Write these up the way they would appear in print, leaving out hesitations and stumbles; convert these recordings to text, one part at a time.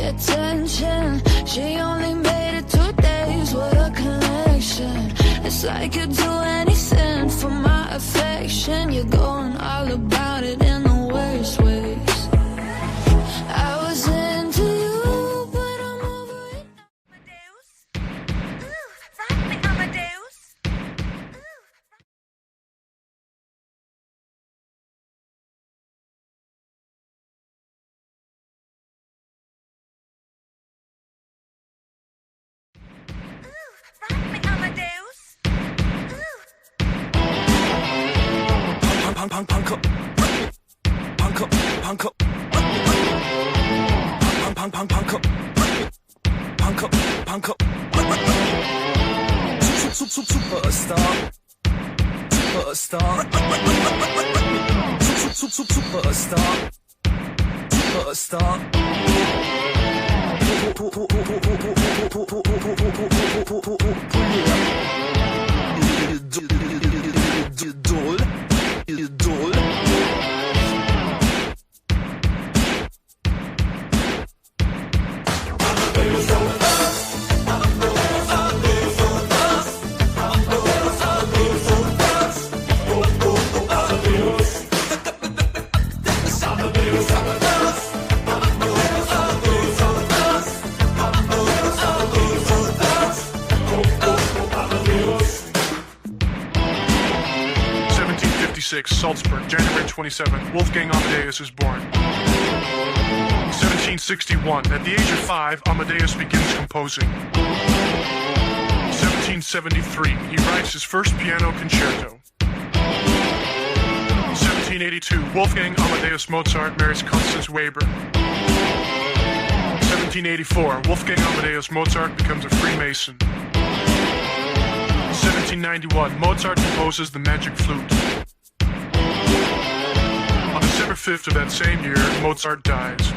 attention. She only made it 2 days, what a connection. It's like you'd do anything for my affection. You're going all about it in the worst ways. I was into you, but I'm over it. Ooh, rock me, Amadeus. Rock me, Amadeus. Punk up. Punk up. Punk up. Punk up. Punk up. Punk up. Superstar. Superstar. Superstar. Superstar. Idol. Salzburg, January 27th, Wolfgang Amadeus is born. 1761, at the age of 5, Amadeus begins composing. 1773, he writes his first piano concerto. 1782, Wolfgang Amadeus Mozart marries Constance Weber. 1784, Wolfgang Amadeus Mozart becomes a Freemason. 1791, Mozart composes the Magic Flute. On December 5th of that same year, Mozart dies.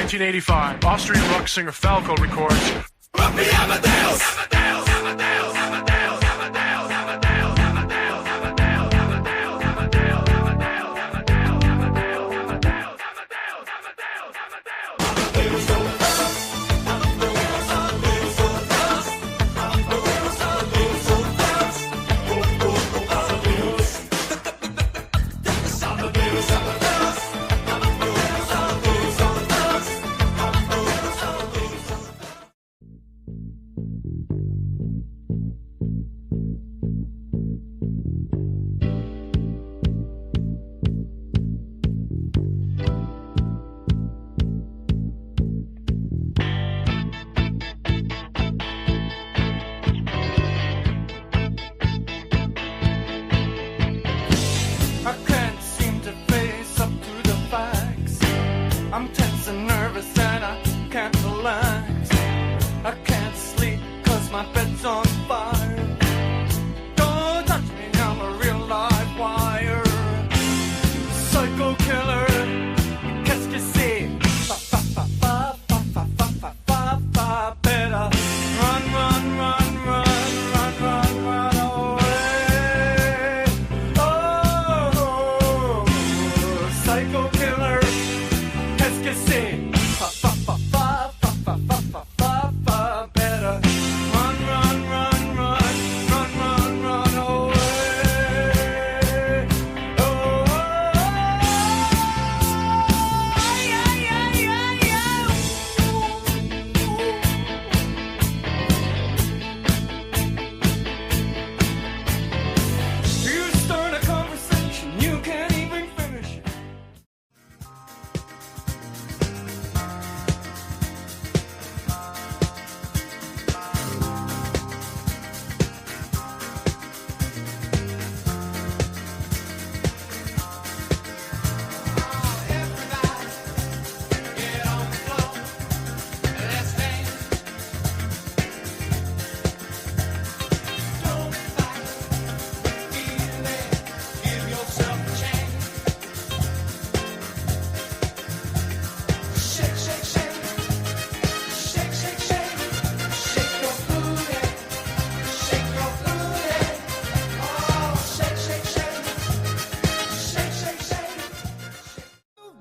1985, Austrian rock singer Falco records "Rock Me Amadeus!" Amadeus, Amadeus, Amadeus, Amadeus, Amadeus, Amadeus, Amadeus, Amadeus, Amadeus, Amadeus, Amadeus,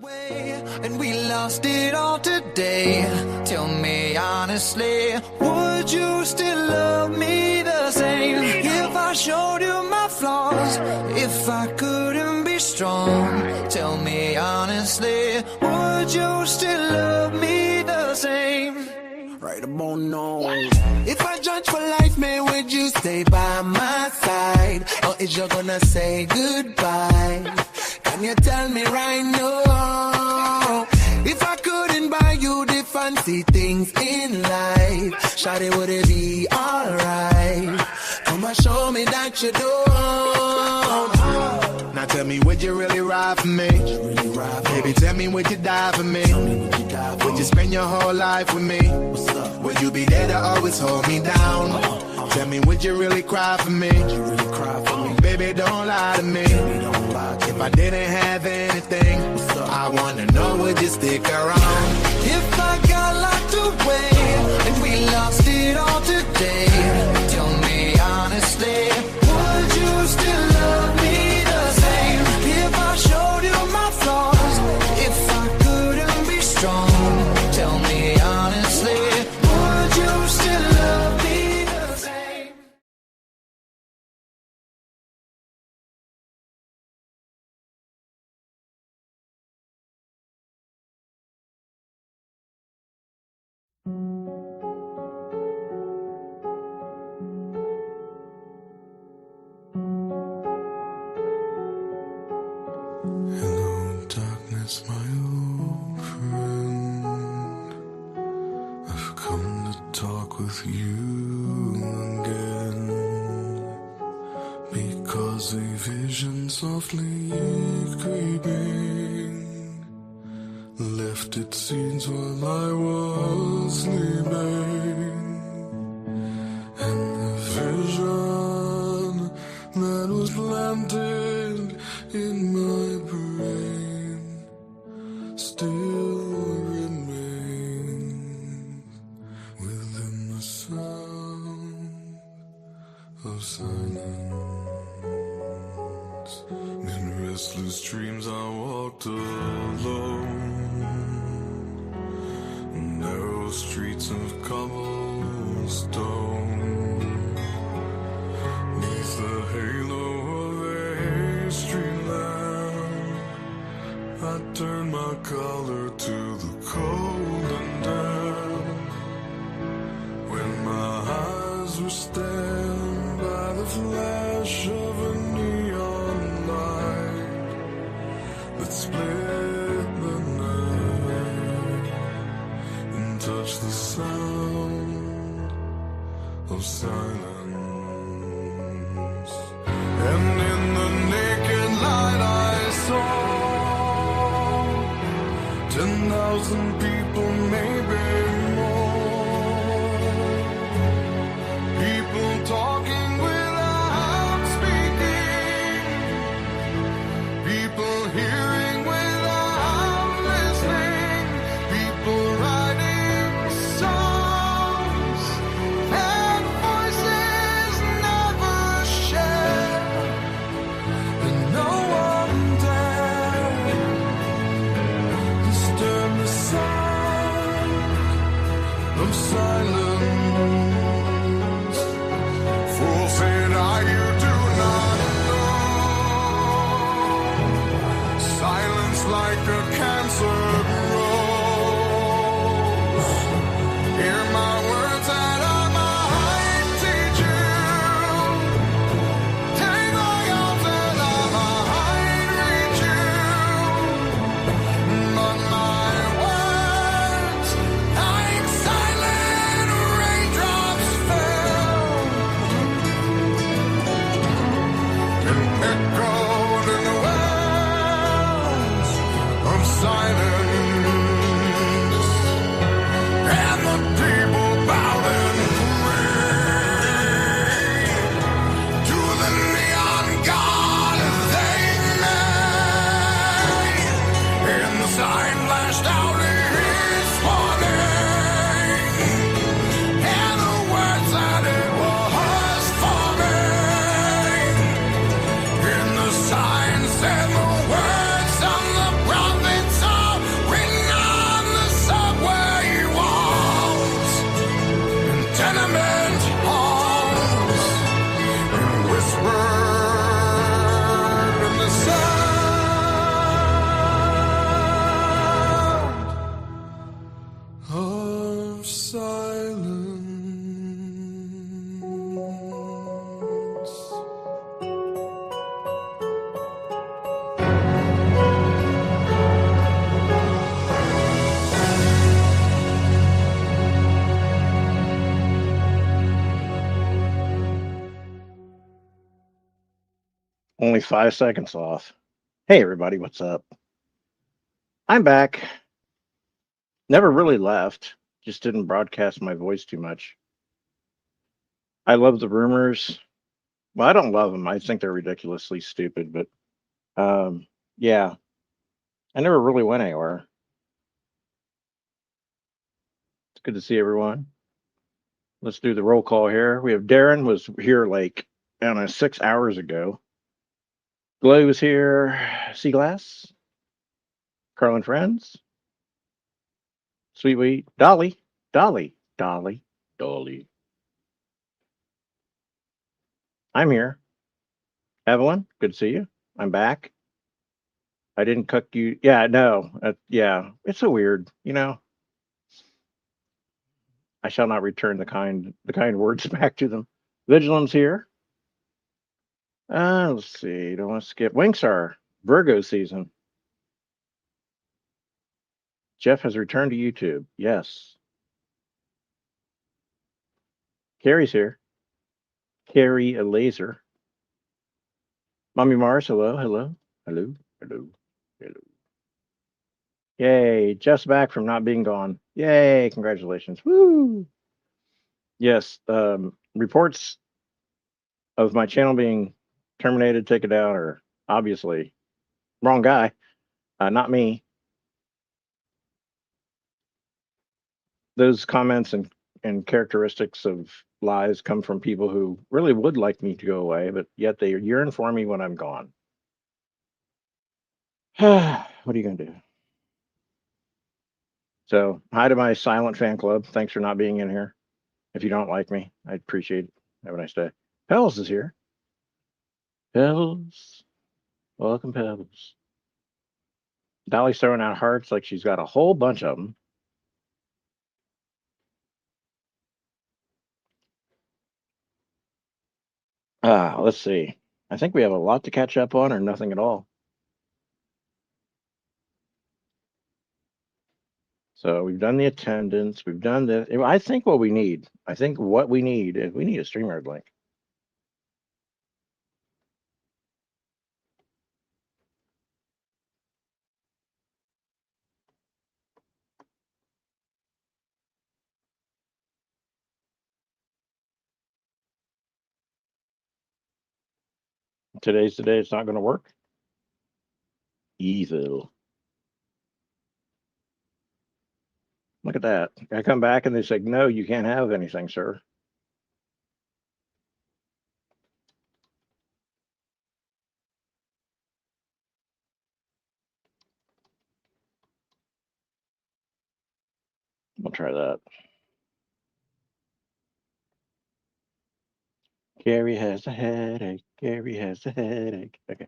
And we lost it all today. Tell me honestly, would you still love me the same? If I showed you my flaws, if I couldn't be strong, tell me honestly, would you still love me the same? Right about now. If I judge for life, man, would you stay by my side? Or is you gonna say goodbye? Can you tell me right now? If I couldn't buy you the fancy things in life, shawty, would it be alright? Come and show me that you don't. Now tell me, would you really ride for me? Baby, tell me, would you die for me? Would you spend your whole life with me? Would you be there to always hold me down? Tell me, would you really cry for me? Baby, don't lie to me. If I didn't have anything, I wanna know, would you stick around? If I got locked away and we lost it all today, tell me honestly, would you still love me the same? If I showed you my flaws, if I couldn't be strong, tell me honestly, would you still love me the same? Hello, darkness, my old friend. I've come to talk with you again, because a vision softly creeping left its seeds while I was sleeping. And the vision that was planted in my brain still remains within the sound of silence. In restless dreams I walked alone, narrow streets of cobblestone, neath the halo of a street lamp. I turned my collar to the cold and damp, when my eyes were stabbed by the flash of a neon light that split the night and touched the sound of silence. And in the naked light I saw 10,000 people, maybe more. People talking without speaking, people hearing without listening, people writing songs that voices never share, and no one dared disturb the sound of silence. Fool said I, you do not know. Silence like a cancer grows. Hear my words that I might teach you. Take my arms that I might reach you. But my words, like silent raindrops, fell and echoed in the wells of silence. And the people bowed and prayed to the neon god they made. And the sign flashed out its warning, and the words that it was forming. And the sign said the words of the prophets of only 5 seconds off. Hey, everybody, what's up? I'm back. Never really left, just didn't broadcast my voice too much. I love the rumors. Well, I don't love them. I think they're ridiculously stupid, but yeah, I never really went anywhere. It's good to see everyone. Let's do the roll call here. We have Darren was here like, I don't know, 6 hours ago. Glow was here. Sea Glass. Carl and Friends. Sweet Wheat. Dolly. Dolly. Dolly. Dolly. I'm here. Evelyn, good to see you. I'm back. I didn't cook you. Yeah, no. Yeah, it's so weird, you know. I shall not return the kind words back to them. Vigilance here. Let's see. Don't want to skip. Winkstar, Virgo season. Jeff has returned to YouTube. Yes. Carrie's here. Carrie a laser. Mommy Mars, hello, hello, hello, hello, hello. Yay, Jeff's back from not being gone. Yay, congratulations. Woo! Yes, reports of my channel being terminated, taken down, are obviously wrong guy, not me. Those comments and characteristics of lies come from people who really would like me to go away, but yet they yearn for me when I'm gone. What are you going to do? So, hi to my silent fan club. Thanks for not being in here. If you don't like me, I'd appreciate it. Have a nice day. Pebbles is here. Pebbles. Welcome, Pebbles. Dolly's throwing out hearts like she's got a whole bunch of them. Let's see. I think we have a lot to catch up on or nothing at all. So we've done the attendance. We've done the. I think what we need is we need a StreamYard link. Today's the day it's not going to work. Evil. Look at that. I come back and they say, no, you can't have anything, sir. We'll try that. Gary has a headache. Gary has a headache. Okay.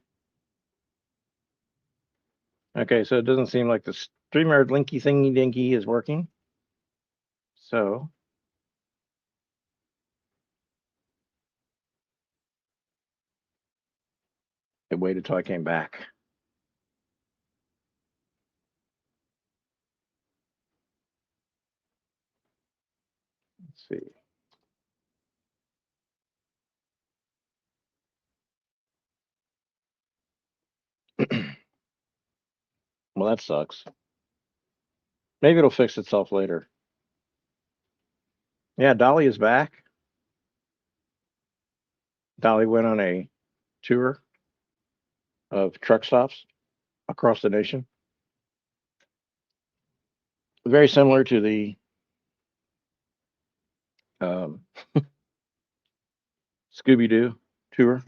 Okay, so it doesn't seem like the StreamYard linky thingy dinky is working. So I waited till I came back. Let's see. Well, that sucks. Maybe it'll fix itself later. Yeah, Dolly is back. Dolly went on a tour of truck stops across the nation. Very similar to the Scooby-Doo tour.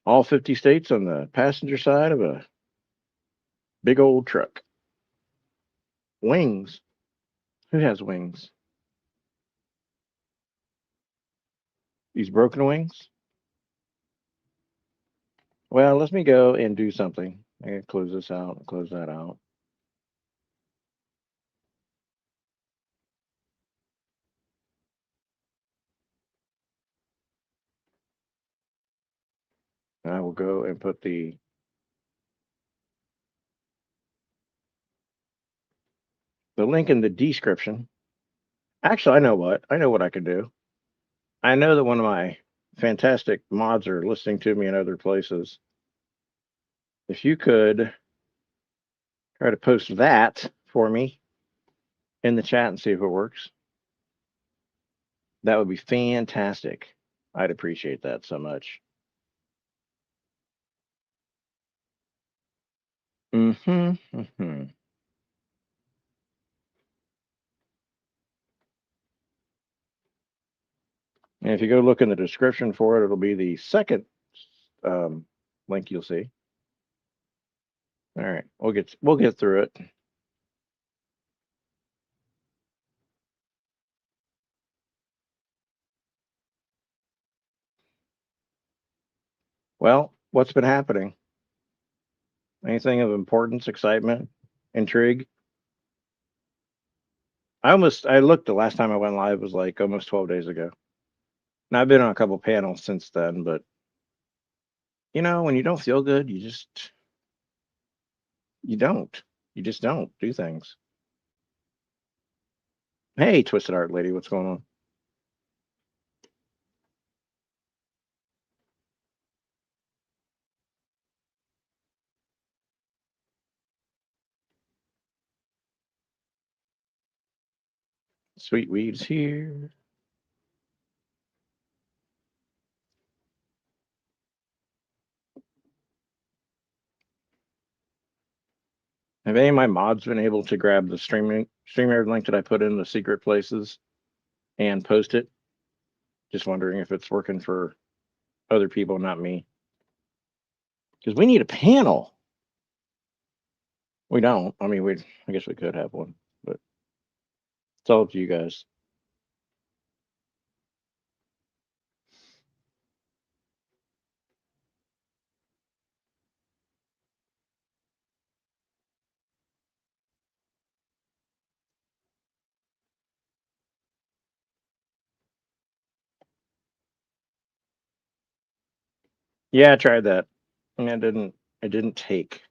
All 50 states on the passenger side of a big old truck. Wings. Who has wings? These broken wings? Well, let me go and do something. I gotta close this out and close that out. And I will go and put the link in the description. Actually, I know what I can do. I know that one of my fantastic mods are listening to me in other places. If you could try to post that for me in the chat and see if it works, that would be fantastic. I'd appreciate that so much. Mm-hmm. Mm-hmm. And if you go look in the description for it, it'll be the second link you'll see. All right, we'll get through it. Well, what's been happening? Anything of importance, excitement, intrigue? I looked the last time I went live was like almost 12 days ago. Now I've been on a couple panels since then, but you know, when you don't feel good, you just you don't. You just don't do things. Hey, Twisted Art Lady, what's going on? Sweet Weed's here. Have any of my mods been able to grab the StreamYard link that I put in the secret places and post it? Just wondering if it's working for other people, not me. Because we need a panel. We don't. I mean, I guess we could have one, but it's all up to you guys. Yeah, I tried that. And it didn't take.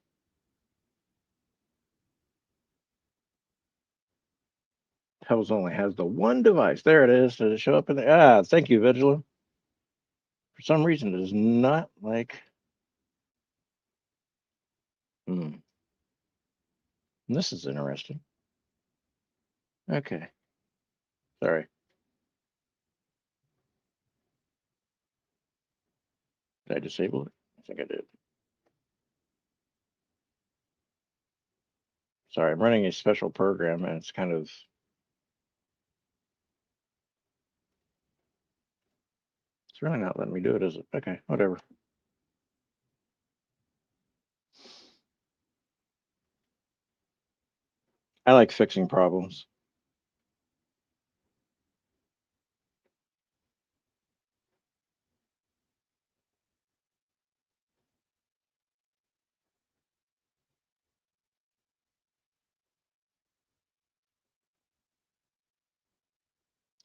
Pebbles only has the one device. There it is. Does it show up in there? Ah, thank you, Vigila. For some reason, it is not like. This is interesting. Okay. Sorry. Did I disable it? I think I did. Sorry, I'm running a special program and it's kind of. It's really not letting me do it, is it? Okay, whatever. I like fixing problems.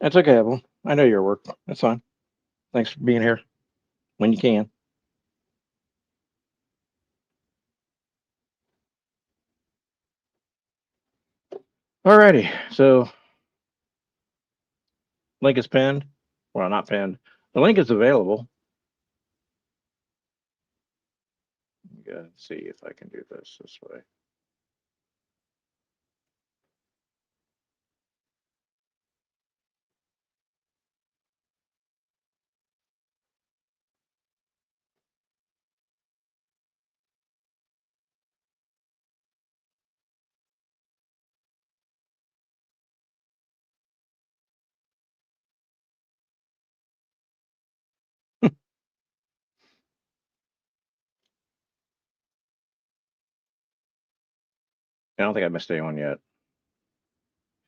That's okay, Evelyn. I know your work. That's fine. Thanks for being here when you can. Alrighty, so link is pinned. Well, not pinned. The link is available. Let's see if I can do this way. I don't think I missed anyone yet.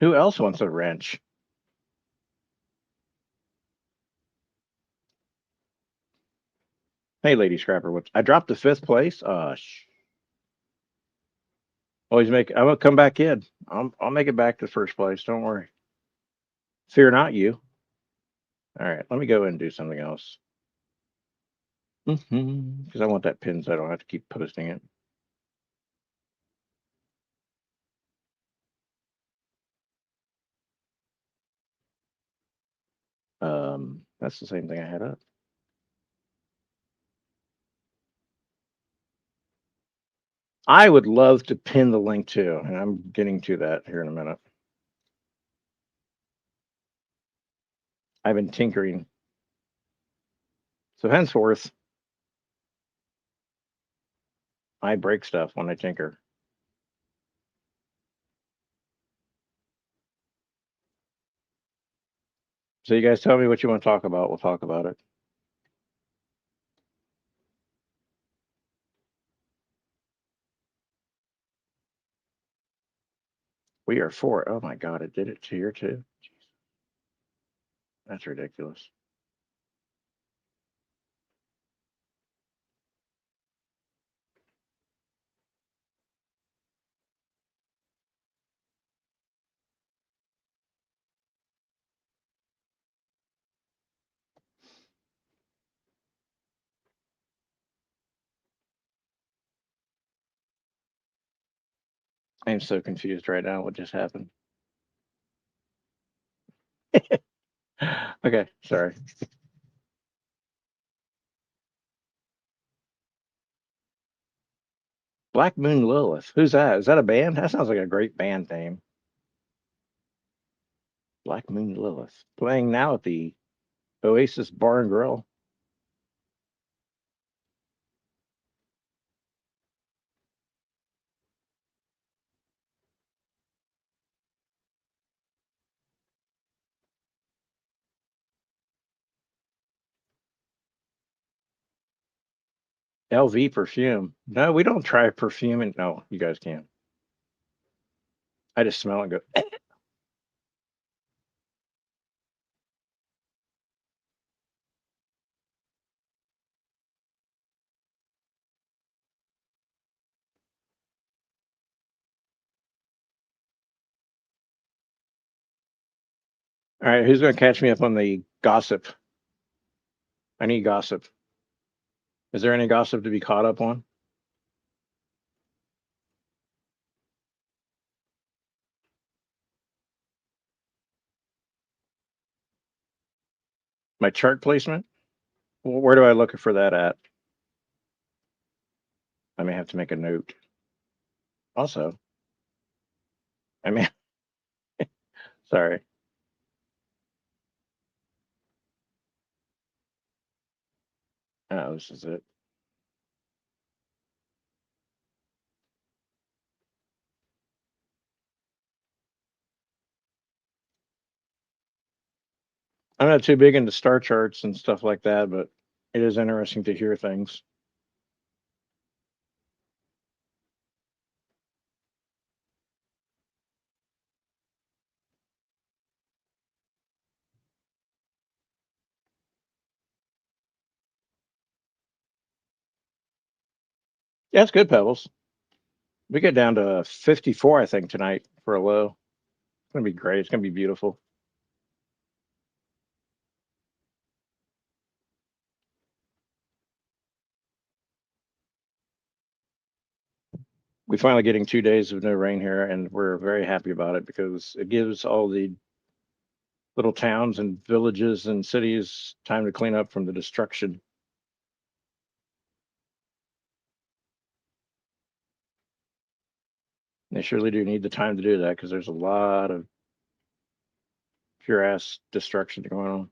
Who else wants a wrench? Hey, Lady Scrapper, I dropped to 5th place. Always I will come back in. I'll make it back to 1st place. Don't worry. Fear not, you. All right, let me go and do something else. Because I want that pin so I don't have to keep posting it. That's the same thing I had up. I would love to pin the link too, and I'm getting to that here in a minute. I've been tinkering. So henceforth, I break stuff when I tinker. So you guys tell me what you want to talk about. We'll talk about it. We are 4. Oh my God, it did it to here too. Jeez. That's ridiculous. I'm so confused right now. What just happened? Okay, sorry. Black Moon Lilith. Who's that? Is that a band? That sounds like a great band name. Black Moon Lilith. Playing now at the Oasis Bar and Grill. LV perfume. No, we don't try perfume. And no, you guys can. I just smell it and go. All right, who's going to catch me up on the gossip? I need gossip. Is there any gossip to be caught up on? My chart placement? Where do I look for that at? I may have to make a note. Also, I mean, sorry. Oh, this is it. I'm not too big into star charts and stuff like that, but it is interesting to hear things. Yeah, it's good, Pebbles. We get down to 54, I think, tonight for a low. It's going to be great. It's going to be beautiful. We're finally getting 2 days of no rain here, and we're very happy about it because it gives all the little towns and villages and cities time to clean up from the destruction. They surely do need the time to do that because there's a lot of pure ass destruction going on.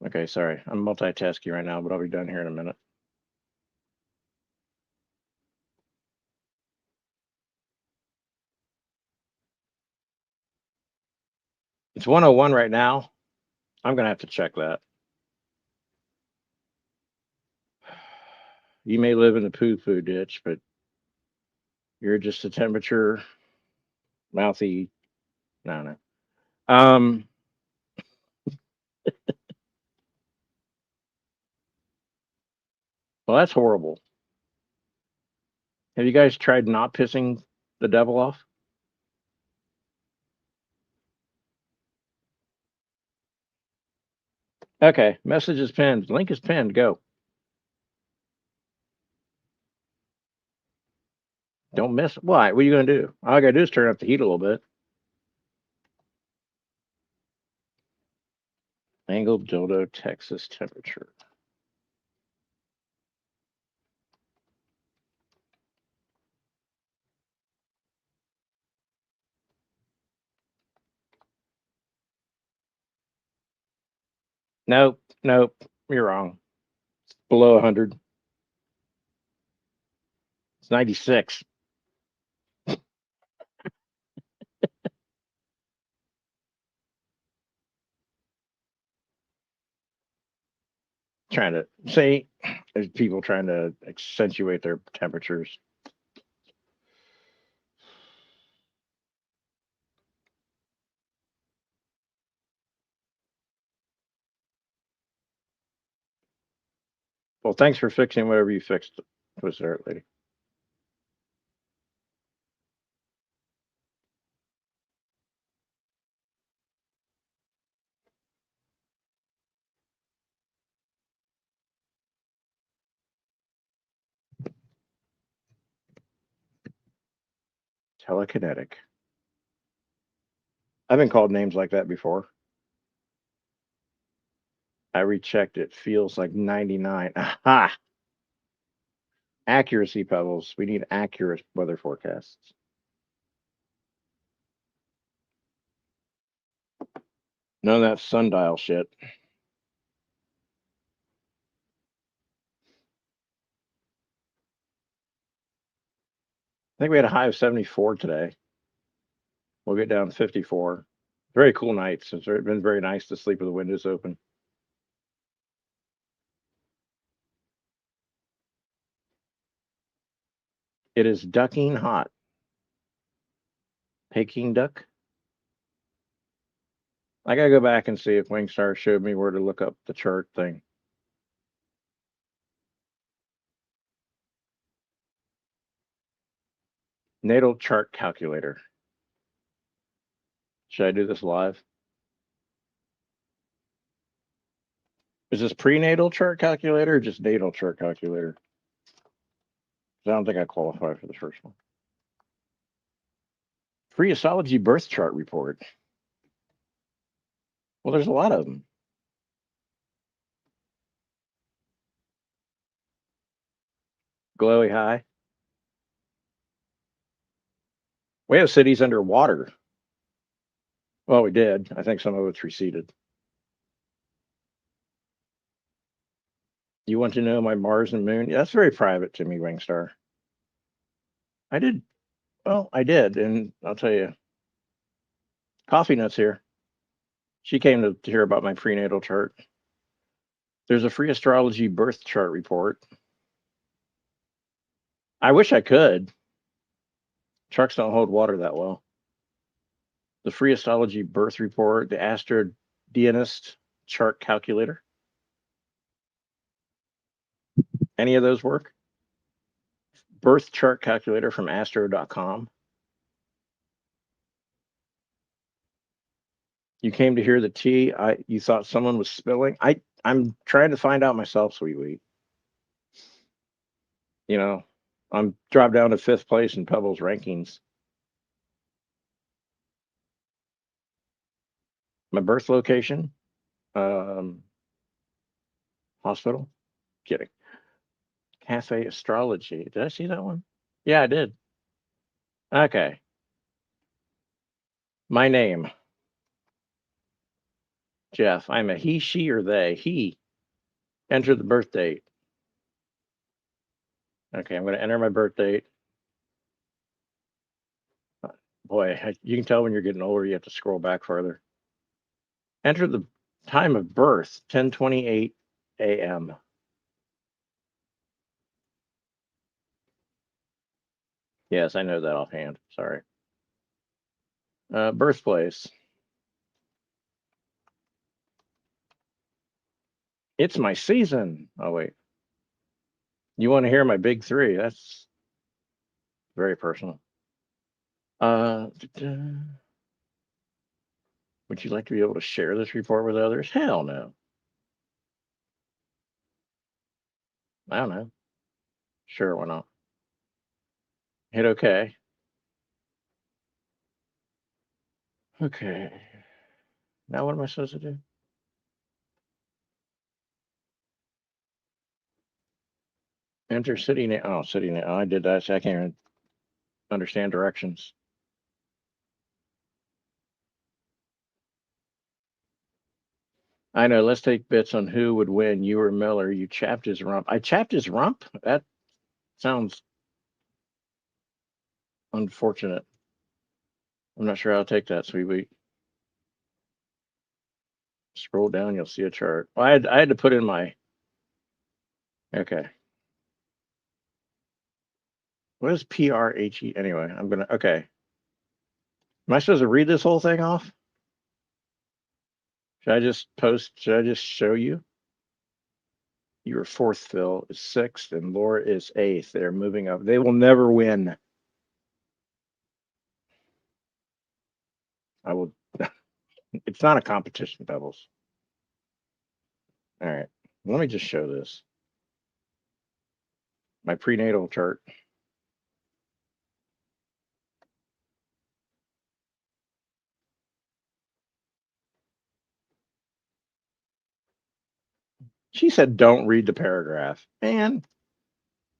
Okay, sorry. I'm multitasking right now, but I'll be done here in a minute. It's 101 right now. I'm going to have to check that. You may live in the poo-poo ditch, but you're just a temperature mouthy. No. Well, that's horrible. Have you guys tried not pissing the devil off? Okay, message is pinned. Link is pinned. Go. Don't miss. Why? What are you going to do? All I got to do is turn up the heat a little bit. Angled dildo Texas temperature. Nope, nope, you're wrong. It's below 100. It's 96. Trying to see, there's people trying to accentuate their temperatures. Well, thanks for fixing whatever you fixed, Twisted Art Lady. Telekinetic. I've been called names like that before. I rechecked it. Feels like 99. Aha! Accuracy, Pebbles. We need accurate weather forecasts. None of that sundial shit. I think we had a high of 74 today. We'll get down to 54. Very cool nights. It's been very nice to sleep with the windows open. It is ducking hot. Peking duck. I gotta go back and see if Wingstar showed me where to look up the chart thing. Natal chart calculator. Should I do this live? Is this prenatal chart calculator or just natal chart calculator? I don't think I qualify for the first one. Free astrology birth chart report. Well, there's a lot of them. Glowy high. We have cities underwater. Well, we did. I think some of it's receded. You want to know my Mars and Moon? Yeah, that's very private to me, Wingstar. I did. Well, I did, and I'll tell you. Coffee Nuts here. She came to hear about my prenatal chart. There's a free astrology birth chart report. I wish I could. Trucks don't hold water that well. The free astrology birth report, the Astrodienist chart calculator. Any of those work? Birth chart calculator from astro.com. You came to hear the tea. You thought someone was spilling. I'm trying to find out myself, sweet. You know, I'm dropped down to 5th place in Pebbles rankings. My birth location, hospital. Kidding. Cafe Astrology. Did I see that one? Yeah, I did. Okay. My name, Jeff. I'm a he, she, or they. He. Enter the birth date. Okay, I'm going to enter my birth date. Boy, you can tell when you're getting older, you have to scroll back further. Enter the time of birth, 10:28 a.m. Yes, I know that offhand. Sorry. Birthplace. It's my season. Oh, wait. You want to hear my big three? That's very personal. Would you like to be able to share this report with others? Hell no. I don't know. Sure, why not? Hit OK. Okay. Now what am I supposed to do? Enter city name. Oh, city name. Oh, I did that. So I can't even understand directions. I know. Let's take bits on who would win, you or Miller. You chapped his rump. I chapped his rump? That sounds unfortunate. I'm not sure how to take that, sweet. Scroll down, you'll see a chart. Well, I had to put in my. Okay. What is PRHE? Anyway, I'm gonna. Okay. Am I supposed to read this whole thing off? Should I just post? Should I just show you? You were fourth, Phil is sixth, and Laura is eighth. They're moving up. They will never win. I will. It's not a competition, Pebbles. All right. Let me just show this. My prenatal chart. She said, don't read the paragraph. Man,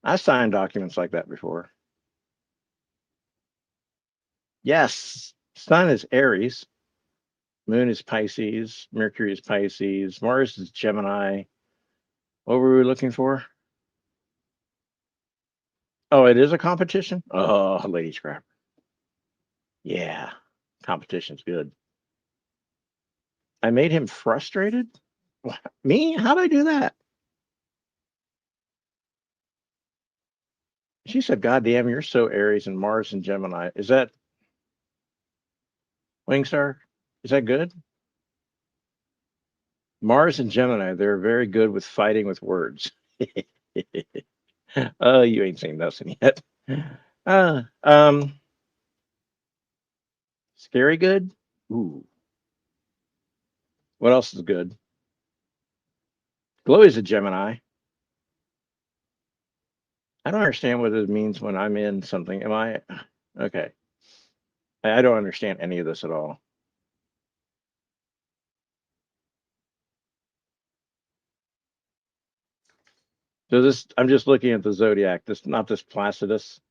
I signed documents like that before. Yes, Sun is Aries. Moon is Pisces. Mercury is Pisces. Mars is Gemini. What were we looking for? Oh, it is a competition? Oh, Lady Scrapper. Yeah, competition's good. I made him frustrated? Me? How'd I do that? She said, God damn, you're so Aries and Mars and Gemini. Is that Wingstar? Is that good? Mars and Gemini, they're very good with fighting with words. Oh, you ain't seen nothing yet. Uh, um, Scary good? Ooh. What else is good? Chloe's a Gemini. I don't understand what it means when I'm in something. Am I? Okay. I don't understand any of this at all. So this, I'm just looking at the zodiac. This, not this Placidus.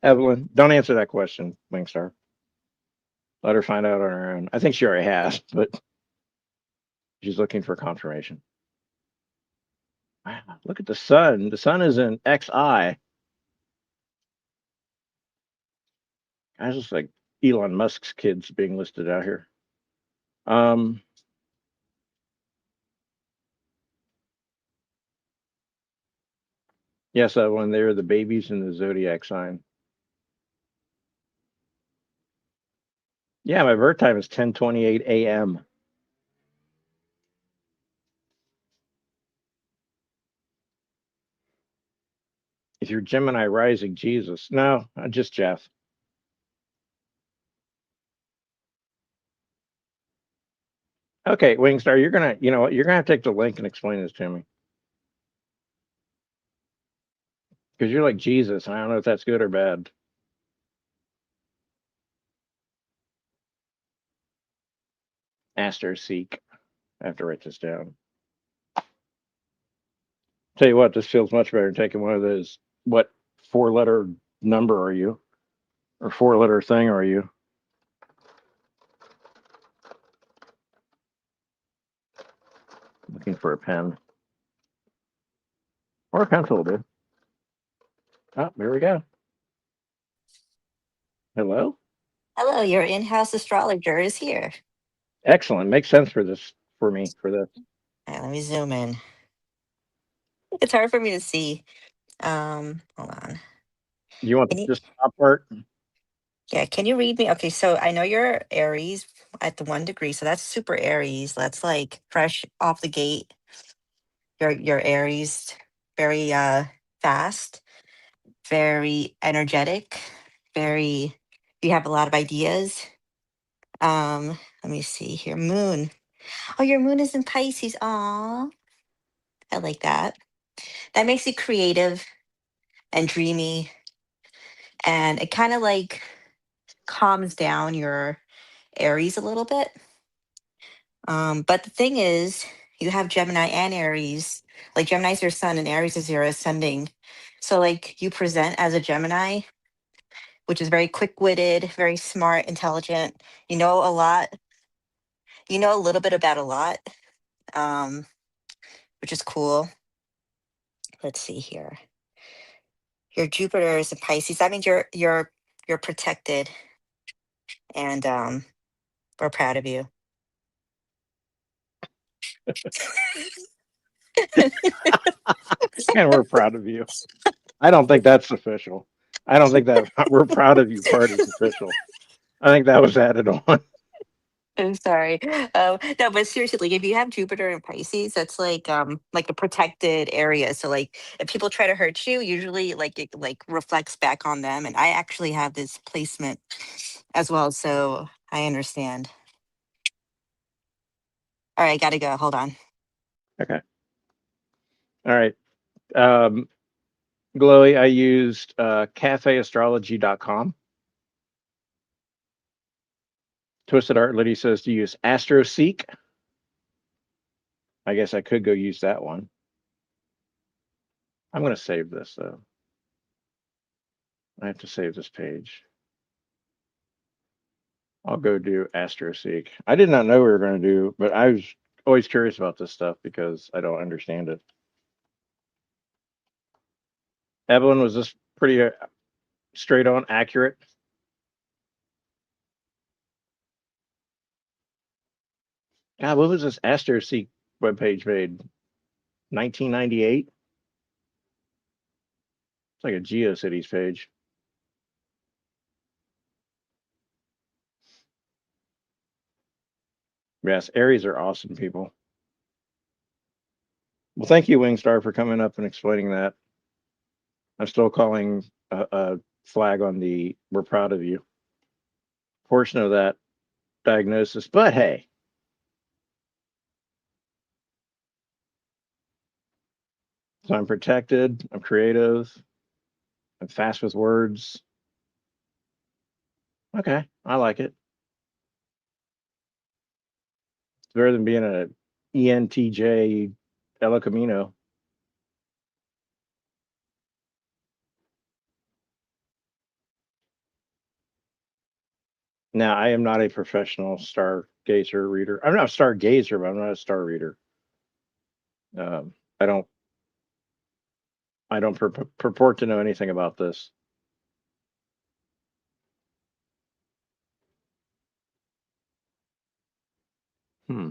Evelyn, don't answer that question, Wingstar. Let her find out on her own. I think she already has, but she's looking for confirmation. Wow, look at the sun. The sun is in XI. Guys, it's like Elon Musk's kids being listed out here. Yes, Evelyn, they're the babies in the zodiac sign. Yeah, my birth time is 10:28 a.m. If you're Gemini rising, Jesus. No, just Jeff. Okay, Wingstar, you're gonna, you know what, you're gonna have to take the link and explain this to me. Because you're like Jesus, and I don't know if that's good or bad. Aster Seek. I have to write this down. Tell you what, this feels much better than taking one of those. What 4-letter number are you? Or 4-letter thing are you? Looking for a pen. Or a pencil, dude. Oh, there we go. Hello? Hello, your in-house astrologer is here. Excellent. Makes sense for this, for me, for this. All right, let me zoom in. It's hard for me to see. Hold on. You want Can you, this top part? yeah, can you read me? Okay, so I know you're Aries at the 1 degree, so that's super Aries. That's like fresh off the gate. You're Aries, very fast, very energetic, very. You have a lot of ideas. Let me see here. Moon. Oh, your moon is in Pisces. Aw, I like that. That makes you creative and dreamy, and it kind of like calms down your Aries a little bit. But the thing is, you have Gemini and Aries. Like Gemini is your sun and Aries is your ascending. So like you present as a Gemini, which is very quick-witted, very smart, intelligent. You know a lot. You know a little bit about a lot, um, which is cool. Let's see here. Your Jupiter is in Pisces. That means you're protected, and we're proud of you. And we're proud of you. I don't think that's official. I don't think that we're proud of you part is official. I think that was added on. I'm sorry. No, but seriously, like if you have Jupiter in Pisces, that's like a protected area. So like if people try to hurt you, usually like it like reflects back on them. And I actually have this placement as well, so I understand. All right, gotta go. Hold on. Okay. All right. Um, Glowy, I used cafeastrology.com. Twisted Art Liddy says to use AstroSeek. I guess I could go use that one. I'm going to save this though. I have to save this page. I'll go do AstroSeek. I did not know we were going to do, but I was always curious about this stuff because I don't understand it. Evelyn, was this pretty straight on accurate? God, what was this AstroSeek webpage made? 1998? It's like a GeoCities page. Yes, Aries are awesome people. Well, thank you, Wingstar, for coming up and explaining that. I'm still calling a flag on the "we're proud of you" portion of that diagnosis. But hey, so I'm protected, I'm creative, I'm fast with words. Okay, I like it. It's better than being a ENTJ El Camino. Now, I am not a professional stargazer reader. I'm not a stargazer, but I'm not a star reader. Um, I don't. I don't purport to know anything about this. Hmm.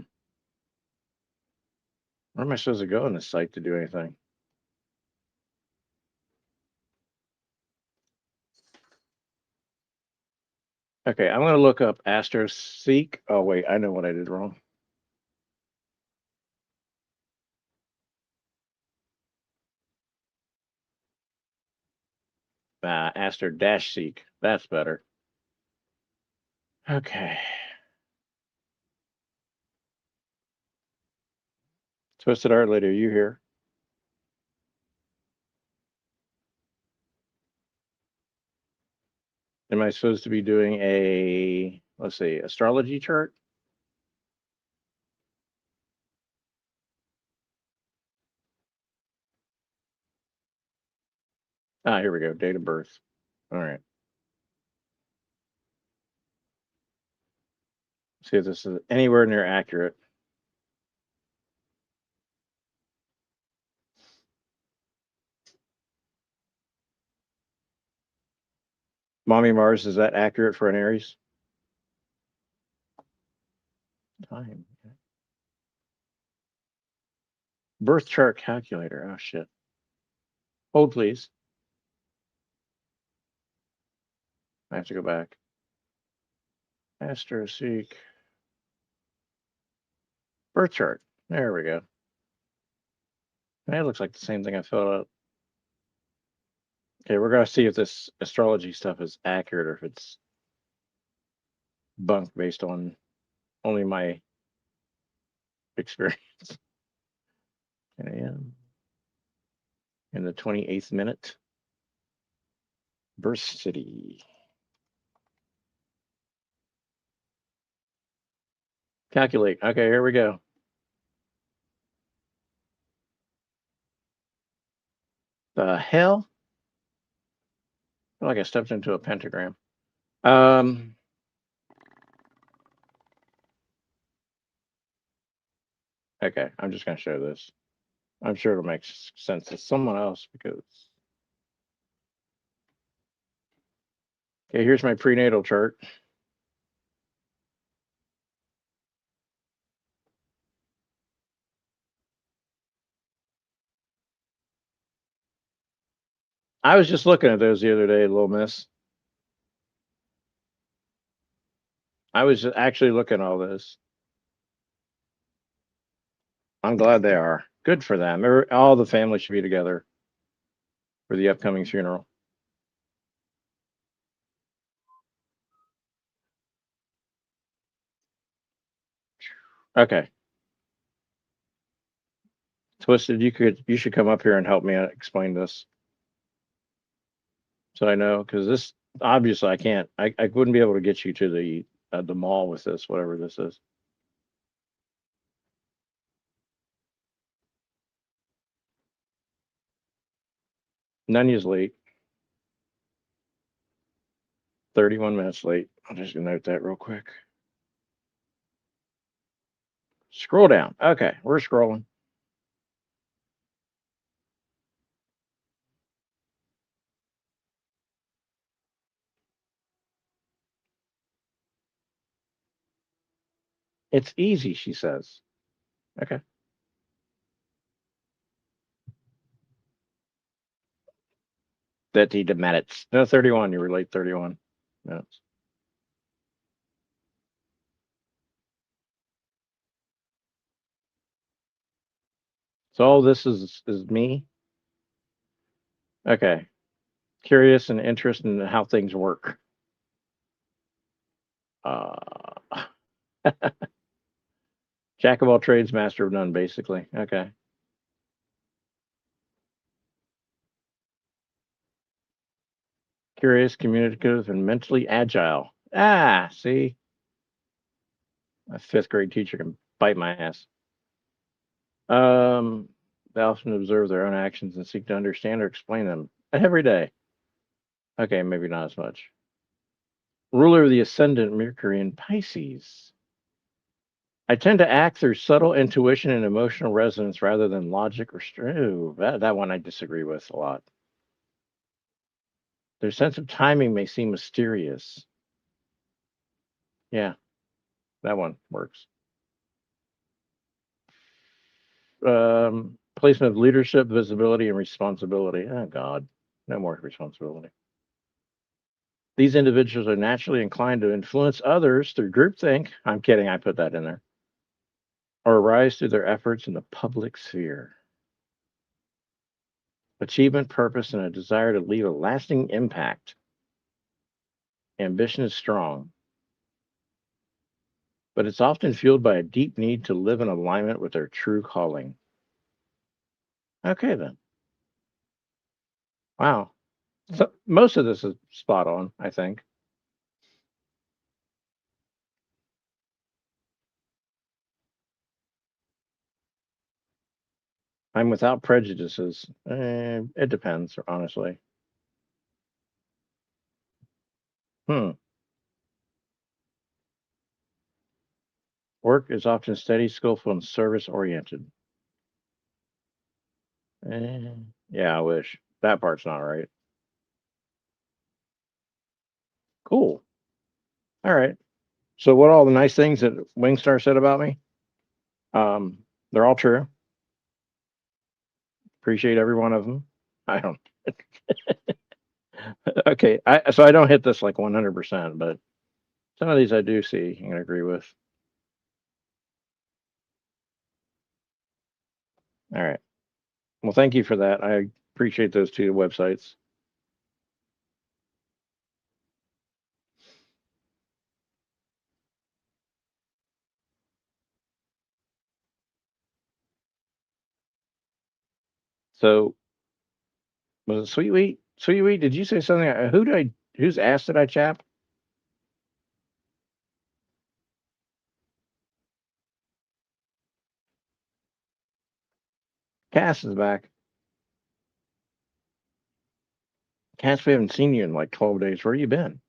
Where am I supposed to go on this site to do anything? Okay, I'm going to look up AstroSeek. Oh, wait, I know what I did wrong. Astro-Seek. That's better. Okay. Twisted Art Lady, are you here? Am I supposed to be doing a, let's see, astrology chart? Ah, here we go. Date of birth. All right. See if this is anywhere near accurate. Mommy Mars, is that accurate for an Aries? Time. Okay. Birth chart calculator. Oh, shit. Hold, please. I have to go back. AstroSeek. Birth chart. There we go. That looks like the same thing I filled out. Okay, we're gonna see if this astrology stuff is accurate or if it's bunk based on only my experience. 10 a.m. in the 28th minute. Birth city. Calculate. Okay, here we go. The hell? feel like I stepped into a pentagram. Um, okay, I'm just going to show this. I'm sure it'll make sense to someone else because. Okay, here's my prenatal chart. I was just looking at those the other day, little miss. I was actually looking at all this. I'm glad they are. Good for them. All the family should be together for the upcoming funeral. Okay. Twisted, you should come up here and help me explain this. So I know, because this obviously I can't. I wouldn't be able to get you to the mall with this, whatever this is. Nunya's late. 31 minutes late. I'll just note that real quick. Scroll down. Okay, we're scrolling. It's easy, she says. Okay. That he minutes. No, 31. You were late 31 minutes. So all this is me. Okay. Curious and interested in how things work. Uh, Jack of all trades, master of none, basically. Okay. Curious, communicative, and mentally agile. Ah, see? A fifth grade teacher can bite my ass. They often observe their own actions and seek to understand or explain them every day. Okay, maybe not as much. Ruler of the ascendant Mercury in Pisces. I tend to act through subtle intuition and emotional resonance rather than logic or that one I disagree with a lot. Their sense of timing may seem mysterious. Yeah, that one works. Placement of leadership, visibility, and responsibility. Oh, God, no more responsibility. These individuals are naturally inclined to influence others through groupthink. I'm kidding, I put that in there. Or arise through their efforts in the public sphere. Achievement, purpose, and a desire to leave a lasting impact. Ambition is strong, but it's often fueled by a deep need to live in alignment with their true calling. Okay, then. Wow. So most of this is spot on, I think. I'm without prejudices. It depends, honestly. Work is often steady, skillful, and service oriented. Yeah, I wish. That part's not right. Cool. All right. So what all the nice things that Wingstar said about me? They're all true. Appreciate every one of them. I don't. Okay. So I don't hit this like 100%, but some of these I do see and agree with. All right. Well, thank you for that. I appreciate those two websites. So was it Sweet Wheat? Sweet Wheat, did you say something? Whose ass did I chap? Cass is back. Cass, we haven't seen you in like 12 days. Where you been?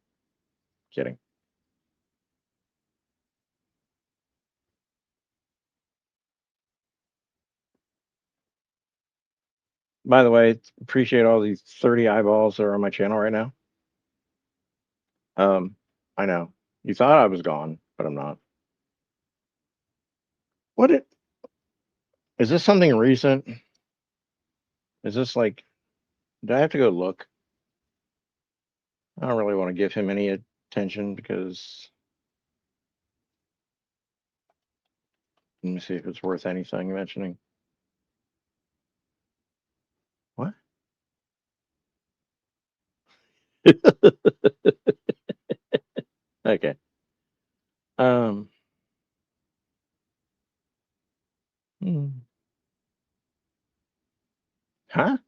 Kidding. By the way, appreciate all these 30 eyeballs that are on my channel right now. I know. You thought I was gone, but I'm not. Is this something recent? Is this like, do I have to go look? I don't really want to give him any attention because let me see if it's worth anything mentioning. What? Okay. Hmm. Huh?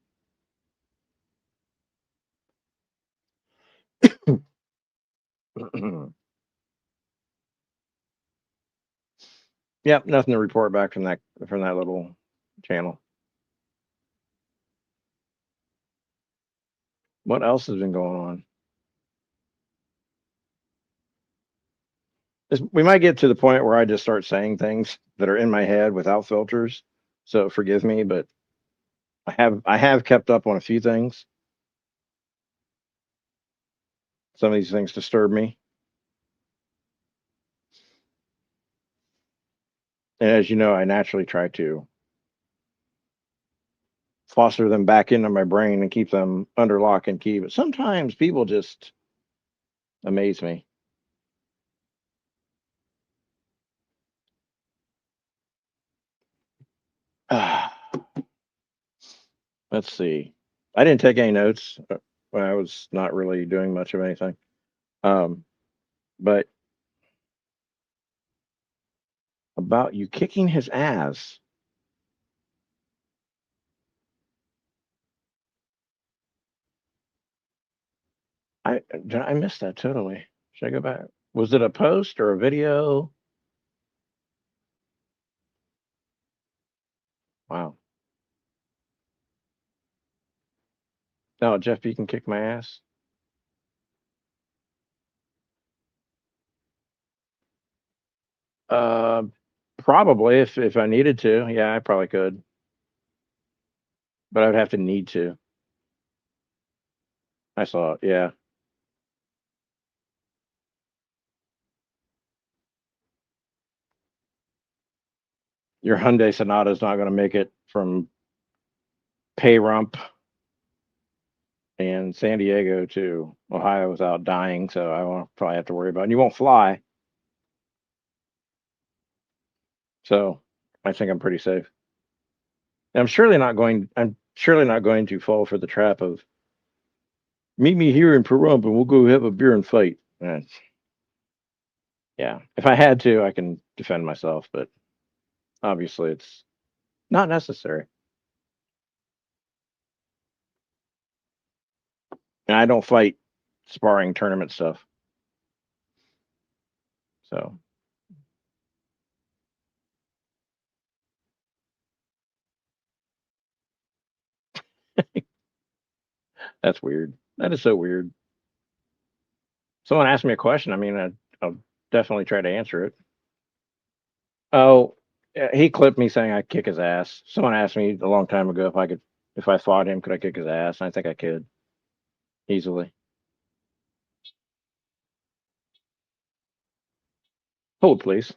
Yep, nothing to report back from that little channel. What else has been going on? We might get to the point where I just start saying things that are in my head without filters. So forgive me, but I have kept up on a few things. Some of these things disturb me. And as you know, I naturally try to foster them back into my brain and keep them under lock and key. But sometimes people just amaze me. Let's see. I didn't take any notes when I was not really doing much of anything. But about you kicking his ass. I missed that totally. Should I go back? Was it a post or a video? Wow. No, Jeff, you can kick my ass. Uh, Probably if I needed to. Yeah, I probably could. But I would have to need to. I saw it. Yeah. Your Hyundai Sonata is not going to make it from Payrump and San Diego to Ohio without dying, so I won't probably have to worry about it. And you won't fly. So I think I'm pretty safe. And I'm surely not going to fall for the trap of meet me here in Pahrump and we'll go have a beer and fight. Yeah. If I had to, I can defend myself, but obviously it's not necessary. And I don't fight sparring tournament stuff. So that's weird. That is so weird. Someone asked me a question. I mean, I'll definitely try to answer it. Oh, yeah, he clipped me saying I kick his ass. Someone asked me a long time ago if I fought him, could I kick his ass? And I think I could easily. Hold, please.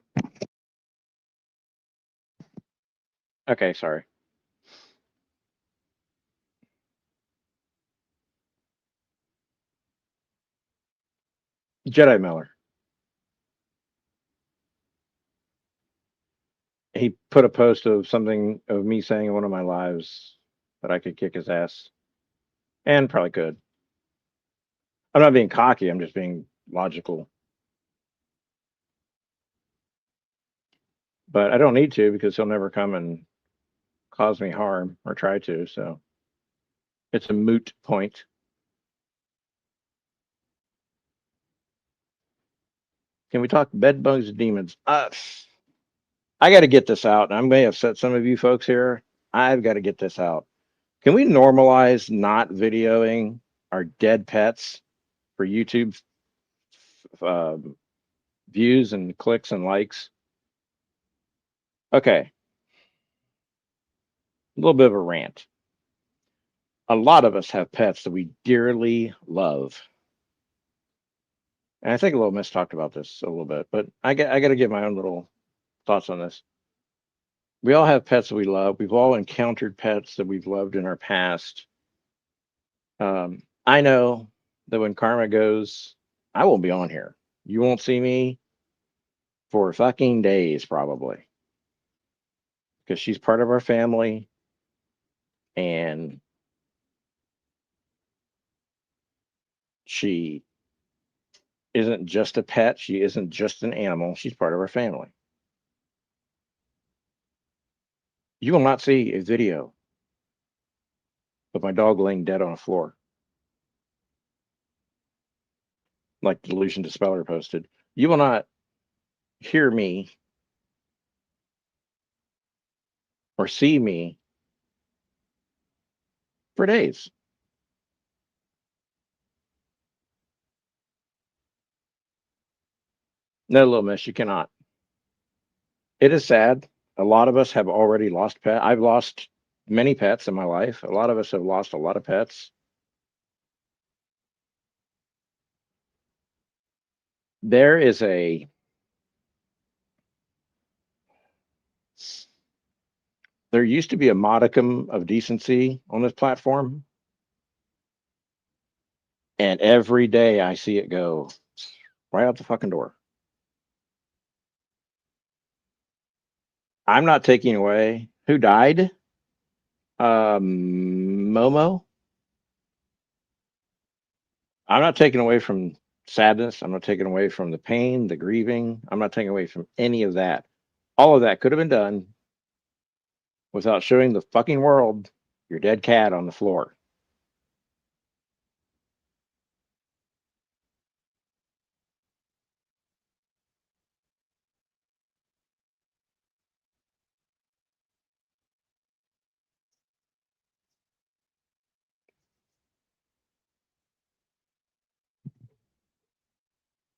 Okay, sorry. Jedi Miller. He put a post of something of me saying in one of my lives that I could kick his ass, and probably could. I'm not being cocky. I'm just being logical. But I don't need to because he'll never come and cause me harm or try to. So it's a moot point. Can we talk bed bugs and demons? I got to get this out. I may upset some of you folks here. I've got to get this out. Can we normalize not videoing our dead pets for YouTube views and clicks and likes. Okay, a little bit of a rant. A lot of us have pets that we dearly love. And I think Little Miss talked about this a little bit, but I got to give my own little thoughts on this. We all have pets that we love. We've all encountered pets that we've loved in our past. I know that when Karma goes, I won't be on here. You won't see me for fucking days, probably, because she's part of our family. And she isn't just a pet. She isn't just an animal. She's part of our family. You will not see a video of my dog laying dead on a floor, like Delusion Dispeller posted. You will not hear me or see me for days. No, Little Miss, you cannot. It is sad. A lot of us have already lost pets. I've lost many pets in my life. A lot of us have lost a lot of pets. There is there used to be a modicum of decency on this platform, and every day I see it go right out the fucking door. I'm not taking away who died. Momo. I'm not taking away from sadness. I'm not taking away from the pain, the grieving. I'm not taking away from any of that. All of that could have been done without showing the fucking world your dead cat on the floor.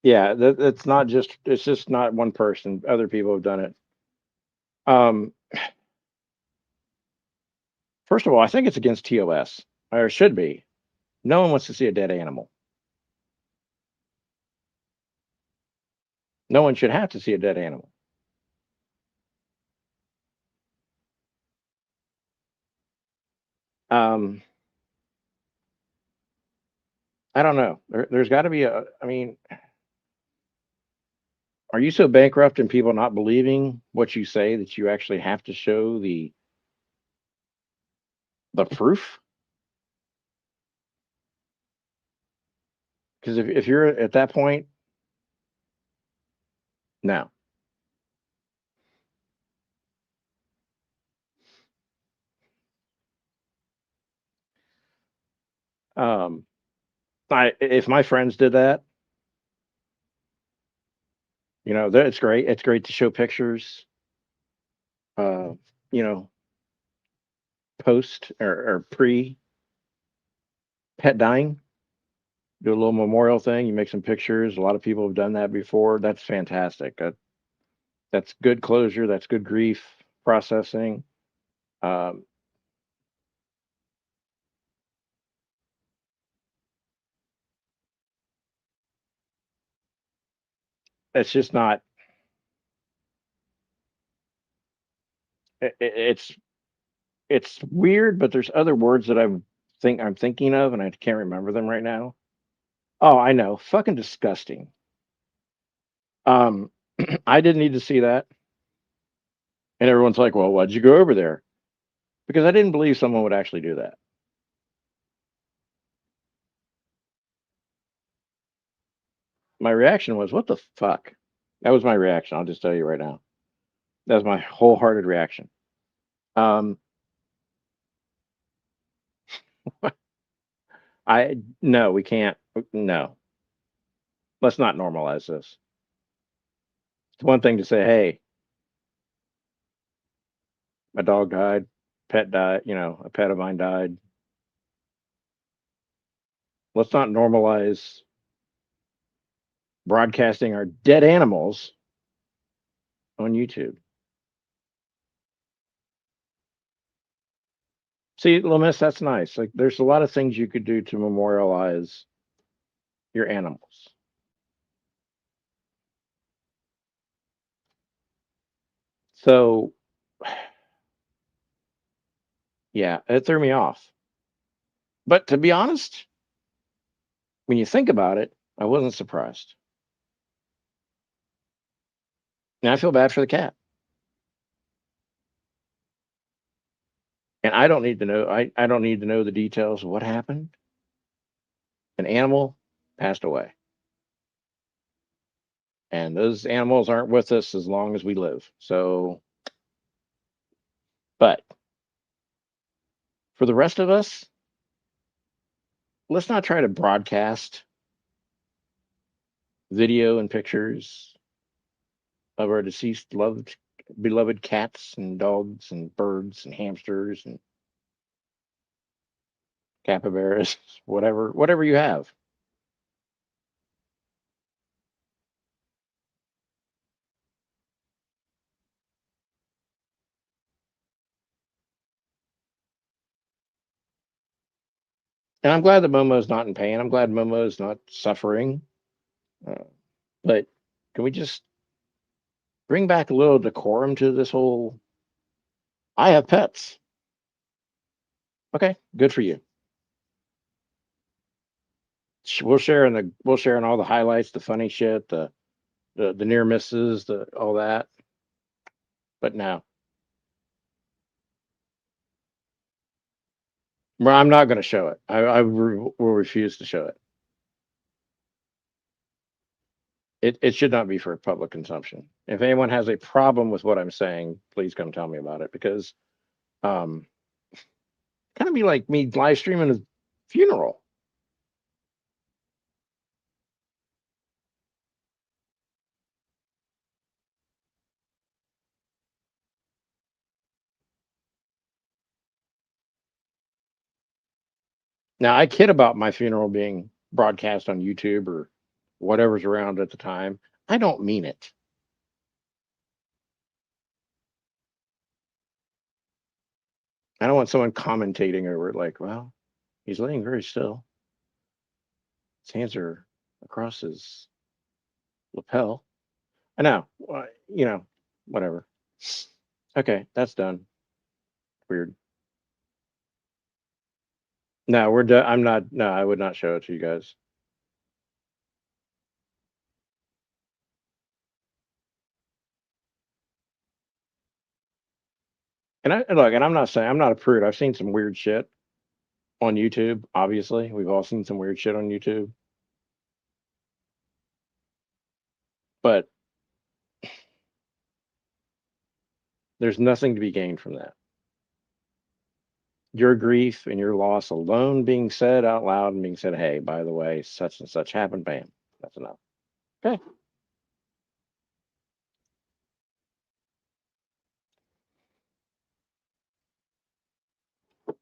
Yeah, it's not just, it's just not one person. Other people have done it. Um, First of all, I think it's against TOS, or it should be. No one wants to see a dead animal. No one should have to see a dead animal. Um, I don't know. There's got to be a. I mean, are you so bankrupt in people not believing what you say that you actually have to show the proof? Because if you're at that point, no. Um, if my friends did that, you know, it's great. It's great to show pictures. You know, post or pre pet dying. Do a little memorial thing. You make some pictures. A lot of people have done that before. That's fantastic. That's good closure. That's good grief processing. Um, it's just not. It's weird, but there's other words that I'm thinking of, and I can't remember them right now. Oh, I know. Fucking disgusting. Um, I didn't need to see that, and everyone's like, "Well, why'd you go over there?" Because I didn't believe someone would actually do that. My reaction was, "What the fuck?" That was my reaction. I'll just tell you right now. That was my wholehearted reaction. Um, I no, we can't. No, let's not normalize this. It's one thing to say, "Hey, my dog died, pet died. You know, a pet of mine died." Let's not normalize broadcasting our dead animals on YouTube. See, Lemis, that's nice. Like, there's a lot of things you could do to memorialize your animals. So, yeah, it threw me off. But to be honest, when you think about it, I wasn't surprised. And I feel bad for the cat. And I don't need to know. I don't need to know the details of what happened. An animal passed away. And those animals aren't with us as long as we live. So, but for the rest of us, let's not try to broadcast video and pictures of our deceased beloved cats and dogs and birds and hamsters and capybaras, whatever you have. And I'm glad that Momo's not in pain. I'm glad Momo's not suffering. But can we just bring back a little decorum to this whole? I have pets. Okay, good for you. We'll share in all the highlights, the funny shit, the near misses, all that. But no, well, I'm not going to show it. Will refuse to show it. It should not be for public consumption. If anyone has a problem with what I'm saying, please come tell me about it, because kind of be like me live streaming a funeral. Now, I kid about my funeral being broadcast on YouTube or whatever's around at the time. I don't mean it. I don't want someone commentating over it like, well, he's laying very still. His hands are across his lapel. I know, whatever. Okay, that's done. Weird. No, we're done. I'm not. No, I would not show it to you guys. And I'm not saying I'm not a prude. I've seen some weird shit on YouTube. Obviously, we've all seen some weird shit on YouTube. But there's nothing to be gained from that. Your grief and your loss alone being said out loud and being said, hey, by the way, such and such happened, bam, that's enough. Okay.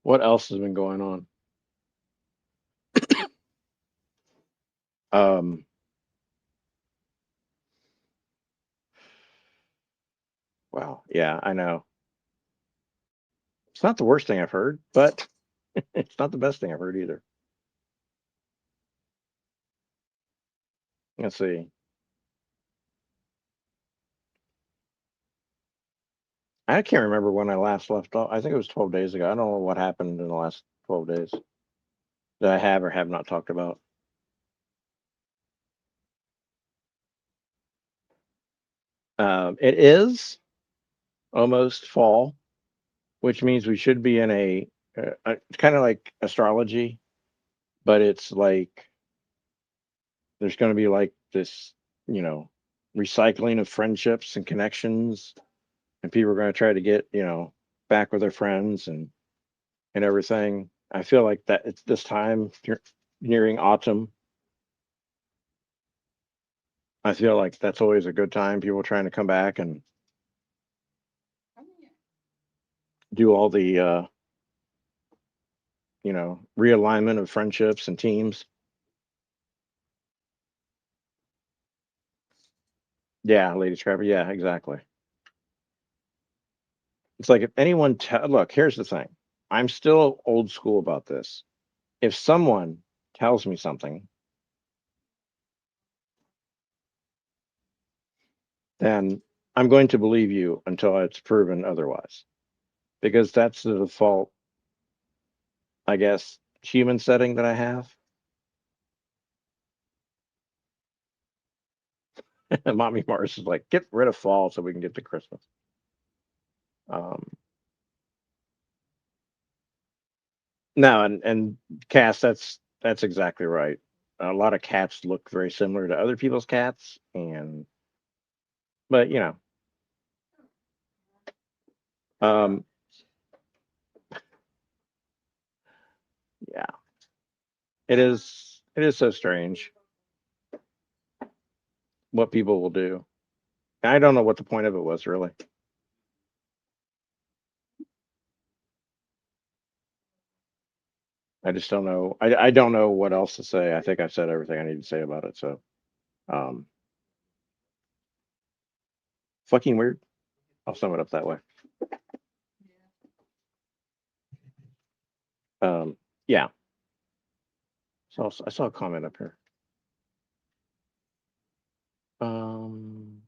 What else has been going on? Wow. Yeah, I know. It's not the worst thing I've heard, but it's not the best thing I've heard either. Let's see. I can't remember when I last left off. I think it was 12 days ago. I don't know what happened in the last 12 days that I have or have not talked about. It is almost fall, which means we should be in it's kind of like astrology, but it's like there's going to be like this, recycling of friendships and connections, and people are going to try to get, back with their friends and everything. I feel like that it's this time nearing autumn. I feel like that's always a good time. People trying to come back and do all the realignment of friendships and teams. Yeah, Lady Scrapper. Yeah, exactly. It's like if anyone look, here's the thing. I'm still old school about this. If someone tells me something, then I'm going to believe you until it's proven otherwise. Because that's the default, I guess, human setting that I have. Mommy Mars is like, get rid of fall so we can get to Christmas. Um, no, and Cass, that's exactly right. A lot of cats look very similar to other people's cats, and but um, yeah, it is so strange what people will do. I don't know what the point of it was really. I just don't know. I don't know what else to say. I think I've said everything I need to say about it. So, um, fucking weird. I'll sum it up that way. Um, yeah. So I saw a comment up here. Um,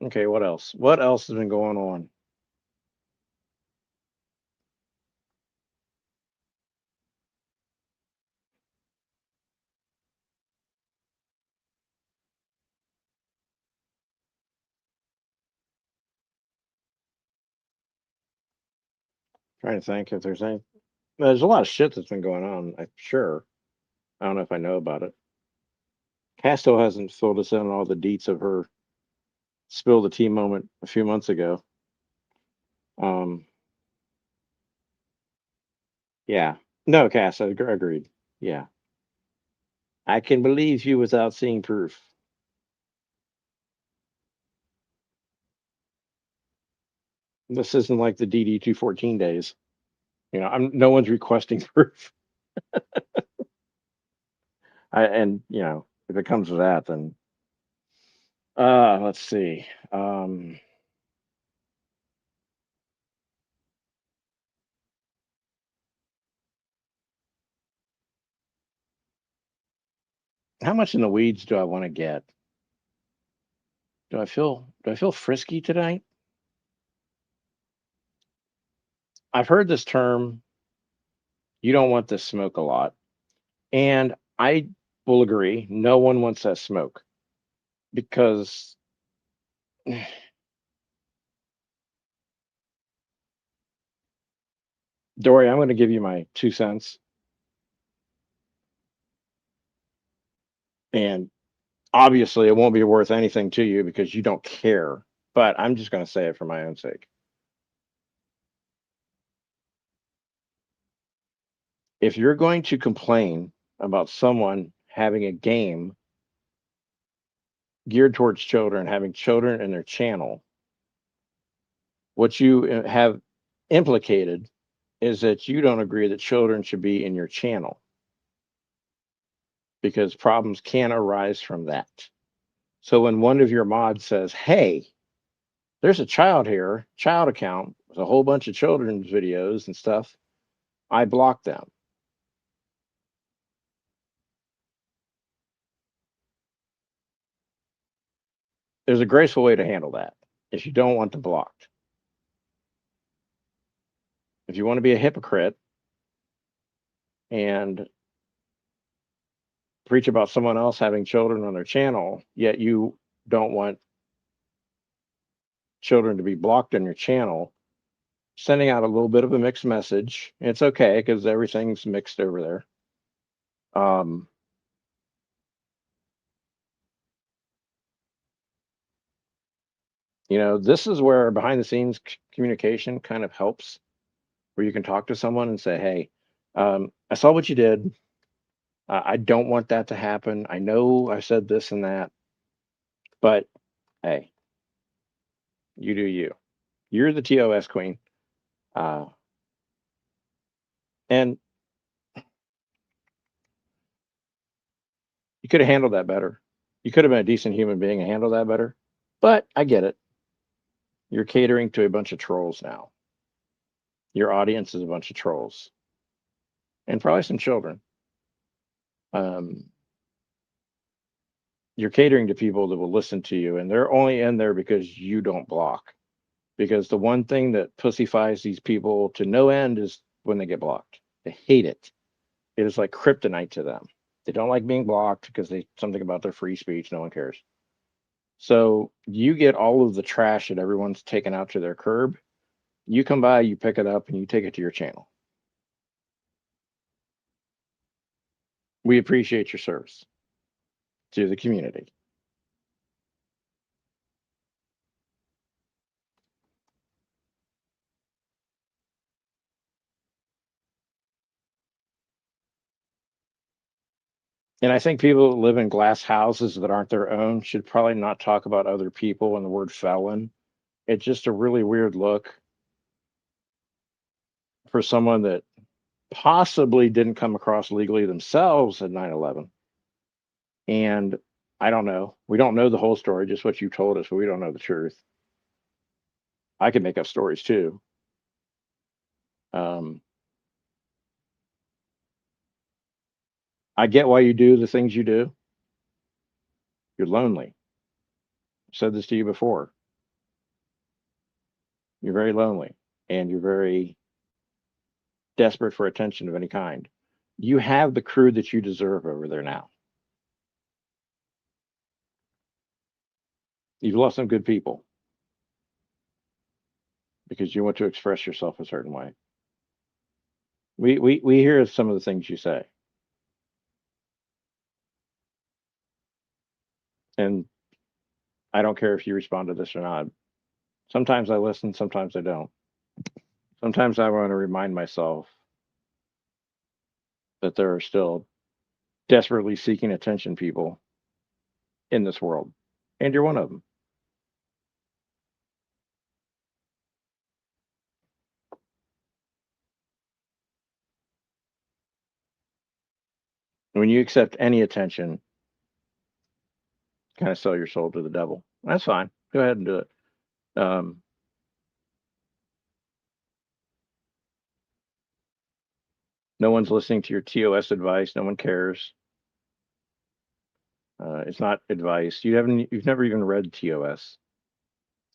okay. What else? What else has been going on? Trying to think if there's any. There's a lot of shit that's been going on. I'm sure. I don't know if I know about it. Casto hasn't filled us in on all the deets of her spill the tea moment a few months ago. Um, yeah. No, Cass, agreed. Yeah. I can believe you without seeing proof. This isn't like the DD 214 days. No one's requesting proof. And if it comes to that, then let's see. How much in the weeds do I want to get? Do I feel frisky tonight? I've heard this term, you don't want this smoke a lot. And I will agree, no one wants that smoke because Dory, I'm going to give you my 2 cents. And obviously, it won't be worth anything to you because you don't care. But I'm just going to say it for my own sake. If you're going to complain about someone having a game geared towards children, having children in their channel, what you have implicated is that you don't agree that children should be in your channel because problems can arise from that. So when one of your mods says, hey, there's a child here, child account with a whole bunch of children's videos and stuff, I block them. There's a graceful way to handle that if you don't want them blocked. If you want to be a hypocrite and preach about someone else having children on their channel, yet you don't want children to be blocked on your channel, sending out a little bit of a mixed message. It's okay because everything's mixed over there. This is where behind the scenes communication kind of helps, where you can talk to someone and say, hey, I saw what you did. I don't want that to happen. I know I said this and that, but hey, you do you. You're the TOS queen. And You could have handled that better. You could have been a decent human being and handled that better. But I get it. You're catering to a bunch of trolls now. Your audience is a bunch of trolls and probably some children. Um, you're catering to people that will listen to you, and they're only in there because you don't block. Because the one thing that pussifies these people to no end is when they get blocked. They hate it. It is like kryptonite to them. They don't like being blocked because they something about their free speech. No one cares. So you get all of the trash that everyone's taken out to their curb. You come by, you pick it up, and you take it to your channel. We appreciate your service to the community. And I think people that live in glass houses that aren't their own should probably not talk about other people and the word felon. It's just a really weird look for someone that possibly didn't come across legally themselves at 9/11. And I don't know. We don't know the whole story, just what you told us, but we don't know the truth. I could make up stories too. Um, I get why you do the things you do. You're lonely. I've said this to you before. You're very lonely and you're very desperate for attention of any kind. You have the crew that you deserve over there now. You've lost some good people because you want to express yourself a certain way. We hear some of the things you say. And I don't care if you respond to this or not. Sometimes I listen, sometimes I don't. Sometimes I want to remind myself that there are still desperately seeking attention people in this world. And you're one of them. When you accept any attention, kind of sell your soul to the devil. That's fine. Go ahead and do it. Um, no one's listening to your TOS advice. No one cares. It's not advice. You've never even read TOS.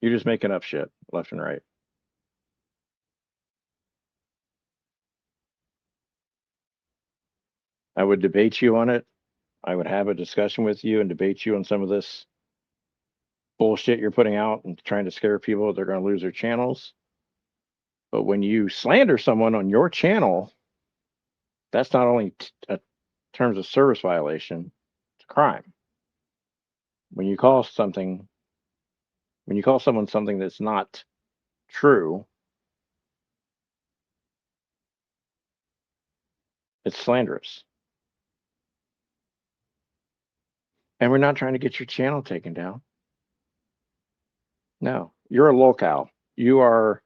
You're just making up shit left and right. I would debate you on it. I would have a discussion with you and debate you on some of this bullshit you're putting out and trying to scare people that they're going to lose their channels. But when you slander someone on your channel, that's not only a terms of service violation, it's a crime. When you call someone something that's not true, it's slanderous. And we're not trying to get your channel taken down. No, you're a lolcow. You are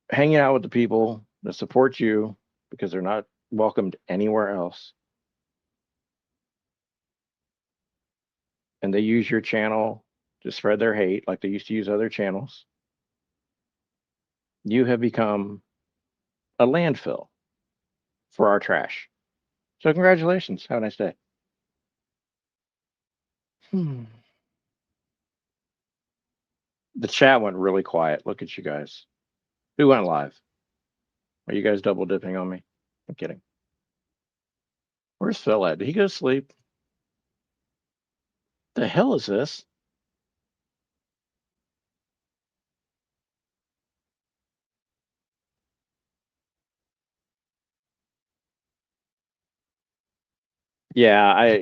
hanging out with the people that support you because they're not welcomed anywhere else. And they use your channel to spread their hate like they used to use other channels. You have become a landfill for our trash. So congratulations. Have a nice day. The chat went really quiet. Look at you guys. Who went live? Are you guys double dipping on me? I'm kidding. Where's Phil at? Did he go to sleep? The hell is this? Yeah,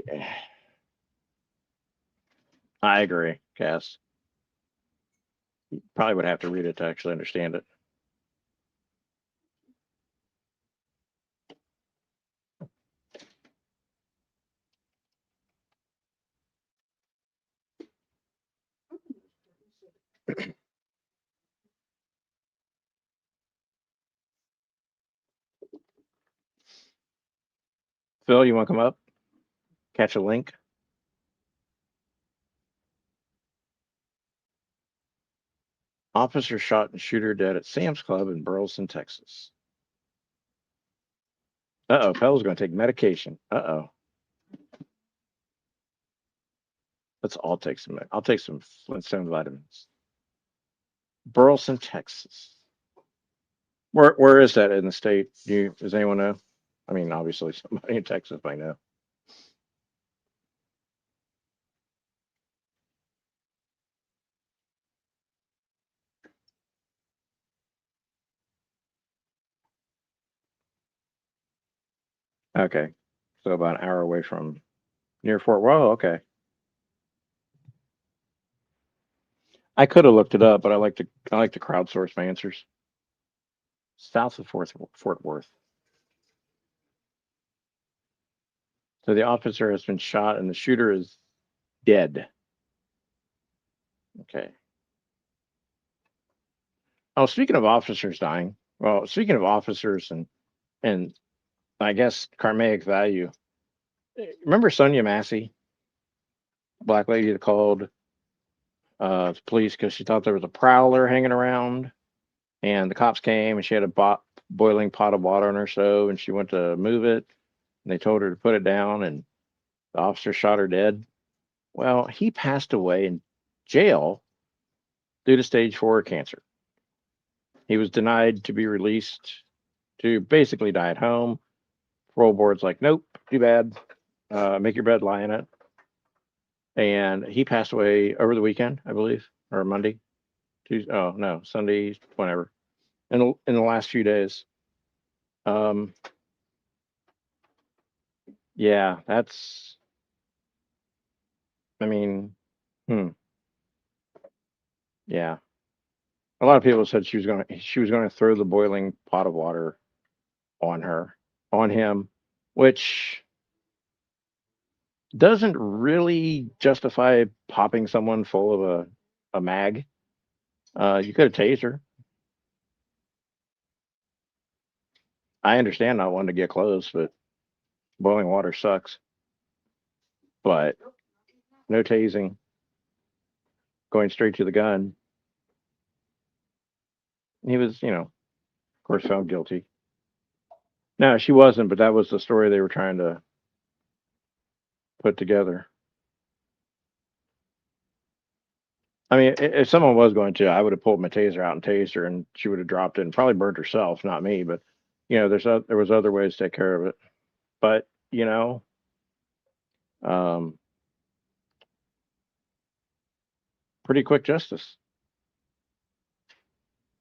I agree, Cass. You probably would have to read it to actually understand it. Phil, you want to come up? Catch a link. Officer shot and shooter dead at Sam's Club in Burleson, Texas. Uh-oh, Pell's going to take medication. Uh-oh. Let's all take some. I'll take some Flintstone vitamins. Burleson, Texas. Where is that in the state? Does anyone know? I mean, obviously somebody in Texas might know. Okay, so about an hour away from near Fort. Whoa, okay. I could have looked it up, but I like to crowdsource my answers. South of Fort Worth. So the officer has been shot and the shooter is dead. Okay. Oh, speaking of officers dying. Well, speaking of officers and I guess karmic value. Remember Sonia Massey, black lady that called the police because she thought there was a prowler hanging around, and the cops came and she had a boiling pot of water on her stove, and she went to move it, and they told her to put it down, and the officer shot her dead. Well, he passed away in jail due to stage 4 cancer. He was denied to be released to basically die at home. Parole board's like, nope, too bad. Make your bed, lie in it. And he passed away over the weekend, I believe, or Monday, Tuesday. Oh no, Sunday, whatever. In the last few days. Yeah, that's. I mean, yeah. A lot of people said she was going to throw the boiling pot of water on him, which doesn't really justify popping someone full of a mag. You could have tased her. I understand not wanting to get close, but boiling water sucks. But no tasing, going straight to the gun. He was, of course, found guilty. No, she wasn't, but that was the story they were trying to put together. I mean, if someone was going to, I would have pulled my taser out and tased her, and she would have dropped it and probably burned herself, not me. But there was other ways to take care of it. But um, pretty quick justice.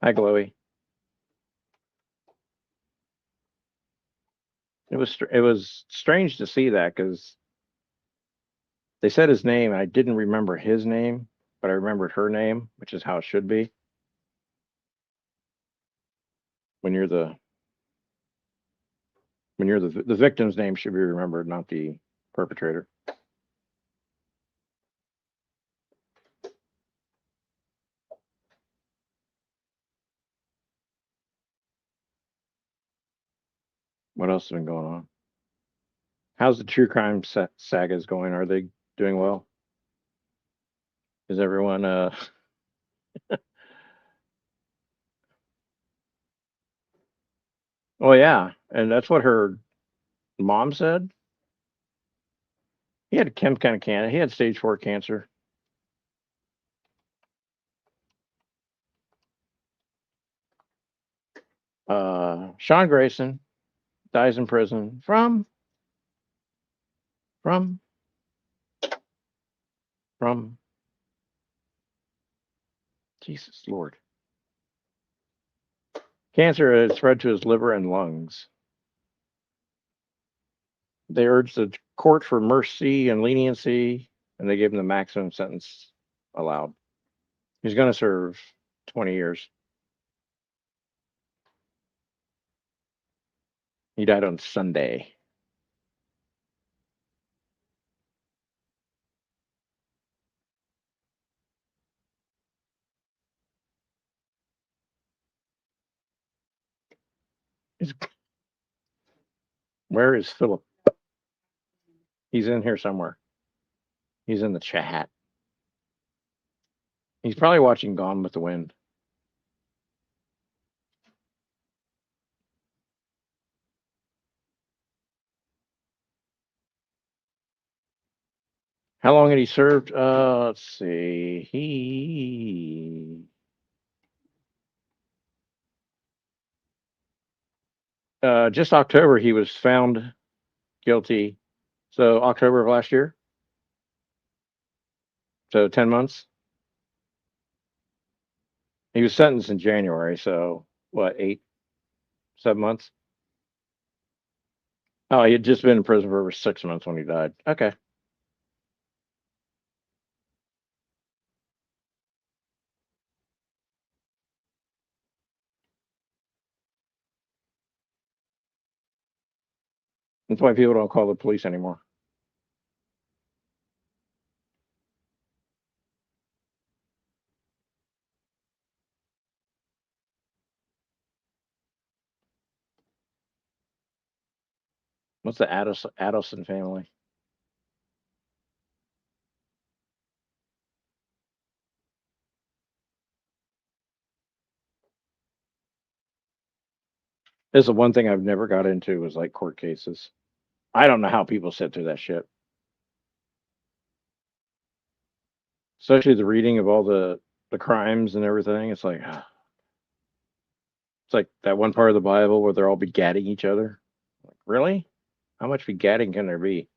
Hi, Glowy. It was strange to see that because they said his name, and I didn't remember his name, but I remembered her name, which is how it should be. When you're the victim's name should be remembered, not the perpetrator. What else has been going on? How's the true crime sagas going? Are they doing well? Is everyone Oh yeah, and that's what her mom said. He had kind of cancer. He had stage 4 cancer. Sean Grayson dies in prison from Jesus Lord. Cancer had spread to his liver and lungs. They urged the court for mercy and leniency, and they gave him the maximum sentence allowed. He's going to serve 20 years. He died on Sunday. Where is Philip? He's in here somewhere. He's in the chat. He's probably watching Gone with the Wind. How long had he served? Let's see. Just October, he was found guilty. So October of last year. So 10 months. He was sentenced in January. So what, 7 months? Oh, he had just been in prison for over 6 months when he died. Okay. That's why people don't call the police anymore. What's the Adelson family? This is the one thing I've never got into was like court cases. I don't know how people sit through that shit. Especially the reading of all the crimes and everything. It's like it's like that one part of the Bible where they're all begatting each other. Like, really? How much begatting can there be?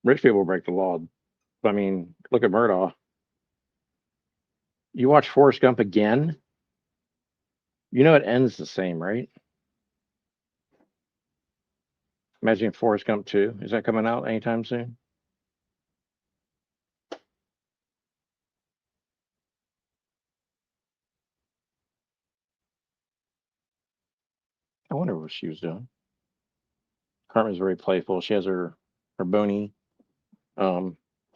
Rich people break the law. I mean, look at Murdaugh. You watch Forrest Gump again? You know it ends the same, right? Imagine Forrest Gump 2. Is that coming out anytime soon? I wonder what she was doing. Carmen's very playful. She has her bony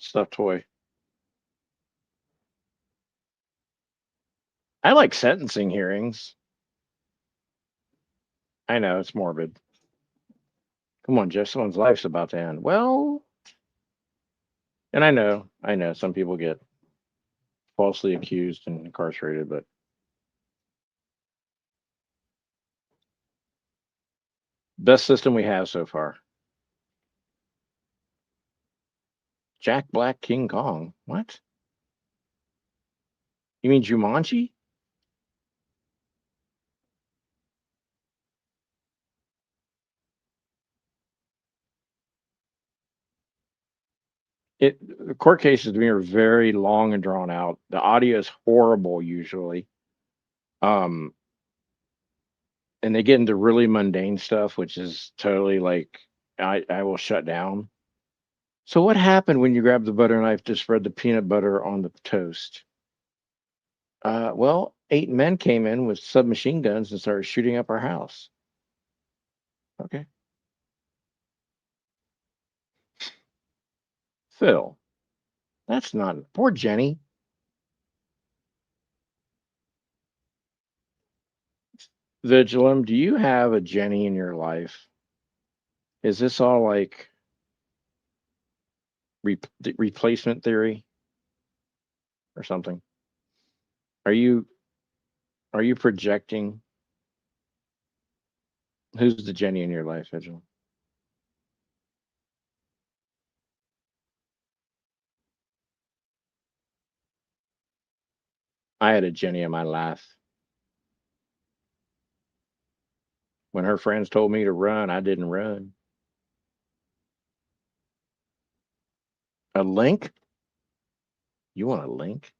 stuffed toy. I like sentencing hearings. I know it's morbid. Come on, Jeff, someone's life's about to end. Well, and I know some people get falsely accused and incarcerated, but best system we have so far. Jack Black King Kong. What? You mean Jumanji? The court cases to me are very long and drawn out. The audio is horrible usually. And they get into really mundane stuff, which is totally like I will shut down. So what happened when you grabbed the butter knife to spread the peanut butter on the toast? Well, 8 men came in with submachine guns and started shooting up our house. Okay. Phil, that's not poor Jenny. Vigilum, do you have a Jenny in your life? Is this all like replacement theory or something? Are you projecting? Who's the Jenny in your life, Vigilum? I had a Jenny in my life. When her friends told me to run, I didn't run. A link? You want a link?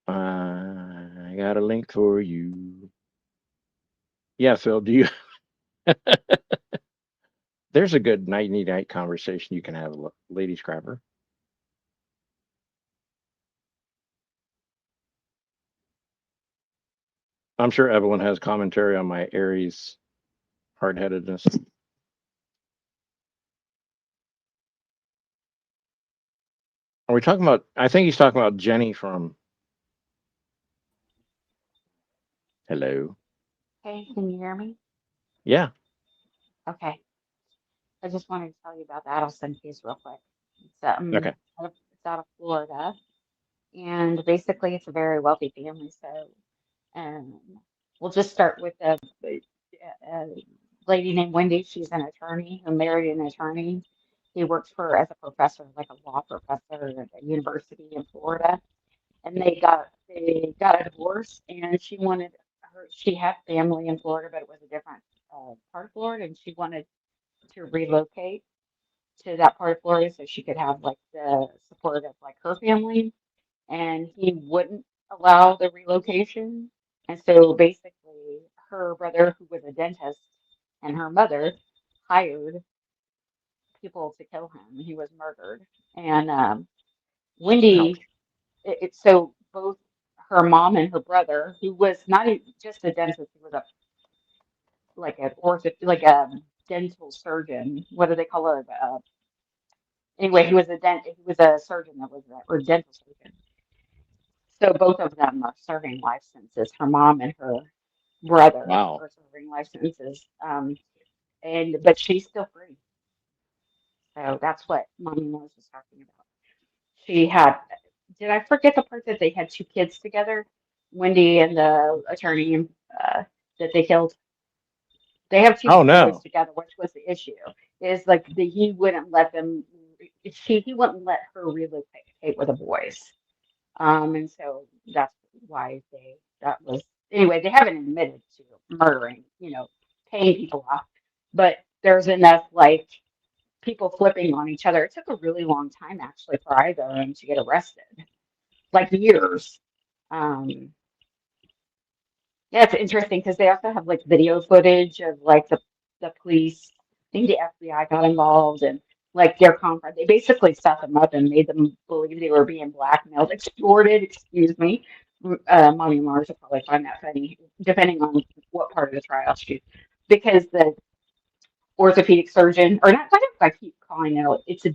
I got a link for you. Yeah, Phil, do you? There's a good night conversation you can have, Lady Scrapper. I'm sure Evelyn has commentary on my Aries hard-headedness. Are we talking about? I think he's talking about Jenny from Hello. Hey, can you hear me? Yeah. Okay. I just wanted to tell you about the Addison case real quick. Okay. It's out of Florida, and basically it's a very wealthy family. So, um, we'll just start with a lady named Wendy. She's an attorney who married an attorney. He works for as a professor, like a law professor at a university in Florida. And they got a divorce, and she had family in Florida, but it was a different part of Florida, and she wanted to relocate to that part of Florida so she could have like the support of like her family, and he wouldn't allow the relocation. And so basically, her brother, who was a dentist, and her mother hired people to kill him. He was murdered, and Ouch. Wendy. So both her mom and her brother, who was not just a dentist, he was a like an like a dental surgeon. What do they call it? Anyway, he was a surgeon that was or dental surgeon. So both of them are serving life sentences. Her mom and her brother Wow. are serving life sentences. And but she's still free. So that's what Mommy Rose was talking about. She had, did I forget the part that they had two kids together? Wendy and the attorney that they killed. They have two Oh boys no. together, which was the issue. Is like he wouldn't let them. He wouldn't let her relocate with the boys. And so that's why that was anyway. They haven't admitted to murdering, paying people off, but there's enough like people flipping on each other. It took a really long time actually for either of them to get arrested, like years. Um, yeah, it's interesting because they also have like video footage of like the police. I think the FBI got involved and like their conference. They basically set them up and made them believe they were being blackmailed, extorted. Excuse me. Mommy Mars will probably find that funny, depending on what part of the trial she, because the orthopedic surgeon, or not, I don't know if I keep calling it, it's a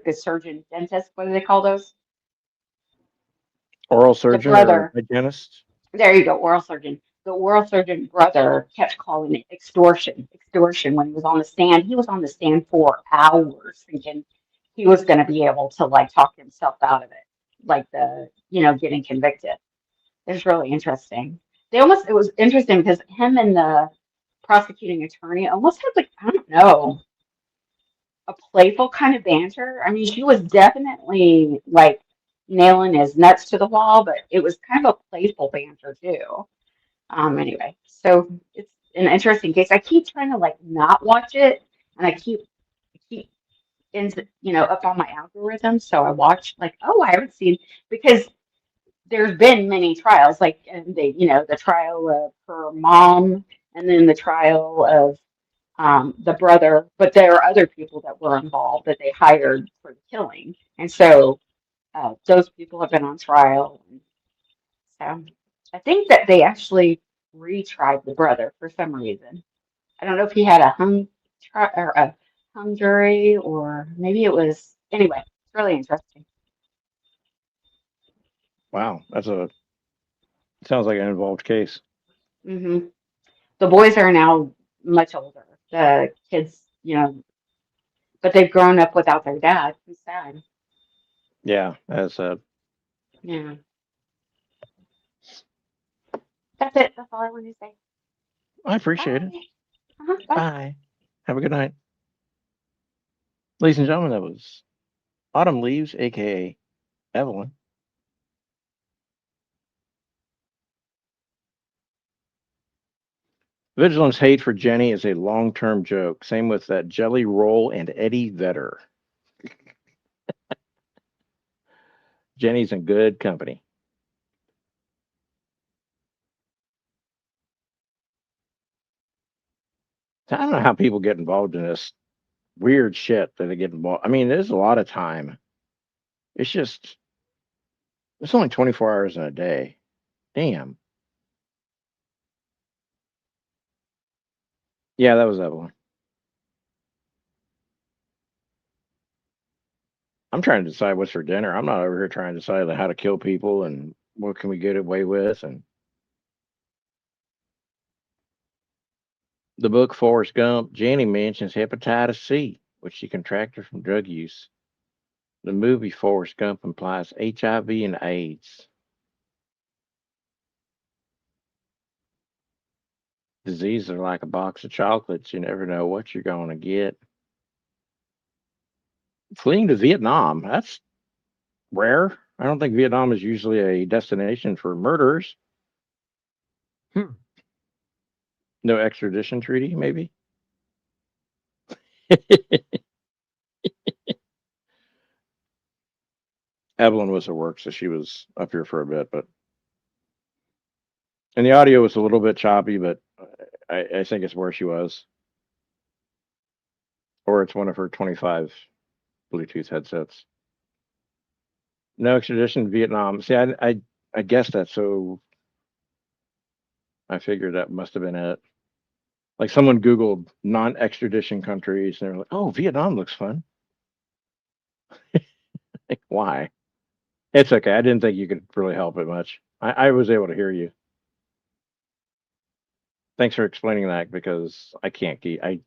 the surgeon dentist. What do they call those? Oral The surgeon or brother. hygienist? There you go, oral surgeon. The oral surgeon brother kept calling it extortion, extortion when he was on the stand. He was on the stand for hours thinking he was going to be able to like talk himself out of it, like getting convicted. It was really interesting. It was interesting because him and the prosecuting attorney almost had like, I don't know, a playful kind of banter. I mean, she was definitely like nailing his nuts to the wall, but it was kind of a playful banter too. Anyway, so it's an interesting case. I keep trying to like not watch it, and I keep up on my algorithm. So I watch like, oh, I haven't seen because there's been many trials, like and the trial of her mom, and then the trial of the brother. But there are other people that were involved that they hired for the killing, and so those people have been on trial. So I think that they actually retried the brother for some reason. I don't know if he had a hung jury or maybe it was anyway. It's really interesting. Wow. That's a sounds like an involved case. hmm The boys are now much older. The kids, but they've grown up without their dad. It's sad. Yeah. That's Yeah, that's it. That's all I want to say. I appreciate it. Bye. Bye. Bye. Have a good night. Ladies and gentlemen, that was Autumn Leaves, aka Evelyn. Vigilance hate for Jenny is a long term joke. Same with that Jelly Roll and Eddie Vedder. Jenny's in good company. I don't know how people get involved in this weird shit that they get involved. I mean, there's a lot of time. It's just it's only 24 hours in a day. Damn. Yeah, that was Evelyn. I'm trying to decide what's for dinner. I'm not over here trying to decide how to kill people and what can we get away with and The book Forrest Gump, Jenny mentions hepatitis C, which she contracted from drug use. The movie Forrest Gump implies HIV and AIDS. Diseases are like a box of chocolates. You never know what you're going to get. Fleeing to Vietnam, that's rare. I don't think Vietnam is usually a destination for murderers. Hmm. No extradition treaty, maybe? Evelyn was at work, so she was up here for a bit, but and the audio was a little bit choppy, but I think it's where she was, or it's one of her 25 Bluetooth headsets. No extradition, Vietnam. See, I guessed that, so I figured that must have been it. Like someone Googled non-extradition countries, and they're like, "Oh, Vietnam looks fun." Like, why? It's okay. I didn't think you could really help it much. I was able to hear you. Thanks for explaining that because I can't keep. I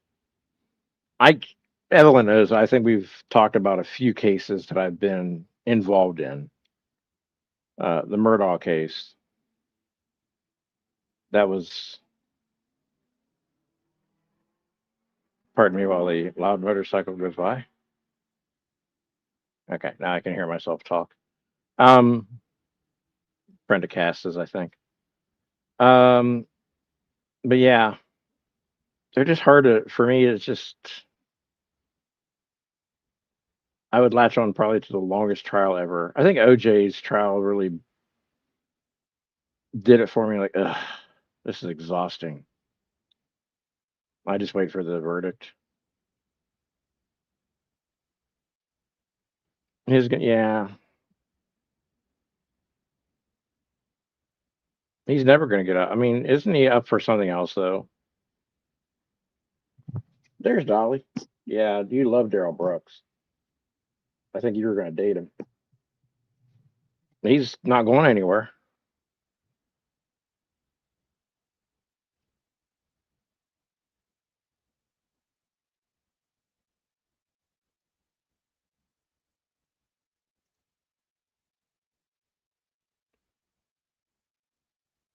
Evelyn knows. I think we've talked about a few cases that I've been involved in. The Murdaugh case. That was. Pardon me while the loud motorcycle goes by. Okay, now I can hear myself talk. Um, Brenda Cass is, I think. Um, but yeah, they're just hard to. For me, it's just. I would latch on probably to the longest trial ever. I think OJ's trial really did it for me. Like, ugh, this is exhausting. I just wait for the verdict. Yeah, he's never going to get out. I mean, isn't he up for something else though? There's Dolly. Yeah, you love Daryl Brooks. I think you were going to date him. He's not going anywhere.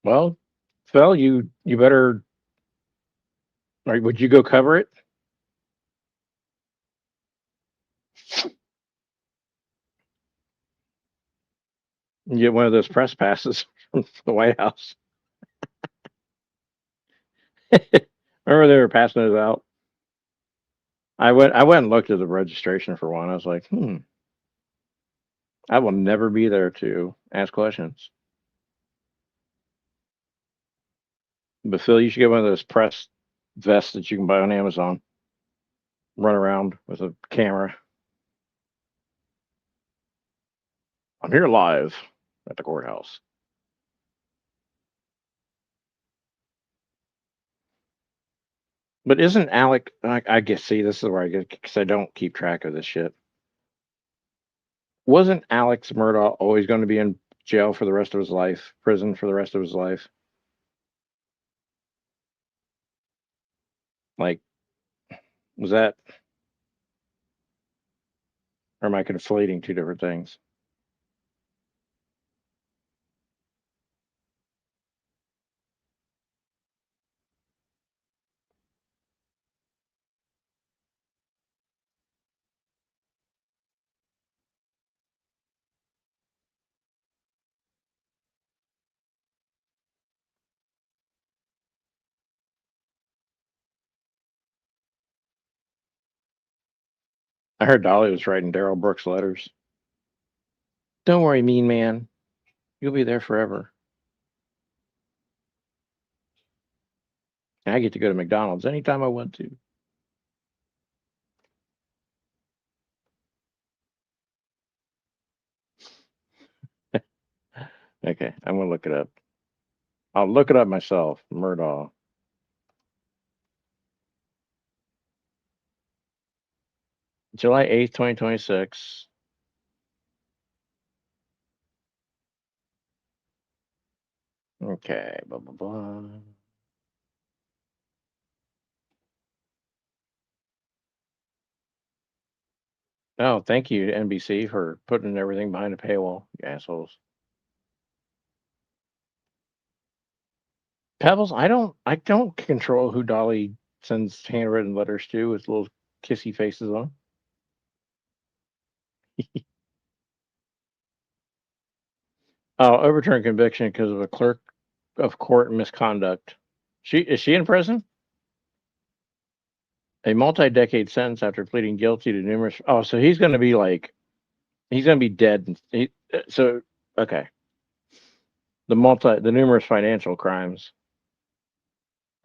Well, Phil, you better. Or would you go cover it? And get one of those press passes from the White House. Remember they were passing those out. I went and looked at the registration for one. I was like, I will never be there to ask questions. But Phil, you should get one of those press vests that you can buy on Amazon. Run around with a camera. I'm here live at the courthouse. But isn't Alec? I guess. See, this is where I get because I don't keep track of this shit. Wasn't Alex Murdaugh always going to be in jail for the rest of his life, prison for the rest of his life? Like, was that? Or am I conflating two different things? I heard Dolly was writing Daryl Brooks letters. Don't worry, mean man. You'll be there forever. And I get to go to McDonald's anytime I want to. Okay, I'm gonna look it up. I'll look it up myself. Murdaugh. July 8th, 2026. Okay, blah blah blah. Oh, thank you, NBC, for putting everything behind a paywall, you assholes. Pebbles, I don't control who Dolly sends handwritten letters to with little kissy faces on. Oh, overturn conviction because of a clerk of court misconduct. She in prison? A multi-decade sentence after pleading guilty to numerous. Oh, so he's going to be like he's going to be dead. So okay, the numerous financial crimes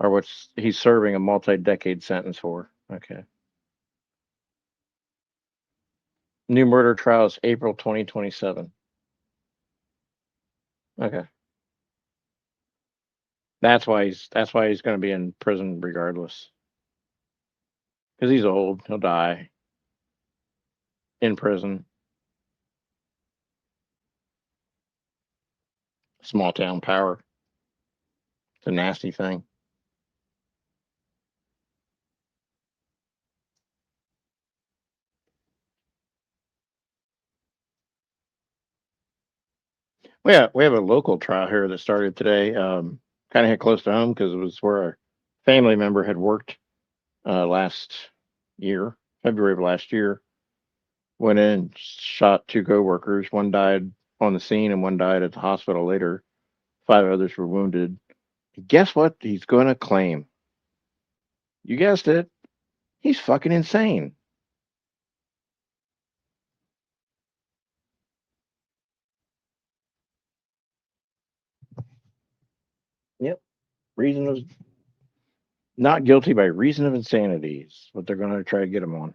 are what he's serving a multi-decade sentence for. Okay. New murder trials April 2027. Okay. That's why he's going to be in prison regardless. Because he's old, he'll die in prison. Small town power. It's a nasty thing. We have a local trial here that started today. Kind of hit close to home because it was where a family member had worked last year, February of last year. Went in, shot two coworkers. One died on the scene, and one died at the hospital later. 5 others were wounded. Guess what? He's going to claim. You guessed it. He's fucking insane. Yep. Reason of not guilty by reason of insanity is what they're going to try to get him on.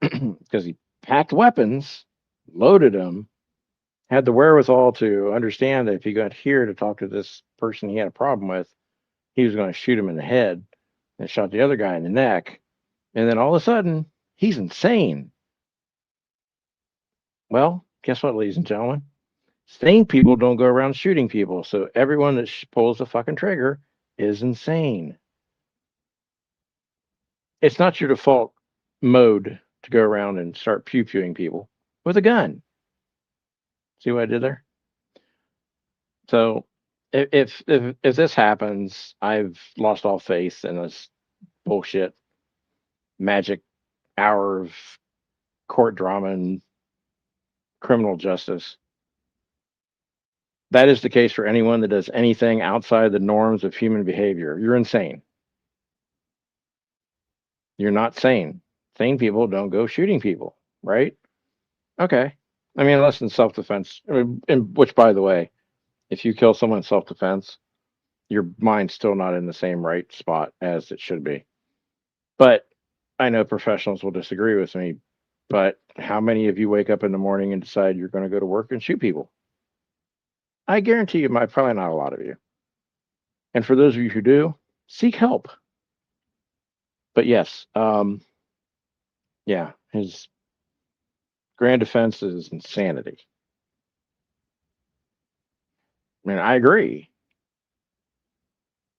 Because he packed weapons, loaded them, had the wherewithal to understand that if he got here to talk to this person he had a problem with, he was going to shoot him in the head and shot the other guy in the neck. And then all of a sudden, he's insane. Well, guess what, ladies and gentlemen? Sane people don't go around shooting people. So everyone that pulls the fucking trigger is insane. It's not your default mode to go around and start pew-pewing people with a gun. See what I did there? So if this happens, I've lost all faith in this bullshit magic hour of court drama and criminal justice. That is the case for anyone that does anything outside the norms of human behavior. You're insane. You're not sane. Sane people don't go shooting people, right? Okay. I mean, unless in self-defense, which, by the way, if you kill someone in self-defense, your mind's still not in the same right spot as it should be. But I know professionals will disagree with me, but how many of you wake up in the morning and decide you're going to go to work and shoot people? I guarantee you, probably not a lot of you. And for those of you who do, seek help. But yes, yeah, his grand defense is insanity. I mean, I agree,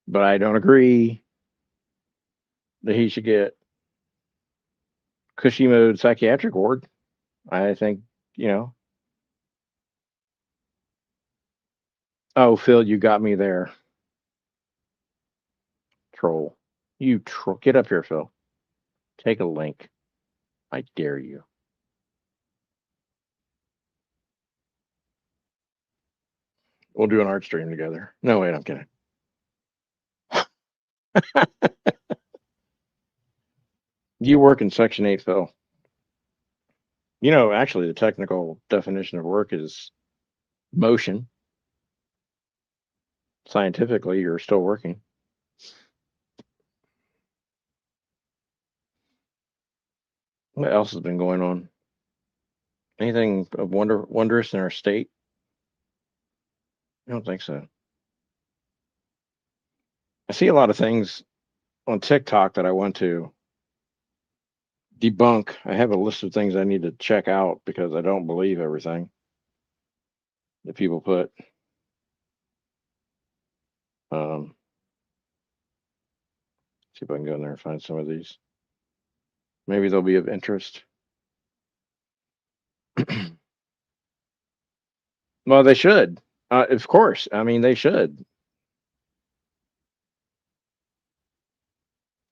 but I don't agree that he should get cushy mode psychiatric ward. I think, you know. Oh, Phil, you got me there. Troll. Get up here, Phil. Take a link. I dare you. We'll do an art stream together. No, wait, I'm kidding. You work in Section 8, Phil. You know, actually, the technical definition of work is motion. Scientifically, you're still working. What else has been going on? Anything of wondrous in our state? I don't think so. I see a lot of things on TikTok that I want to debunk. I have a list of things I need to check out because I don't believe everything that people put. See if I can go in there and find some of these. Maybe they'll be of interest. Well, they should. Of course. I mean, they should.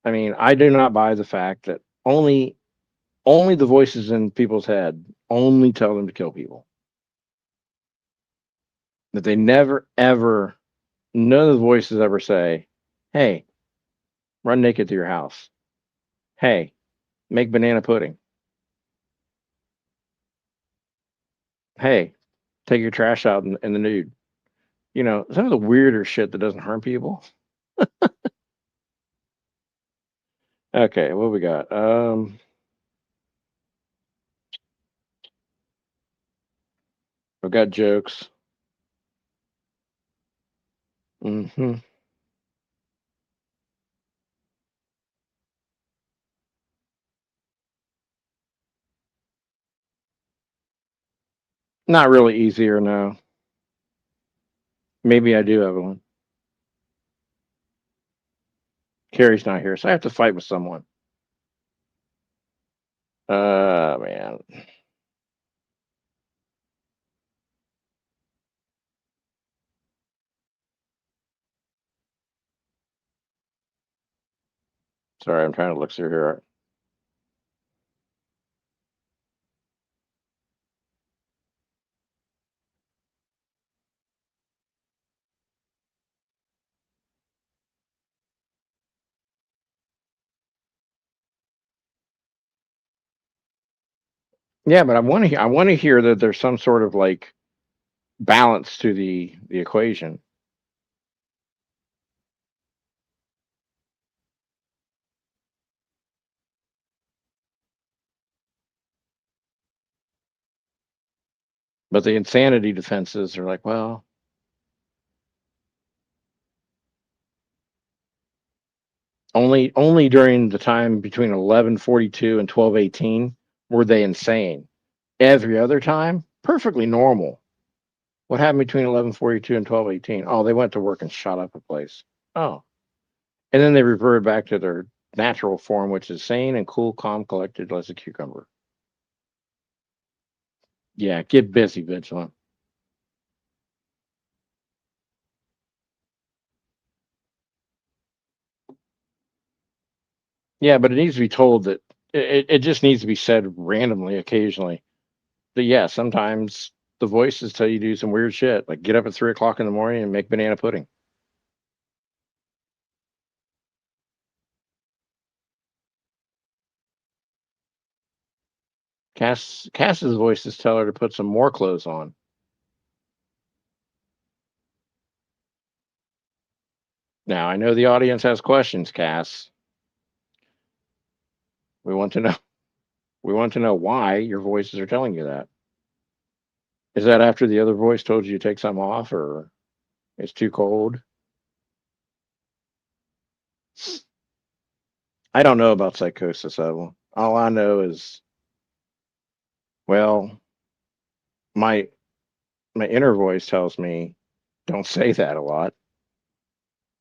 I mean, I do not buy the fact that only the voices in people's head only tell them to kill people. That they never ever, none of the voices ever say, "Hey, run naked to your house. Hey, make banana pudding. Hey, take your trash out in the nude." You know, some of the weirder shit that doesn't harm people. Okay, what we got? I've got jokes. Hmm. Not really easier, no. Maybe I do have one. Carrie's not here, so I have to fight with someone. Man. Sorry, I'm trying to look through here. Yeah, but I want to hear that there's some sort of like balance to the equation. But the insanity defenses are like, well, only during the time between 1142 and 1218 were they insane. Every other time, perfectly normal. What happened between 1142 and 1218? Oh, they went to work and shot up a place. Oh, and then they reverted back to their natural form, which is sane and cool, calm, collected as a cucumber. Yeah, get busy, vigilant. Yeah, but it needs to be told that it just needs to be said randomly occasionally. But yeah, sometimes the voices tell you to do some weird shit, like get up at 3 o'clock in the morning and make banana pudding. Cass's voices tell her to put some more clothes on. Now I know the audience has questions, Cass. We want to know we want to know why your voices are telling you that. Is that after the other voice told you to take some off or it's too cold? I don't know about psychosis, Evel. All I know is, well, my my inner voice tells me don't say that a lot.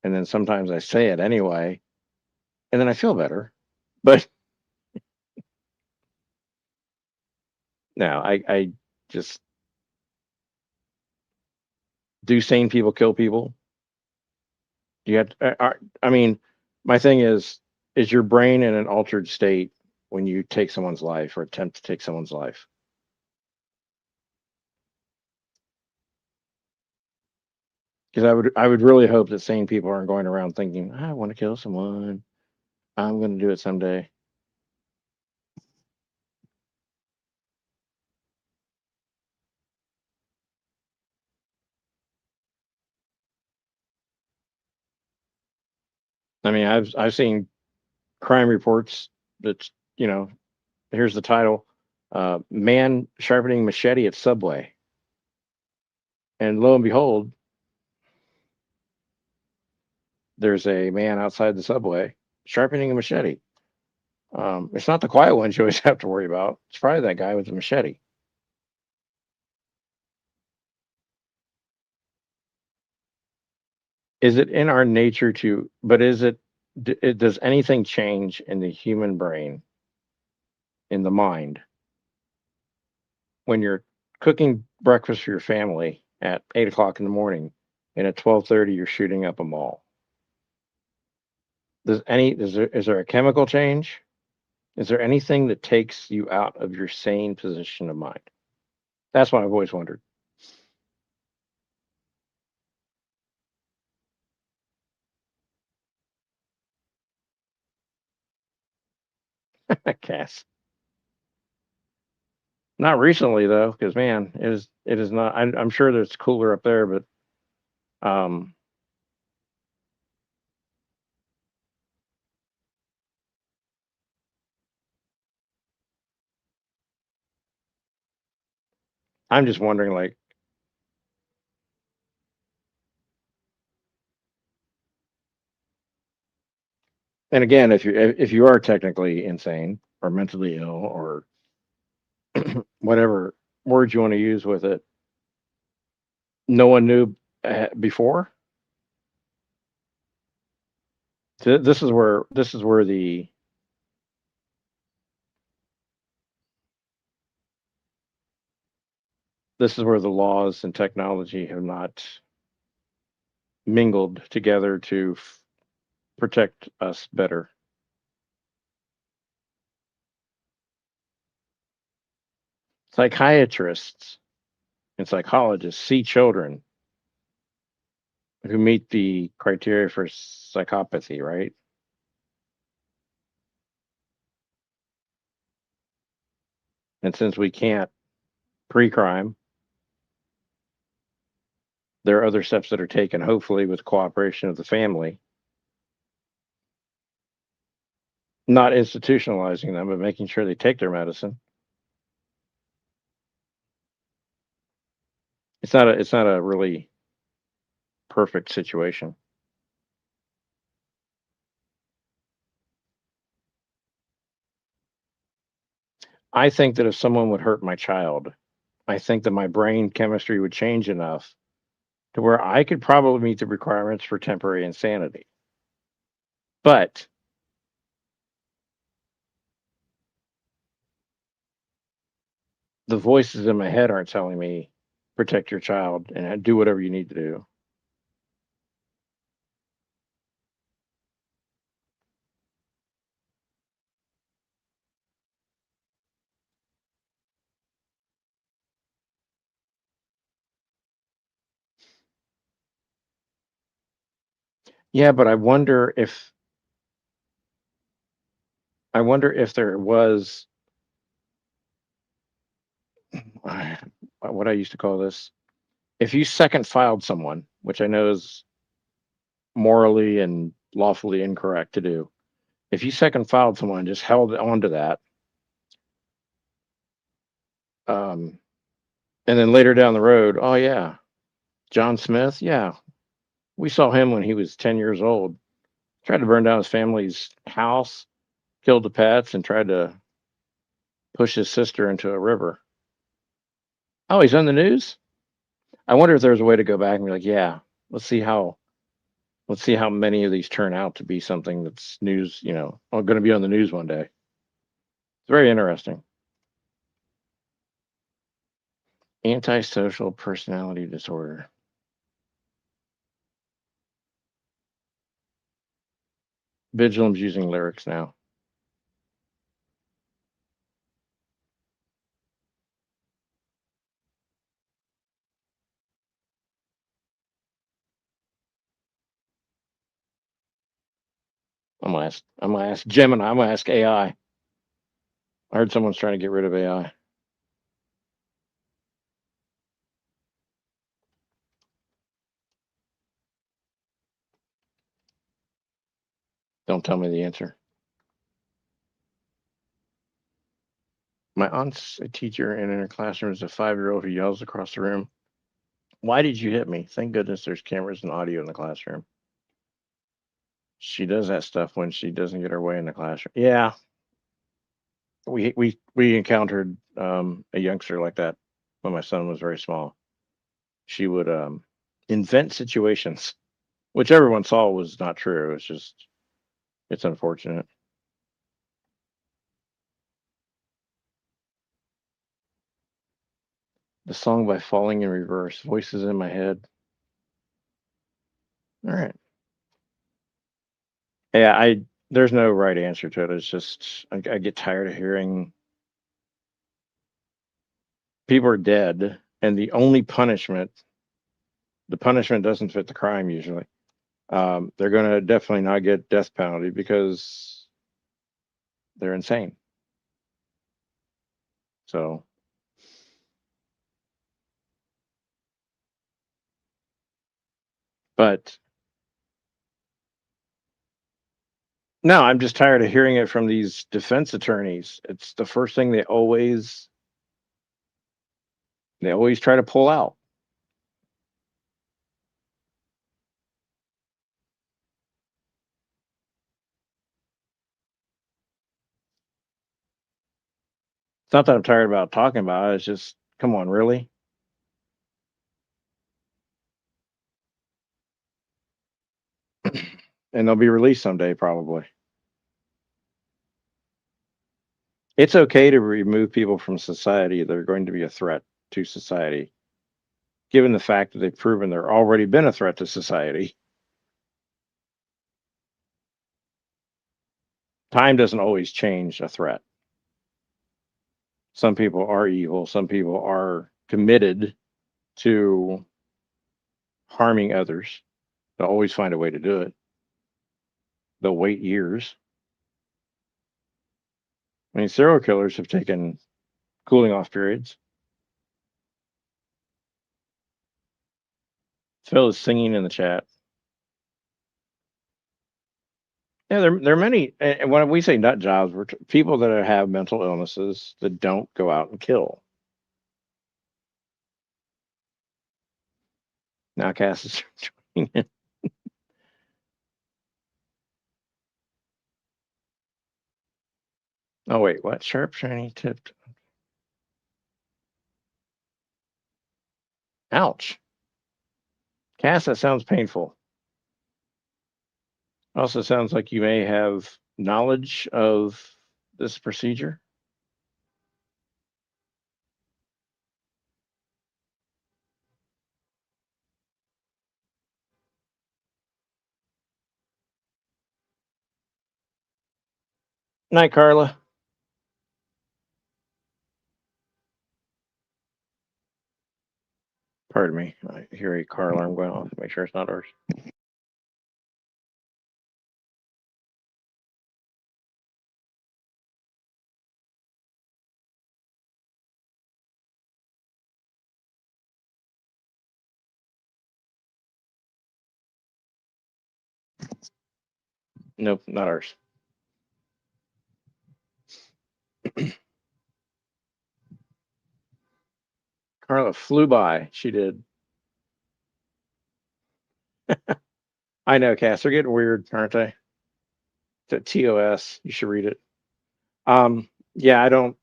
And then sometimes I say it anyway, and then I feel better. But no, I just do sane people kill people? Do you have I mean, my thing is your brain in an altered state when you take someone's life or attempt to take someone's life? Because I would really hope that sane people aren't going around thinking, I want to kill someone. I'm going to do it someday. I mean, I've seen crime reports that's, you know, here's the title, man sharpening machete at Subway. And lo and behold, there's a man outside the Subway sharpening a machete. It's not the quiet ones you always have to worry about. It's probably that guy with the machete. Is it in our nature to, but is it, does anything change in the human brain in the mind when you're cooking breakfast for your family at 8 o'clock in the morning, and at 12:30 you're shooting up a mall? Is there a chemical change? Is there anything that takes you out of your sane position of mind? That's what I've always wondered. Cass. Not recently though, because man, it is not. I'm sure that it's cooler up there, but um, I'm just wondering, like, and again, if you are technically insane or mentally ill or whatever words you want to use with it, no one knew before. This is where the laws and technology have not mingled together to protect us better. Psychiatrists and psychologists see children who meet the criteria for psychopathy, right? And since we can't pre-crime, there are other steps that are taken, hopefully with cooperation of the family, not institutionalizing them, but making sure they take their medicine. It's not a really perfect situation. I think that if someone would hurt my child, I think that my brain chemistry would change enough to where I could probably meet the requirements for temporary insanity. But the voices in my head aren't telling me protect your child and do whatever you need to do. Yeah, but I wonder if there was what I used to call this. If you second filed someone, which I know is morally and lawfully incorrect to do, if you second filed someone and just held on to that, um, and then later down the road, oh yeah, John Smith, yeah, we saw him when he was 10 years old. Tried to burn down his family's house, killed the pets, and tried to push his sister into a river. Oh, he's on the news? I wonder if there's a way to go back and be like, yeah, let's see how let's see how many of these turn out to be something that's news, going to be on the news one day. It's very interesting. Antisocial personality disorder. Vigilum's using lyrics now. I'm gonna ask Gemini. I'm gonna ask AI. I heard someone's trying to get rid of AI. Don't tell me the answer. My aunt's a teacher, and in her classroom is a 5-year-old who yells across the room, "Why did you hit me?" Thank goodness there's cameras and audio in the classroom. She does that stuff when she doesn't get her way in the classroom. Yeah, we encountered a youngster like that when my son was very small. She would invent situations, which everyone saw was not true. It's unfortunate. The song by Falling in Reverse. Voices in my head. All right. Yeah, there's no right answer to it. It's just I get tired of hearing people are dead, and the punishment doesn't fit the crime usually. They're going to definitely not get death penalty because they're insane. So, but no, I'm just tired of hearing it from these defense attorneys. It's the first thing they always try to pull out. It's not that I'm tired about talking about it. It's just, come on, really? And they'll be released someday, probably. It's okay to remove people from society that are going to be a threat to society, given the fact that they've proven they're already been a threat to society. Time doesn't always change a threat. Some people are evil, some people are committed to harming others. They'll always find a way to do it. They'll wait years. I mean, serial killers have taken cooling off periods. Phil is singing in the chat. Yeah, there are many, and when we say nut jobs, we're people that have mental illnesses that don't go out and kill. Now Cass is joining in. Oh wait, what? Sharp, shiny, tipped. Ouch. Cass, that sounds painful. Also sounds like you may have knowledge of this procedure. Night, Carla. Pardon me. I hear a car alarm going off. Make sure it's not ours. Nope, not ours. Carla flew by. She did. I know, Cass. They're getting weird, aren't they? The TOS. You should read it. Yeah, I don't.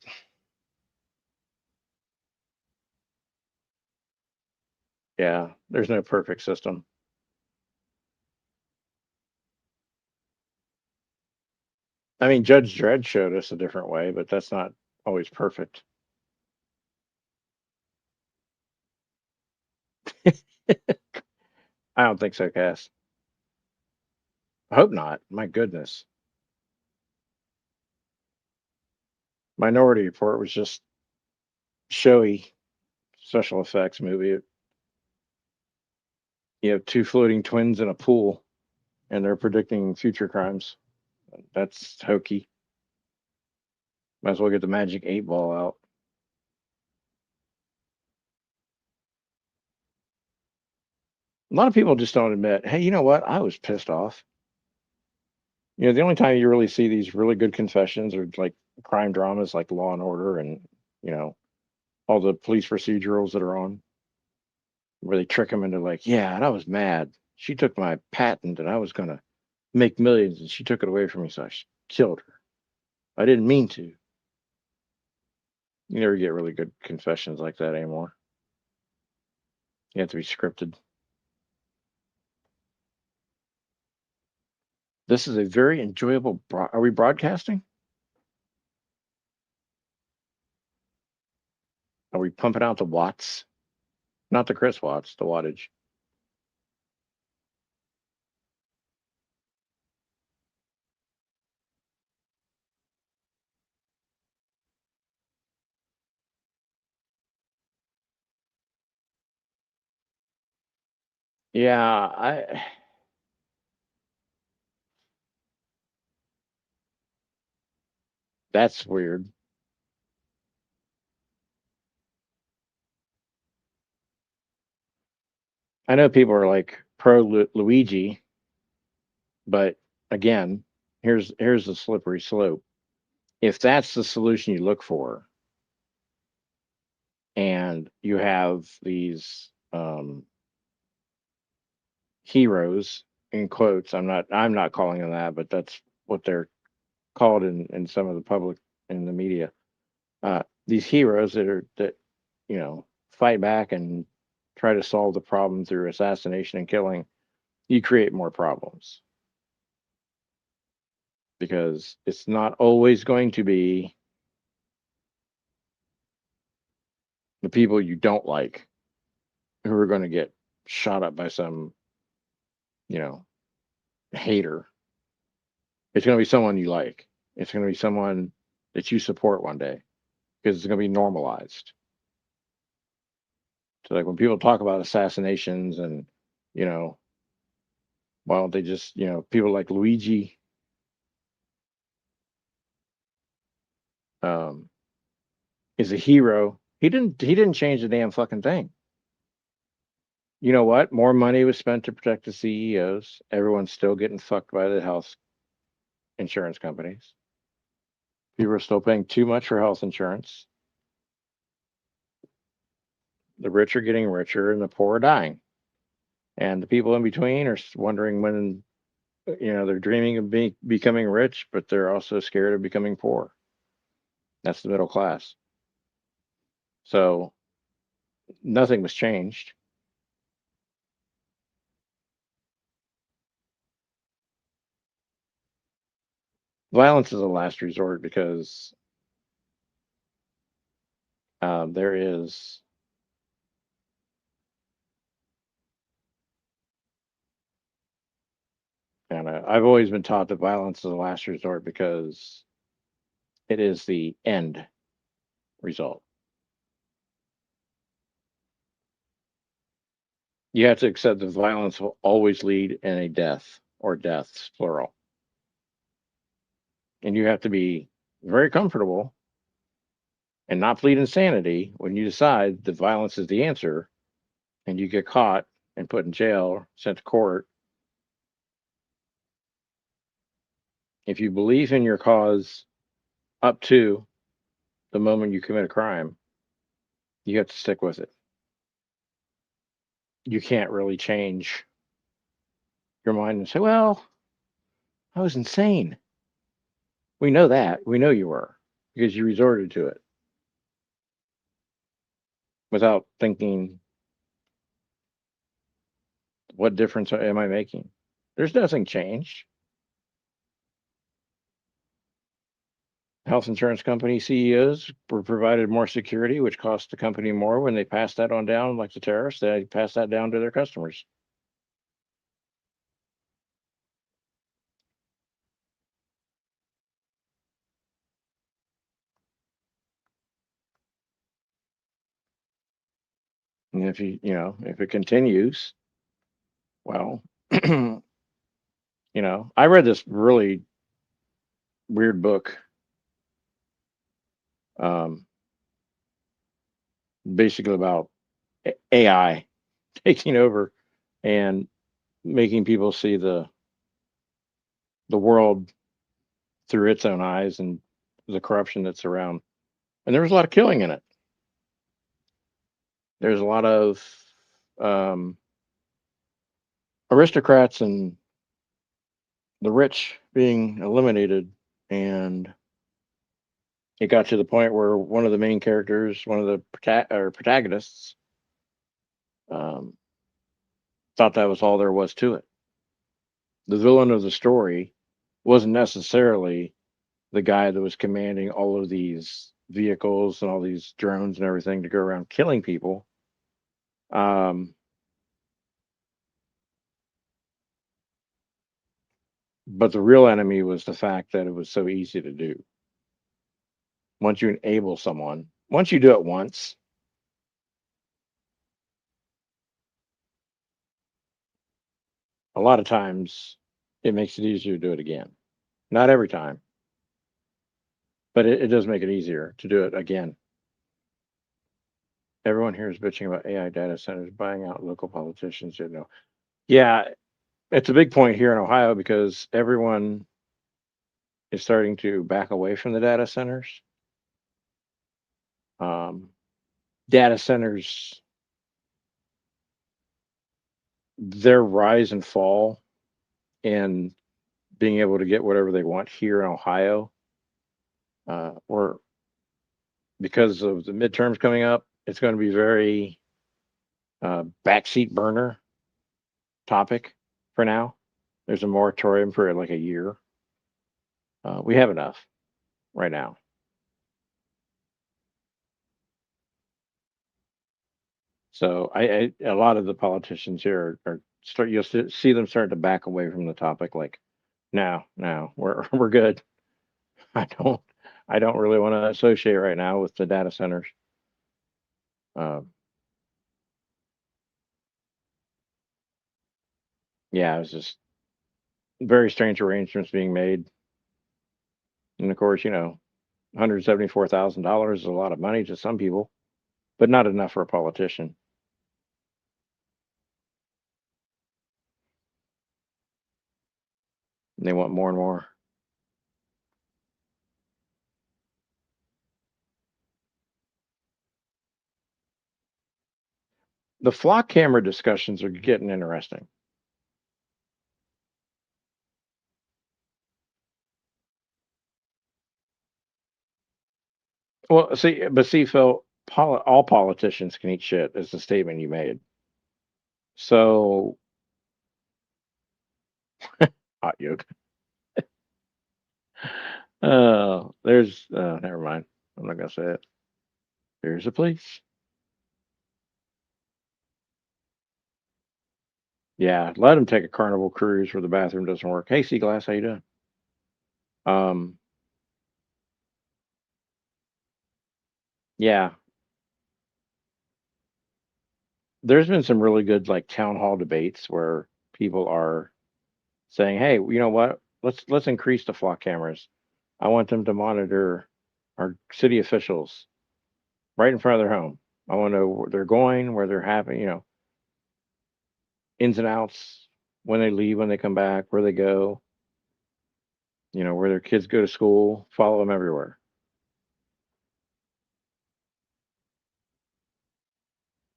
Yeah, there's no perfect system. I mean, Judge Dredd showed us a different way, but that's not always perfect. I don't think so, Cass. I hope not. My goodness. Minority Report was just showy special effects movie. You have two floating twins in a pool, and they're predicting future crimes. That's hokey. Might as well get the magic 8 ball out. A lot of people just don't admit, hey, you know what? I was pissed off. You know, the only time you really see these really good confessions are like crime dramas like Law and Order and, you know, all the police procedurals that are on where they trick them into like, yeah, and I was mad. She took my patent and I was going to make millions and she took it away from me. So I killed her. I didn't mean to. You never get really good confessions like that anymore. You have to be scripted. This is a very enjoyable. Are we broadcasting? Are we pumping out the watts? Not the Chris watts, the wattage. Yeah, that's weird. I know people are like pro Luigi, but again, here's the slippery slope. If that's the solution you look for, and you have these heroes in quotes, I'm not calling them that, but that's what they're called in some of the public in the media. These heroes that fight back and try to solve the problem through assassination and killing, you create more problems because it's not always going to be the people you don't like who are going to get shot up by some, you know, hater. It's going to be someone you like. It's going to be someone that you support one day because it's going to be normalized. So, like when people talk about assassinations and, you know, why don't they just, people like Luigi, um, is a hero. He didn't change the damn fucking thing. You know what? More money was spent to protect the CEOs. Everyone's still getting fucked by the health insurance companies. People are still paying too much for health insurance. The rich are getting richer and the poor are dying. And the people in between are wondering when, they're dreaming of becoming rich, but they're also scared of becoming poor. That's the middle class. So nothing was changed. Violence is a last resort because there is and I've always been taught that violence is a last resort because it is the end result. You have to accept that violence will always lead in a death or deaths, plural. And you have to be very comfortable and not plead insanity when you decide that violence is the answer and you get caught and put in jail, sent to court. If you believe in your cause up to the moment you commit a crime, you have to stick with it. You can't really change your mind and say, well, I was insane. We know that. We know you were because you resorted to it without thinking, what difference am I making? There's nothing changed. Health insurance company CEOs were provided more security, which cost the company more when they passed that on down, like the tariffs, they passed that down to their customers. And if it continues, well, I read this really weird book, um, basically about AI taking over and making people see the world through its own eyes and the corruption that's around. And there was a lot of killing in it. There's a lot of um, aristocrats and the rich being eliminated, and it got to the point where one of the main characters, one of the protagonists, um, thought that was all there was to it. The villain of the story wasn't necessarily the guy that was commanding all of these vehicles and all these drones and everything to go around killing people. Um, but the real enemy was the fact that it was so easy to do. Once you enable someone, once you do it once, a lot of times it makes it easier to do it again. Not every time, but it does make it easier to do it again. Everyone here is bitching about AI data centers buying out local politicians. You know, yeah, it's a big point here in Ohio because everyone is starting to back away from the data centers. Um, Data centers, their rise and fall in being able to get whatever they want here in Ohio, or because of the midterms coming up, it's going to be very backseat burner topic for now. There's a moratorium for like a year. We have enough right now. So a lot of the politicians here are start you'll see them start to back away from the topic. Like, no, we're good. I don't I don't really want to associate right now with the data centers. Um, yeah, it was just very strange arrangements being made, and of course, $174,000 is a lot of money to some people, but not enough for a politician. And they want more and more. The flock camera discussions are getting interesting. Well, see, Phil, all politicians can eat shit. Is the statement you made. So, hot yoke. Never mind. I'm not gonna say it. There's a place. Yeah, let him take a carnival cruise where the bathroom doesn't work. Hey, Sea Glass, how you doing? Um, yeah, there's been some really good like town hall debates where people are saying, "Hey, you know what? Let's increase the flock cameras. I want them to monitor our city officials right in front of their home. I want to know where they're going, where they're having, ins and outs, when they leave, when they come back, where they go, where their kids go to school, follow them everywhere."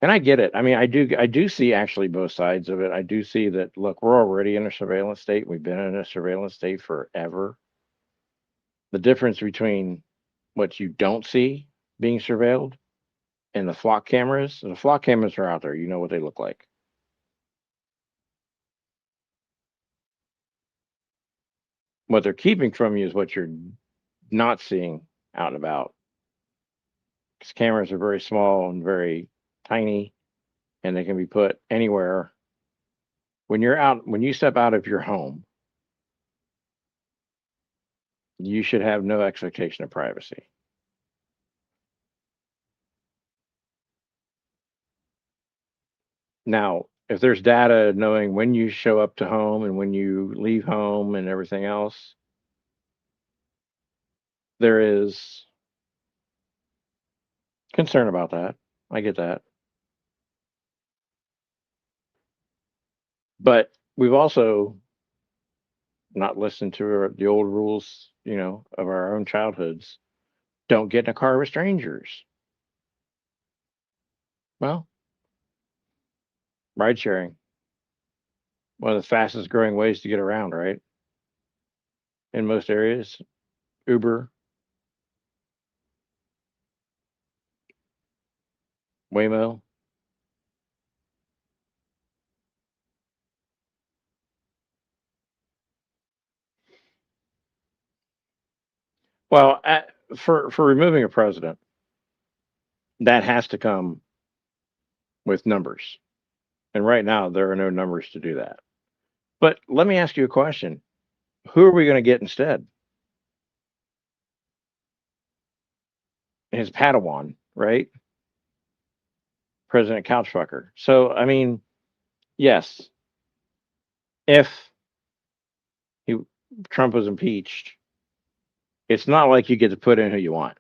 And I get it. I mean, I do see actually both sides of it. I do see that, look, we're already in a surveillance state. We've been in a surveillance state forever. The difference between what you don't see being surveilled and the flock cameras are out there. You know what they look like. What they're keeping from you is what you're not seeing out and about. Because cameras are very small and very tiny, and they can be put anywhere. When you step out of your home, you should have no expectation of privacy. Now, if there's data knowing when you show up to home and when you leave home and everything else, there is concern about that. I get that. But we've also not listened to the old rules, of our own childhoods. Don't get in a car with strangers. Well, ride sharing, one of the fastest growing ways to get around, right? In most areas, Uber, Waymo. Well, for removing a president, that has to come with numbers. And right now, there are no numbers to do that. But let me ask you a question. Who are we going to get instead? His Padawan, right? President Couchfucker. So, I mean, yes, if he, Trump was impeached, it's not like you get to put in who you want.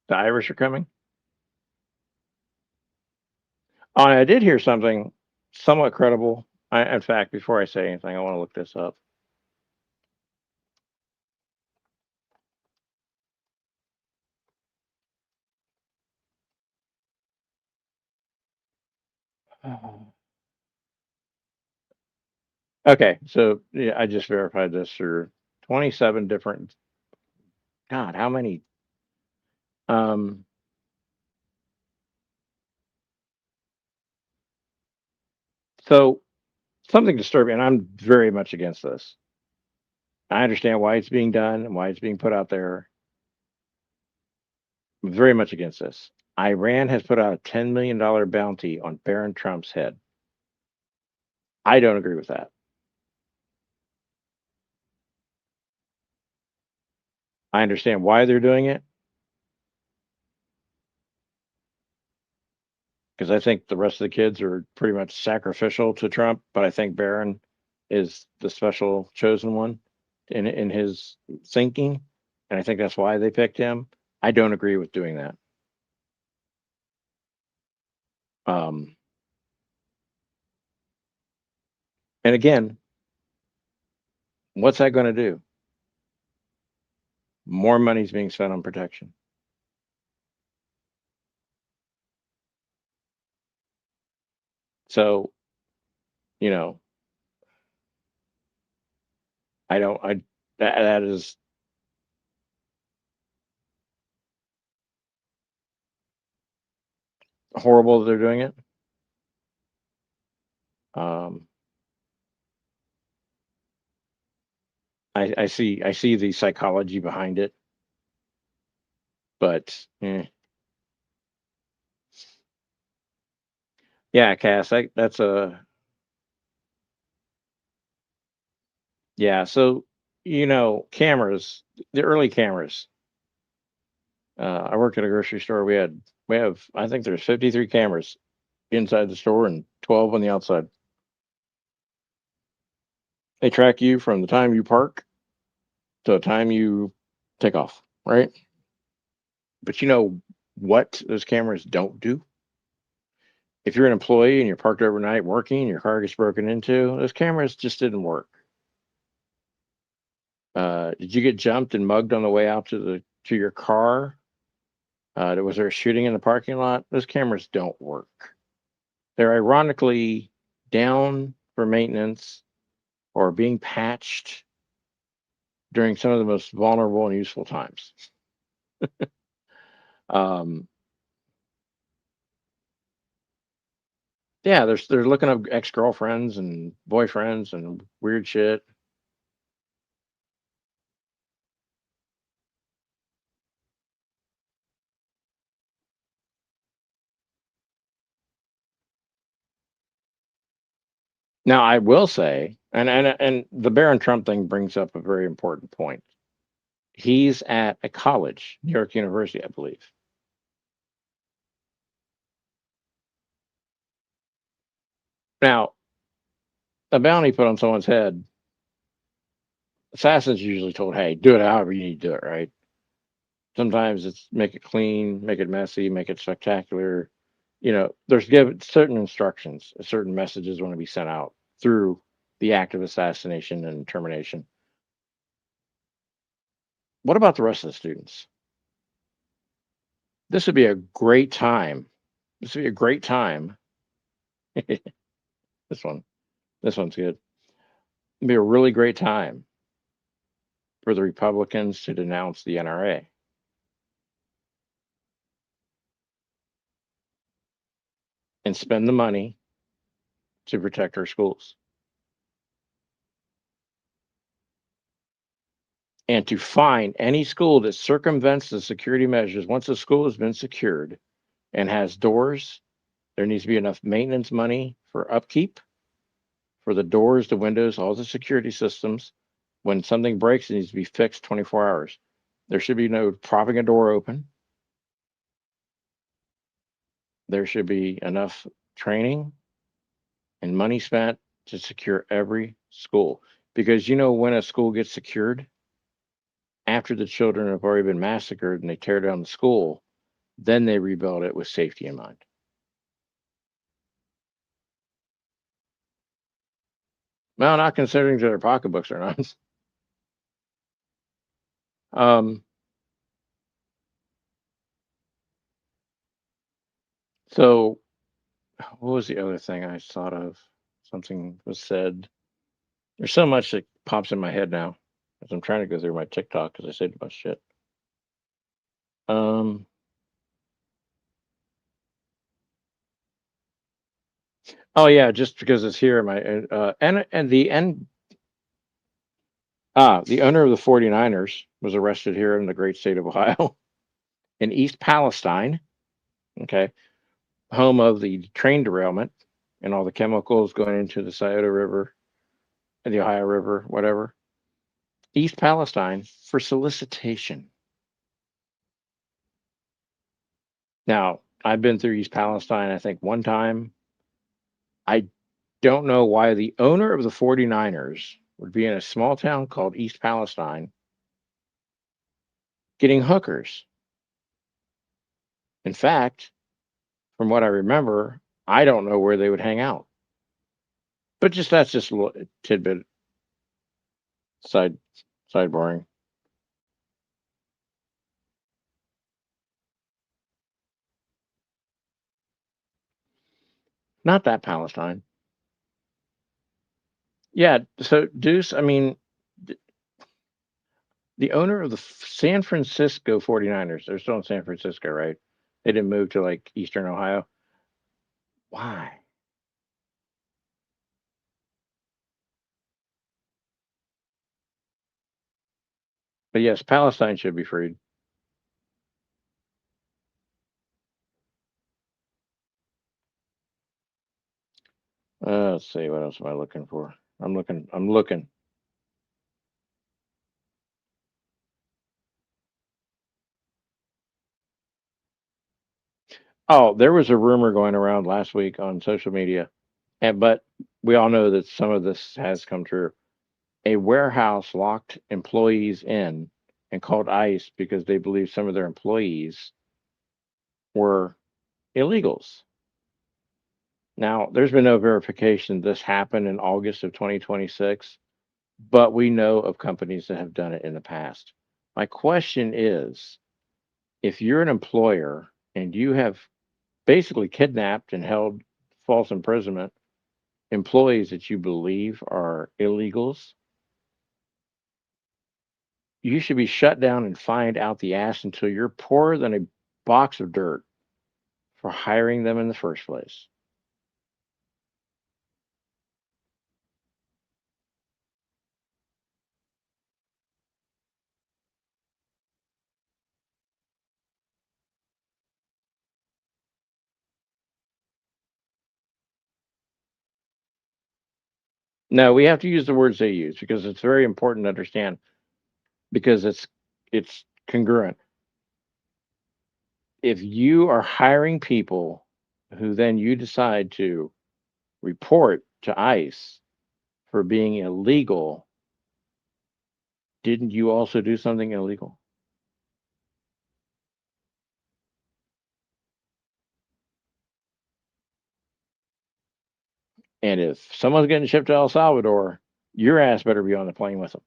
The Irish are coming. Oh, and I did hear something somewhat credible. In fact, before I say anything, I want to look this up. Okay, so yeah, I just verified this through 27 different. God, how many? Um, so something disturbing, and I'm very much against this. I understand why it's being done and why it's being put out there. I'm very much against this. Iran has put out a $10 million bounty on Barron Trump's head. I don't agree with that. I understand why they're doing it because I think the rest of the kids are pretty much sacrificial to Trump, but I think Barron is the special chosen one in his thinking, and I think that's why they picked him. I don't agree with doing that. Um, and again, what's that going to do? More money's being spent on protection. So, you know, I don't, I, that is horrible that they're doing it. Um, I see the psychology behind it, but yeah, Cass, that's a, yeah. So, cameras, the early cameras, I worked at a grocery store. We have, I think there's 53 cameras inside the store and 12 on the outside. They track you from the time you park to the time you take off, right? But you know what those cameras don't do? If you're an employee and you're parked overnight working and your car gets broken into, those cameras just didn't work. Did you get jumped and mugged on the way out to your car? Was there a shooting in the parking lot? Those cameras don't work. They're ironically down for maintenance or being patched during some of the most vulnerable and useful times. um, yeah, they're looking up ex girlfriends and boyfriends and weird shit. Now, I will say, and the Barron Trump thing brings up a very important point. He's at a college, New York University, I believe. Now, a bounty put on someone's head, assassins usually told, hey, do it however you need to do it, right? Sometimes it's make it clean, make it messy, make it spectacular. There's given certain instructions, certain messages want to be sent out through the act of assassination and termination. What about the rest of the students? This would be a great time. This would be a great time. This one, this one's good. It'd be a really great time for the Republicans to denounce the NRA. And spend the money to protect our schools. and to fine any school that circumvents the security measures. Once a school has been secured and has doors, there needs to be enough maintenance money for upkeep, for the doors, the windows, all the security systems. When something breaks, it needs to be fixed 24 hours. There should be no propping a door open. There should be enough training and money spent to secure every school. Because when a school gets secured, after the children have already been massacred and they tear down the school, then they rebuild it with safety in mind. Well, not considering their pocketbooks are not. So what was the other thing I thought of? Something was said. There's so much that pops in my head now as I'm trying to go through my TikTok because I said a bunch of shit. Um, oh yeah, just because it's here, my the owner of the 49ers was arrested here in the great state of Ohio in East Palestine. Okay, home of the train derailment and all the chemicals going into the Scioto River and the Ohio River, whatever. East Palestine for solicitation. Now, I've been through East Palestine, I think, one time. I don't know why the owner of the 49ers would be in a small town called East Palestine getting hookers. In fact, from what I remember, I don't know where they would hang out. But that's just a little tidbit sideboarding. Not that Palestine. Yeah, so Deuce, I mean, the owner of the San Francisco 49ers, they're still in San Francisco, right? They didn't move to like Eastern Ohio. Why? But yes, Palestine should be freed. Let's see, what else am I looking for? I'm looking. Oh, there was a rumor going around last week on social media, but we all know that some of this has come true. A warehouse locked employees in and called ICE because they believe some of their employees were illegals. Now, there's been no verification this happened in August of 2026, but we know of companies that have done it in the past. My question is, if you're an employer and you have basically kidnapped and held false imprisonment employees that you believe are illegals, you should be shut down and fined out the ass until you're poorer than a box of dirt for hiring them in the first place. No, we have to use the words they use because it's very important to understand because it's congruent. If you are hiring people who then you decide to report to ICE for being illegal, didn't you also do something illegal? And if someone's getting shipped to El Salvador, your ass better be on the plane with them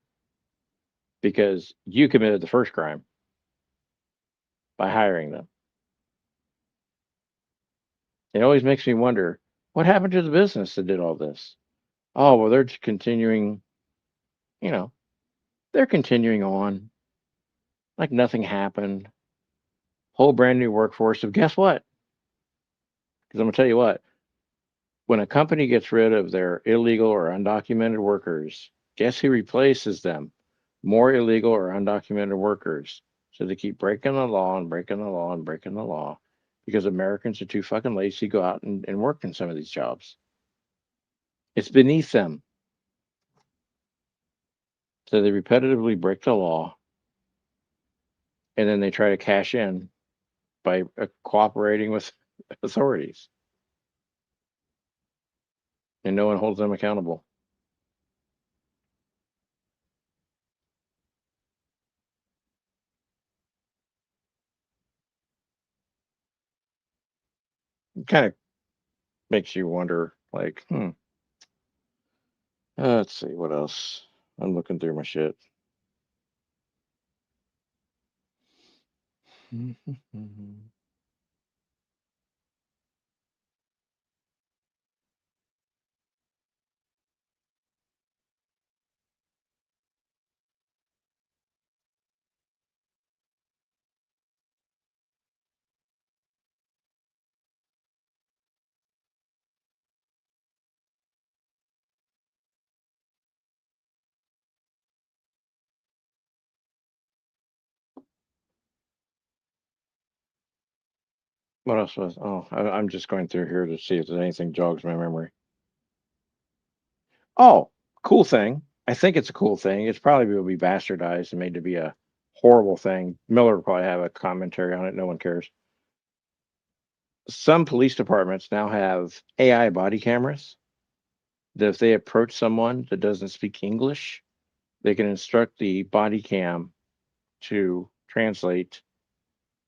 because you committed the first crime by hiring them. It always makes me wonder what happened to the business that did all this? Oh, well, they're just continuing, you know, they're continuing on like nothing happened. Whole brand new workforce of guess what? Because I'm going to tell you what, when a company gets rid of their illegal or undocumented workers, guess who replaces them more illegal or undocumented workers. So they keep breaking the law and breaking the law and breaking the law because Americans are too fucking lazy to go out and work in some of these jobs. It's beneath them. So they repetitively break the law and then they try to cash in by cooperating with authorities. And no one holds them accountable. It kind of makes you wonder, like, let's see, what else? I'm looking through my shit. What else was? Oh, I'm just going through here to see if there's anything jogs my memory. Oh, cool thing. I think it's a cool thing. It's probably will be bastardized and made to be a horrible thing. Miller will probably have a commentary on it. No one cares. Some police departments now have AI body cameras that if they approach someone that doesn't speak English, they can instruct the body cam to translate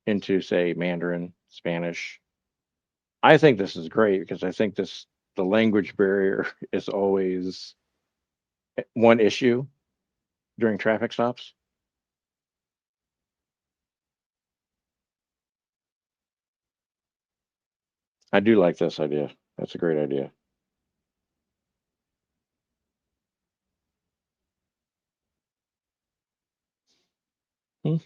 into, say, Mandarin, Spanish. I think this is great because I think the language barrier is always one issue during traffic stops. I do like this idea. That's a great idea. I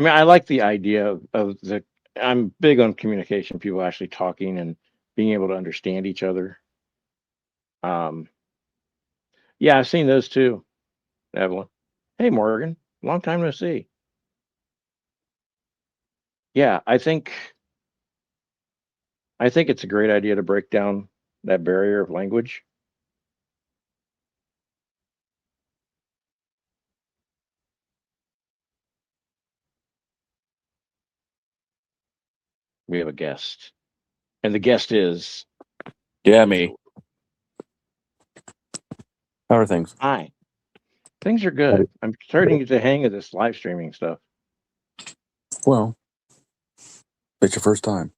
mean, I like the idea of the. I'm big on communication, people actually talking and being able to understand each other. Um, yeah, I've seen those too, Evelyn. Hey, Morgan, long time no see. Yeah, I think it's a great idea to break down that barrier of language. We have a guest, and the guest is Yeah, me. How are things? hi. Things are good. I'm starting to get the hang of this live streaming stuff. Well, it's your first time.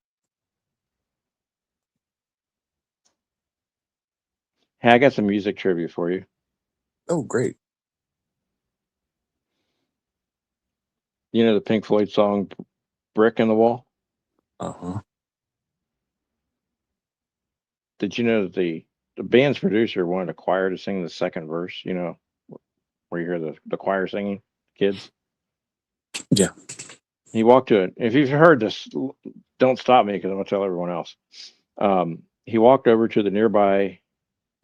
Hey, I got some music trivia for you. Oh, great. You know the Pink Floyd song "Brick in the Wall"? Uh-huh. Did you know that the band's producer wanted a choir to sing the second verse? You know, where you hear the choir singing, kids. Yeah. He walked to it. If you've heard this, don't stop me because I'm gonna tell everyone else. He walked over to the nearby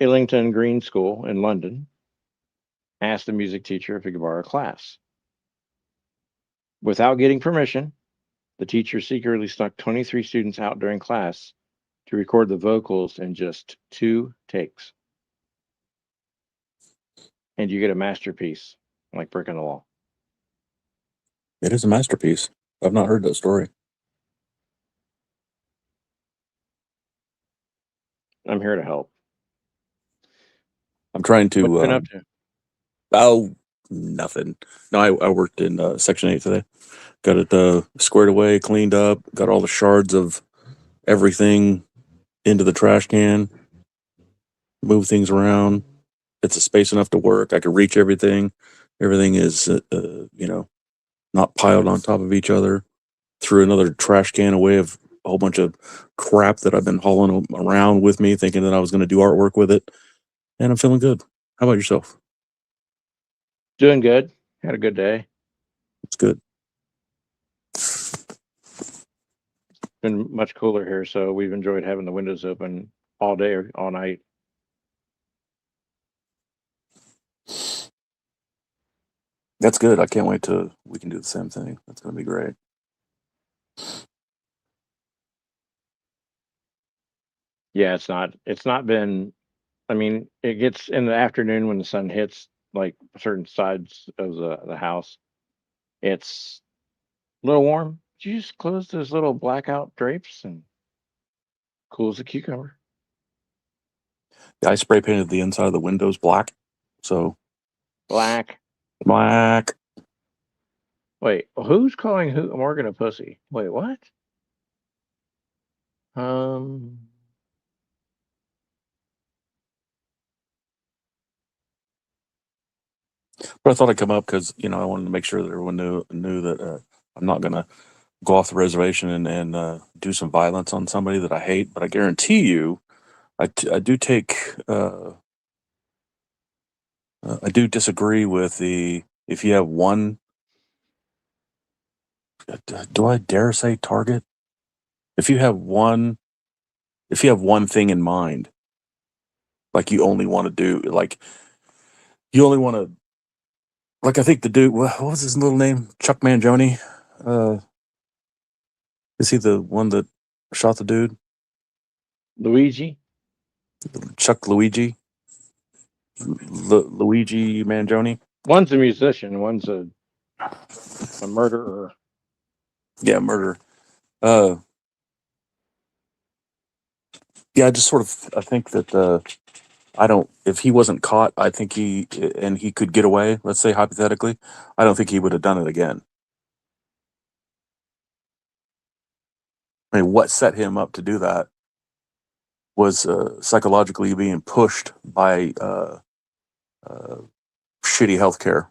Islington Green School in London, asked the music teacher if he could borrow a class. Without getting permission, the teacher secretly snuck 23 students out during class to record the vocals in just 2 takes. And you get a masterpiece like Brick in the Wall. It is a masterpiece. I've not heard that story. I'm here to help. I'm trying What you been to. up to? Oh, nothing. No, I worked in Section 8 today. Got it squared away, cleaned up, got all the shards of everything into the trash can, move things around. It's a space enough to work. I can reach everything. Everything is, not piled on top of each other. Threw another trash can away of a whole bunch of crap that I've been hauling around with me, thinking that I was going to do artwork with it. And I'm feeling good. How about yourself? Doing good. Had a good day. It's good. been much cooler here, so we've enjoyed having the windows open all day or all night. That's good. I can't wait till we can do the same thing. That's going to be great. Yeah, it's not been, I mean, it gets in the afternoon when the sun hits like certain sides of the house. It's a little warm. You just close those little blackout drapes and cool as a cucumber. Yeah, I spray painted the inside of the windows black. So Black. black. Wait, who's calling who Morgan a pussy? Wait, what? Um, But I thought I'd come up because I wanted to make sure that everyone knew that I'm not going to go off the reservation and do some violence on somebody that I hate. But I guarantee you, I do take I do disagree with the if you have one. Do I dare say target? If you have one thing in mind, like you only want to do, like you only want to, like I think the dude, what was his little name? Chuck Mangione. Is he the one that shot the dude? Luigi. Chuck Luigi. Luigi Mangione. One's a musician. One's a murderer. Yeah, murder. Yeah, I just sort of I think that I don't. If he wasn't caught, I think he could get away. Let's say hypothetically, I don't think he would have done it again. I mean, what set him up to do that was psychologically being pushed by shitty healthcare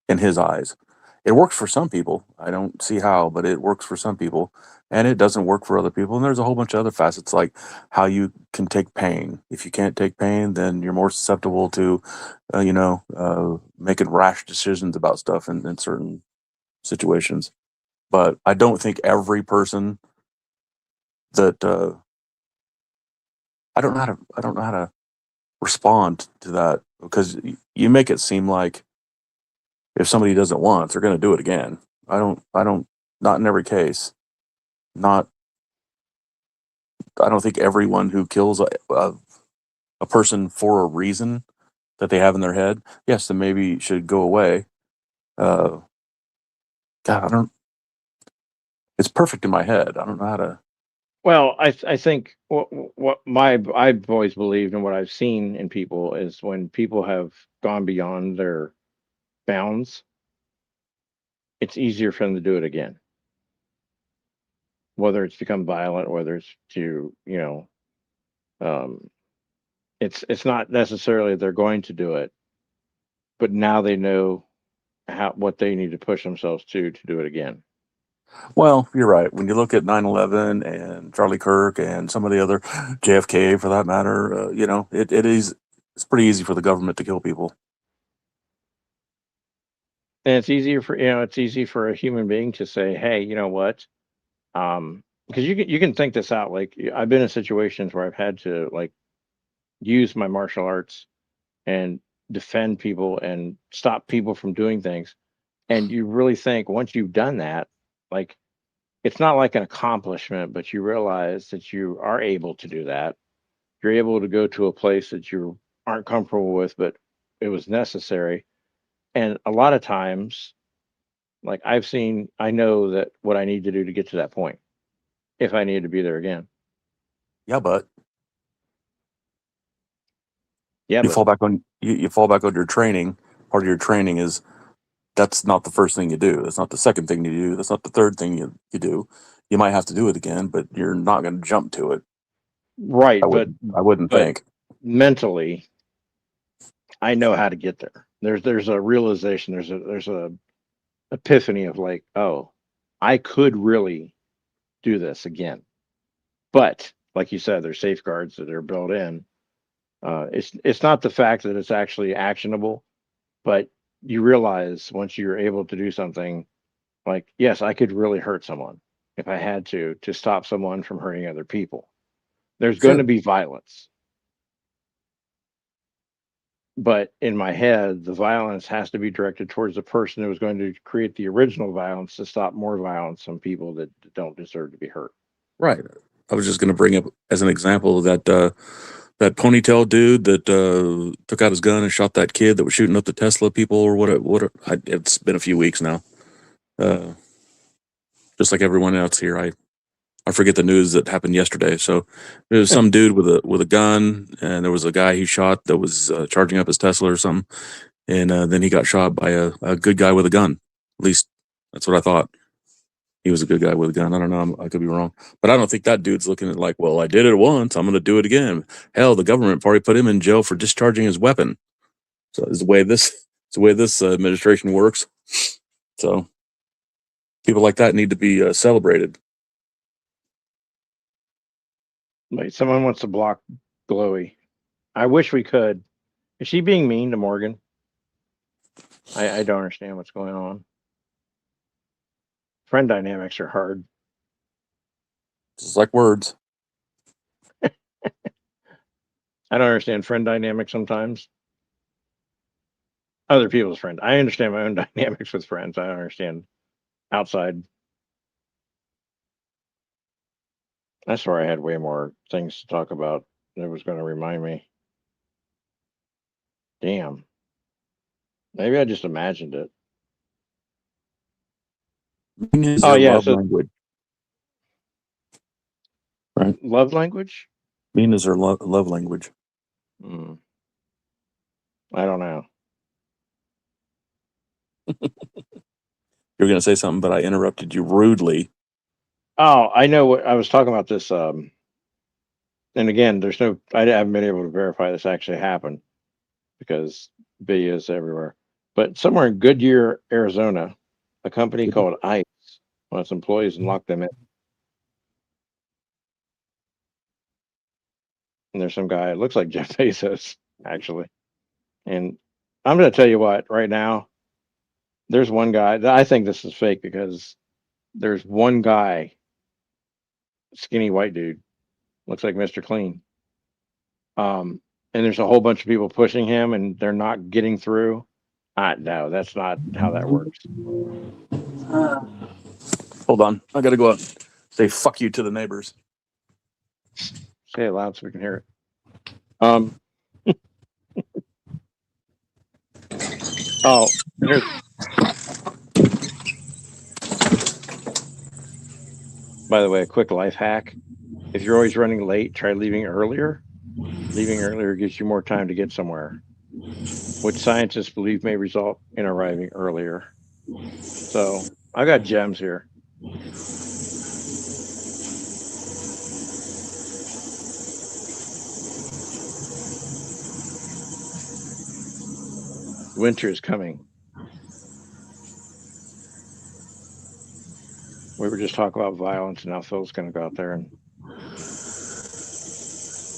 in his eyes. It works for some people. I don't see how, but it works for some people, and it doesn't work for other people. And there's a whole bunch of other facets, like how you can take pain. If you can't take pain, then you're more susceptible to, making rash decisions about stuff in certain situations. But I don't think every person that I don't know how to respond to that because you make it seem like if somebody does it once, they're going to do it again. I don't, not in every case. Not, I don't think everyone who kills a person for a reason that they have in their head, yes, then maybe should go away. God, it's perfect in my head. I don't know how to. Well, I think what I've always believed and what I've seen in people is when people have gone beyond their bounds, it's easier for them to do it again. Whether it's become violent, whether it's to it's not necessarily they're going to do it, but now they know what they need to push themselves to do it again. Well, you're right. When you look at 9/11 and Charlie Kirk and some of the other JFK, for that matter, it's pretty easy for the government to kill people. And it's easier for it's easy for a human being to say, hey, you know what? Because you can think this out. Like I've been in situations where I've had to like use my martial arts and defend people and stop people from doing things. And you really think once you've done that, like it's not like an accomplishment, but you realize that you are able to do that. You're able to go to a place that you aren't comfortable with, but it was necessary. And a lot of times, like I know that what I need to do to get to that point if I need to be there again. Yeah, but Yeah, you but fall back on you fall back on your training. Part of your training is that's not the first thing you do. That's not the second thing you do. That's not the third thing you do. You might have to do it again, but you're not going to jump to it. right, I wouldn't but think. mentally, I know how to get there. There's a realization. There's a epiphany of like, oh, I could really do this again. But like you said, there's safeguards that are built in. It's not the fact that it's actually actionable, but you realize once you're able to do something like, yes, I could really hurt someone. if I had to stop someone from hurting other people. There's going Sure. to be violence. But in my head, the violence has to be directed towards the person who was going to create the original violence to stop more violence on people that don't deserve to be hurt. Right. I was just going to bring up as an example that that ponytail dude that took out his gun and shot that kid that was shooting up the Tesla people or it's been a few weeks now. Just like everyone else here, I forget the news that happened yesterday. So there was some dude with a gun, and there was a guy he shot that was charging up his Tesla or something, and then he got shot by a good guy with a gun. At least that's what I thought. He was a good guy with a gun. I don't know. I could be wrong, but I don't think that dude's looking at like, well, I did it once, I'm going to do it again. Hell, the government probably put him in jail for discharging his weapon. So it's the way this administration works. So people like that need to be celebrated. Like someone wants to block Glowy. I wish we could. Is she being mean to Morgan? I don't understand what's going on. Friend dynamics are hard. Just like words. I don't understand friend dynamics sometimes. Other people's friends. I understand my own dynamics with friends. I don't understand outside. I swear I had way more things to talk about that was going to remind me. Damn. Maybe I just imagined it. Mean is Oh, their yeah. love So language. Right. love language? Mean is their love language. Hmm. I don't know. You're going to say something, but I interrupted you rudely. Oh, I know what I was talking about this. And again, I haven't been able to verify this actually happened because videos everywhere. But somewhere in Goodyear, Arizona, a company called ICE wants employees and locked them in. And there's some guy, it looks like Jeff Bezos, actually. And I'm going to tell you what, right now, there's one guy, I think this is fake because there's one guy, skinny white dude, looks like Mr. Clean. And there's a whole bunch of people pushing him and they're not getting through. No, that's not how that works. Hold on. I got to go out and say fuck you to the neighbors. Say it loud so we can hear it. Oh, here's. By the way, a quick life hack. If you're always running late, try leaving earlier. Leaving earlier gives you more time to get somewhere, which scientists believe may result in arriving earlier. So I got gems here. Winter is coming. We were just talking about violence, and now Phil's going to go out there and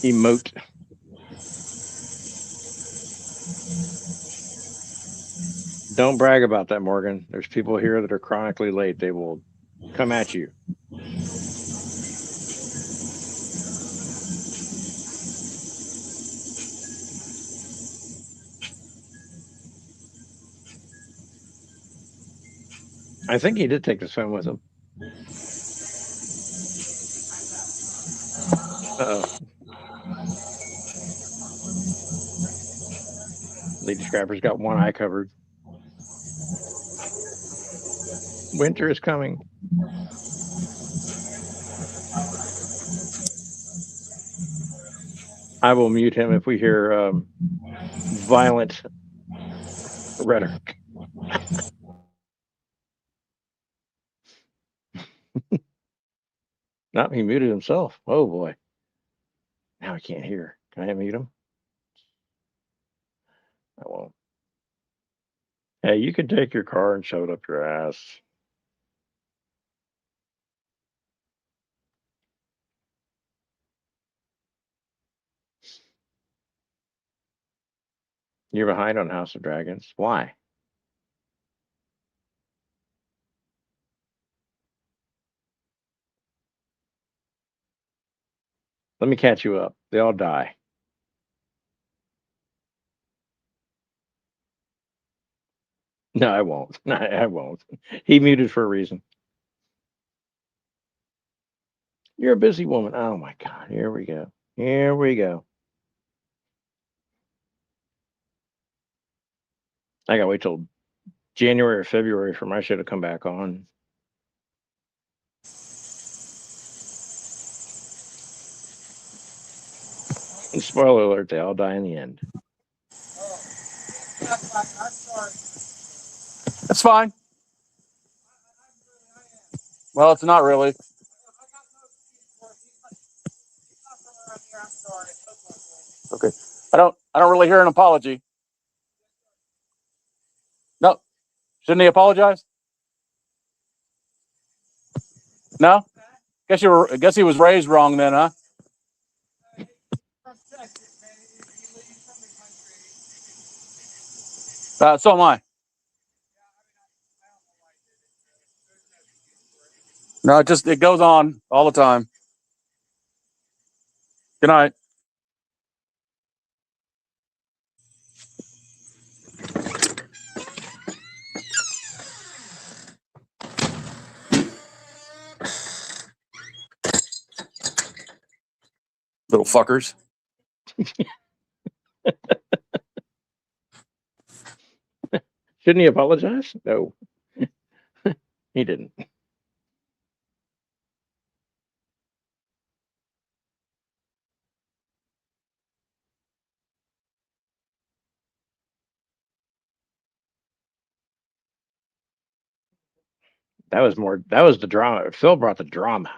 emote. Don't brag about that, Morgan. There's people here that are chronically late. They will come at you. I think he did take the swim with him. Uh-oh. Lady Scrapper's got one eye covered. Winter is coming. I will mute him if we hear violent rhetoric. No, he muted himself. Oh boy. Now I can't hear. Can I mute him? I won't. Hey, you can take your car and shove it up your ass. You're behind on House of Dragons. Why? Let me catch you up. They all die. No, I won't. I won't. He muted for a reason. You're a busy woman. Oh my God. Here we go. Here we go. I gotta wait till January or February for my show to come back on. And spoiler alert, they all die in the end. That's fine. Well, it's not really. Okay. I don't really hear an apology. No. Shouldn't he apologize? No? Guess he was raised wrong then, huh? So am I. No, it goes on all the time. Good night. Little fuckers. Shouldn't he apologize? No. He didn't. That was the drama. Phil brought the drama.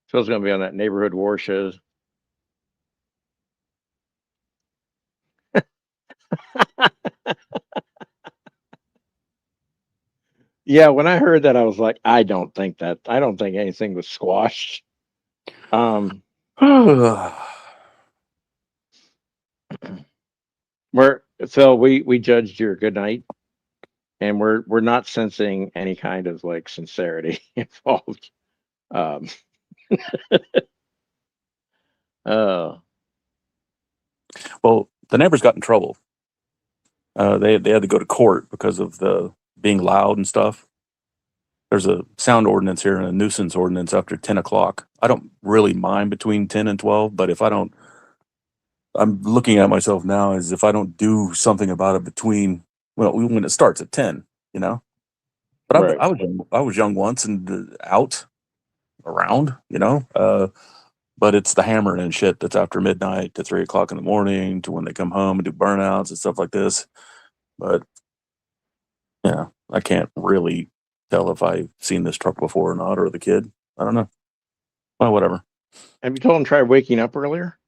Phil's gonna be on that neighborhood war shows. Yeah, when I heard that, I was like, I don't think anything was squashed. Phil, we judged your good night, and we're not sensing any kind of like sincerity involved. Well, the neighbors got in trouble. They had to go to court because of the being loud and stuff. There's a sound ordinance here and a nuisance ordinance after 10 o'clock. I don't really mind between 10 and 12, but if I don't, I'm looking at myself now as if I don't do something about it when it starts at 10, you know. But Right. I was young once and out around, you know. But it's the hammering and shit that's after midnight to 3 o'clock in the morning to when they come home and do burnouts and stuff like this. But yeah, I can't really tell if I've seen this truck before or not, or the kid. I don't know. Well, whatever. Have you told him try waking up earlier?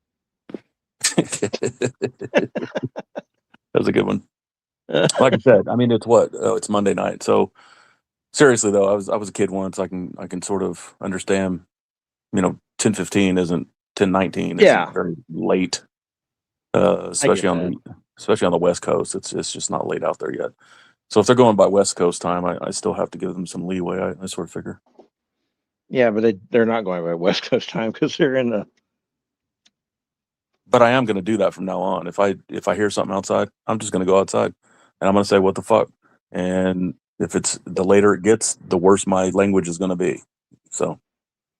That was a good one. Like I said, I mean, it's Monday night. So seriously though, I was a kid once. I can sort of understand, 10:15 isn't 10:19. Yeah. It's very late. Especially on the West Coast. It's just not late out there yet. So if they're going by West Coast time, I still have to give them some leeway. I sort of figure. Yeah, but they're not going by West Coast time because they're in the. But I am going to do that from now on. If I hear something outside, I'm just going to go outside, and I'm going to say, "What the fuck?" And if it's the later it gets, the worse my language is going to be. So,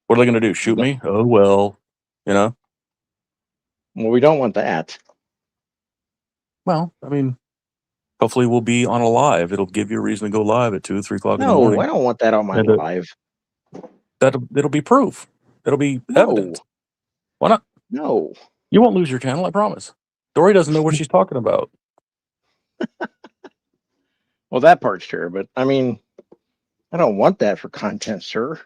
what are they going to do? Shoot me? Oh well, Well, we don't want that. Well, I mean, hopefully we'll be on a live. It'll give you a reason to go live at 2, 3 o'clock in the morning. No, I don't want that on my live. It'll be proof. It'll be evidence. Why not? No. You won't lose your channel, I promise. Dory doesn't know what she's talking about. Well, that part's true, but I mean, I don't want that for content, sir.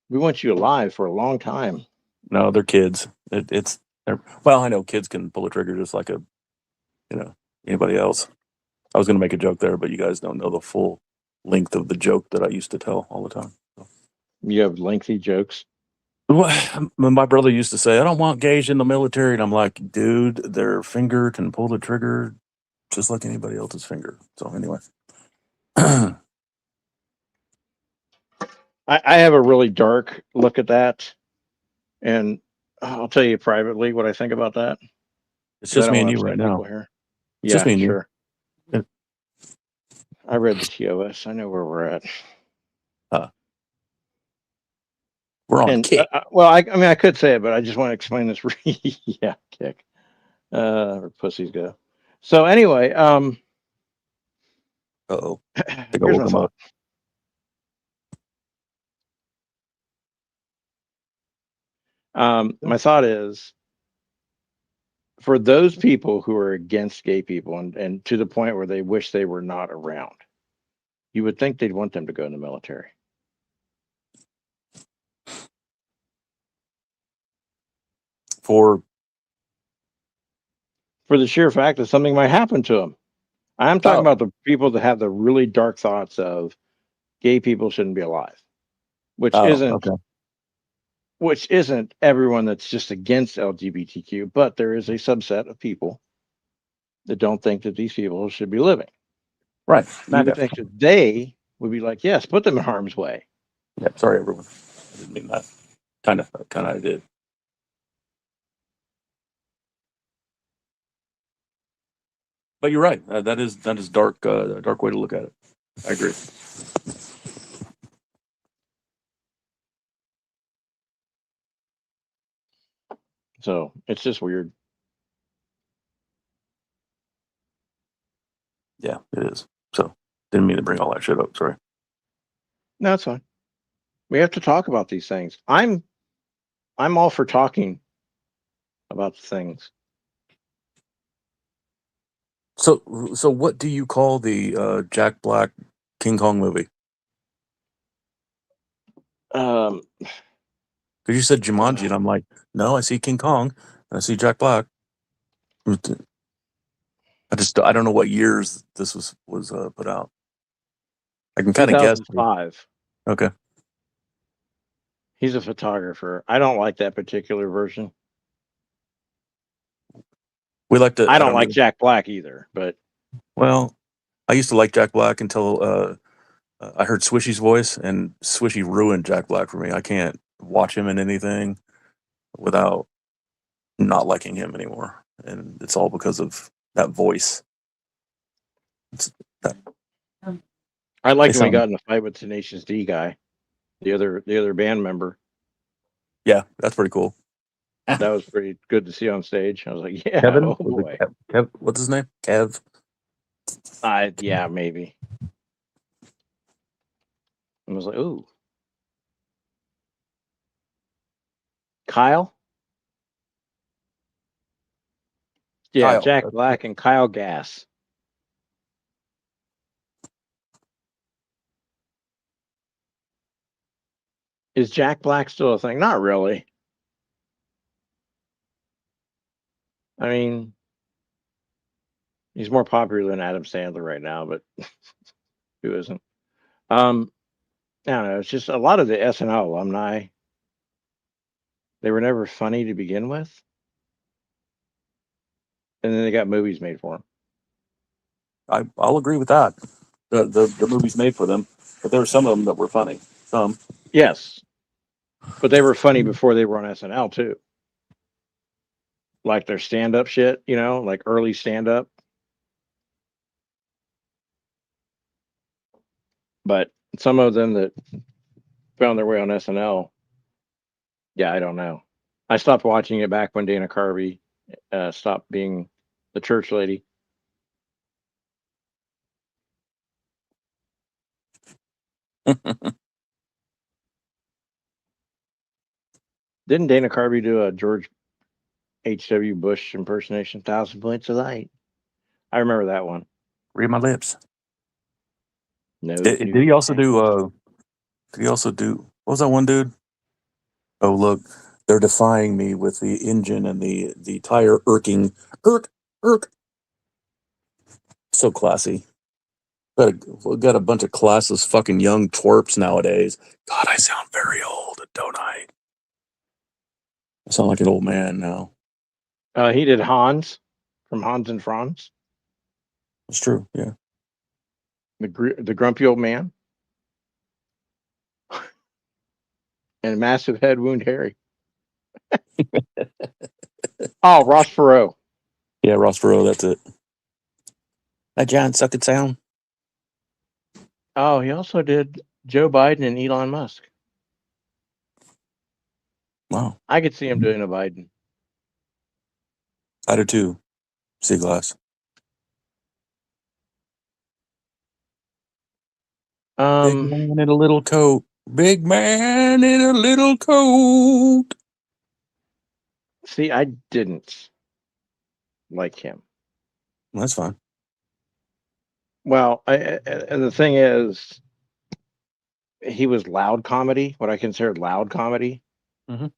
We want you alive for a long time. No, they're kids. Well, I know kids can pull a trigger just like anybody else. I was going to make a joke there, but you guys don't know the full length of the joke that I used to tell all the time. So. You have lengthy jokes. My brother used to say, "I don't want gays in the military," and I'm like, "Dude, their finger can pull the trigger just like anybody else's finger." So anyway, I have a really dark look at that, and I'll tell you privately what I think about that It's because I just don't me and want you to right upset people now. here. It's just Yeah, me and you. sure. Yeah. I read the TOS. I know where we're at. We're on And kick. well, I mean, I could say it, but I just want to explain this. Yeah, kick. Where pussies go. So anyway, Uh-oh. I think I here's woke my him up. thought. My thought is for those people who are against gay people and to the point where they wish they were not around, you would think they'd want them to go in the military. For The sheer fact that something might happen to them. I'm talking oh, about the people that have the really dark thoughts of gay people shouldn't be alive, which isn't okay. everyone that's just against LGBTQ, but there is a subset of people that don't think that these people should be living. Right. You would think that they would be like, yes, put them in harm's way. Yeah, sorry everyone. I didn't mean that. Kind of I did. But you're right. That is dark. A dark way to look at it. I agree. So it's just weird. Yeah, it is. So didn't mean to bring all that shit up. Sorry. No, it's fine. We have to talk about these things. I'm all for talking about the things. So what do you call the Jack Black King Kong movie? Um, Because you said Jumanji, and I'm like, no, I see King Kong and I see Jack Black. I don't know what years this was put out. I can kind of guess. 2005. Okay. He's a photographer. I don't like that particular version. We like to. I don't know. like Jack Black either, but Well, I used to like Jack Black until I heard Swishy's voice, and Swishy ruined Jack Black for me. I can't watch him in anything without not liking him anymore, and it's all because of that voice. I liked They when he sound- got in a fight with Tenacious D guy, the other band member. Yeah, that's pretty cool. That was pretty good to see on stage. I was like, yeah, Kevin, oh Was boy. it Kev, what's his name? Kev. Yeah, maybe. I was like, ooh. Kyle? Yeah, Kyle, Jack that's- Black and Kyle Gass. Is Jack Black still a thing? Not really. I mean, he's more popular than Adam Sandler right now, but who isn't? I don't know. It's just a lot of the SNL alumni. They were never funny to begin with, and then they got movies made for them. I'll agree with that. The movies made for them, but there were some of them that were funny. Some. Yes, but they were funny before they were on SNL too. Like their stand-up shit, like early stand-up. But some of them that found their way on SNL, yeah, I don't know. I stopped watching it back when Dana Carvey stopped being the church lady. Didn't Dana Carvey do a George H.W. Bush impersonation, 1,000 Points of Light? I remember that one. Read my lips. No. Did he also do? Did he also do? What was that one dude? Oh look, they're defying me with the engine and the tire irking. Irk. So classy. We got a bunch of classless fucking young twerps nowadays. God, I sound very old, don't I? I sound like an old man now. He did Hans from Hans and Franz. It's true, yeah. The grumpy old man. and massive head wound Harry. Oh, Ross Perot. Yeah, Ross Perot, that's it. That John Suckett sound. Oh, he also did Joe Biden and Elon Musk. Wow. I could see him doing a Biden. I do too. Seaglass. Big man in a little coat. Big man in a little coat. See, I didn't like him. That's fine. Well, and the thing is, he was loud comedy, what I considered loud comedy, Mhm.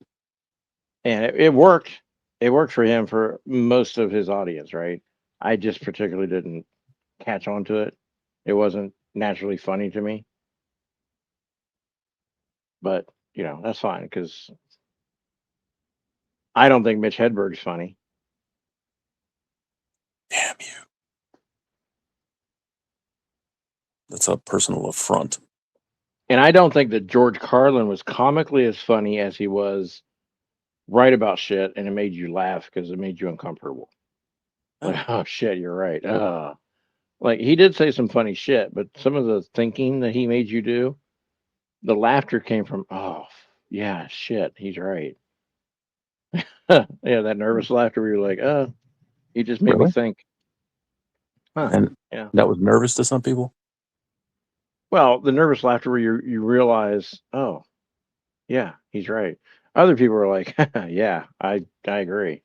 and it worked. It worked for him for most of his audience, right? I just particularly didn't catch on to it. It wasn't naturally funny to me, but that's fine because I don't think Mitch Hedberg's funny. Damn you. That's a personal affront. And I don't think that George Carlin was comically as funny as he was right about shit, and it made you laugh because it made you uncomfortable. Like, oh shit, you're right. Like he did say some funny shit, but some of the thinking that he made you do, the laughter came from, oh yeah, shit, he's right. Yeah, that nervous laughter where you're like, he just made me Really? think. Huh. And Yeah. that was nervous to some people? Well, the nervous laughter where you realize, oh, yeah, he's right. Other people were like, yeah, I agree.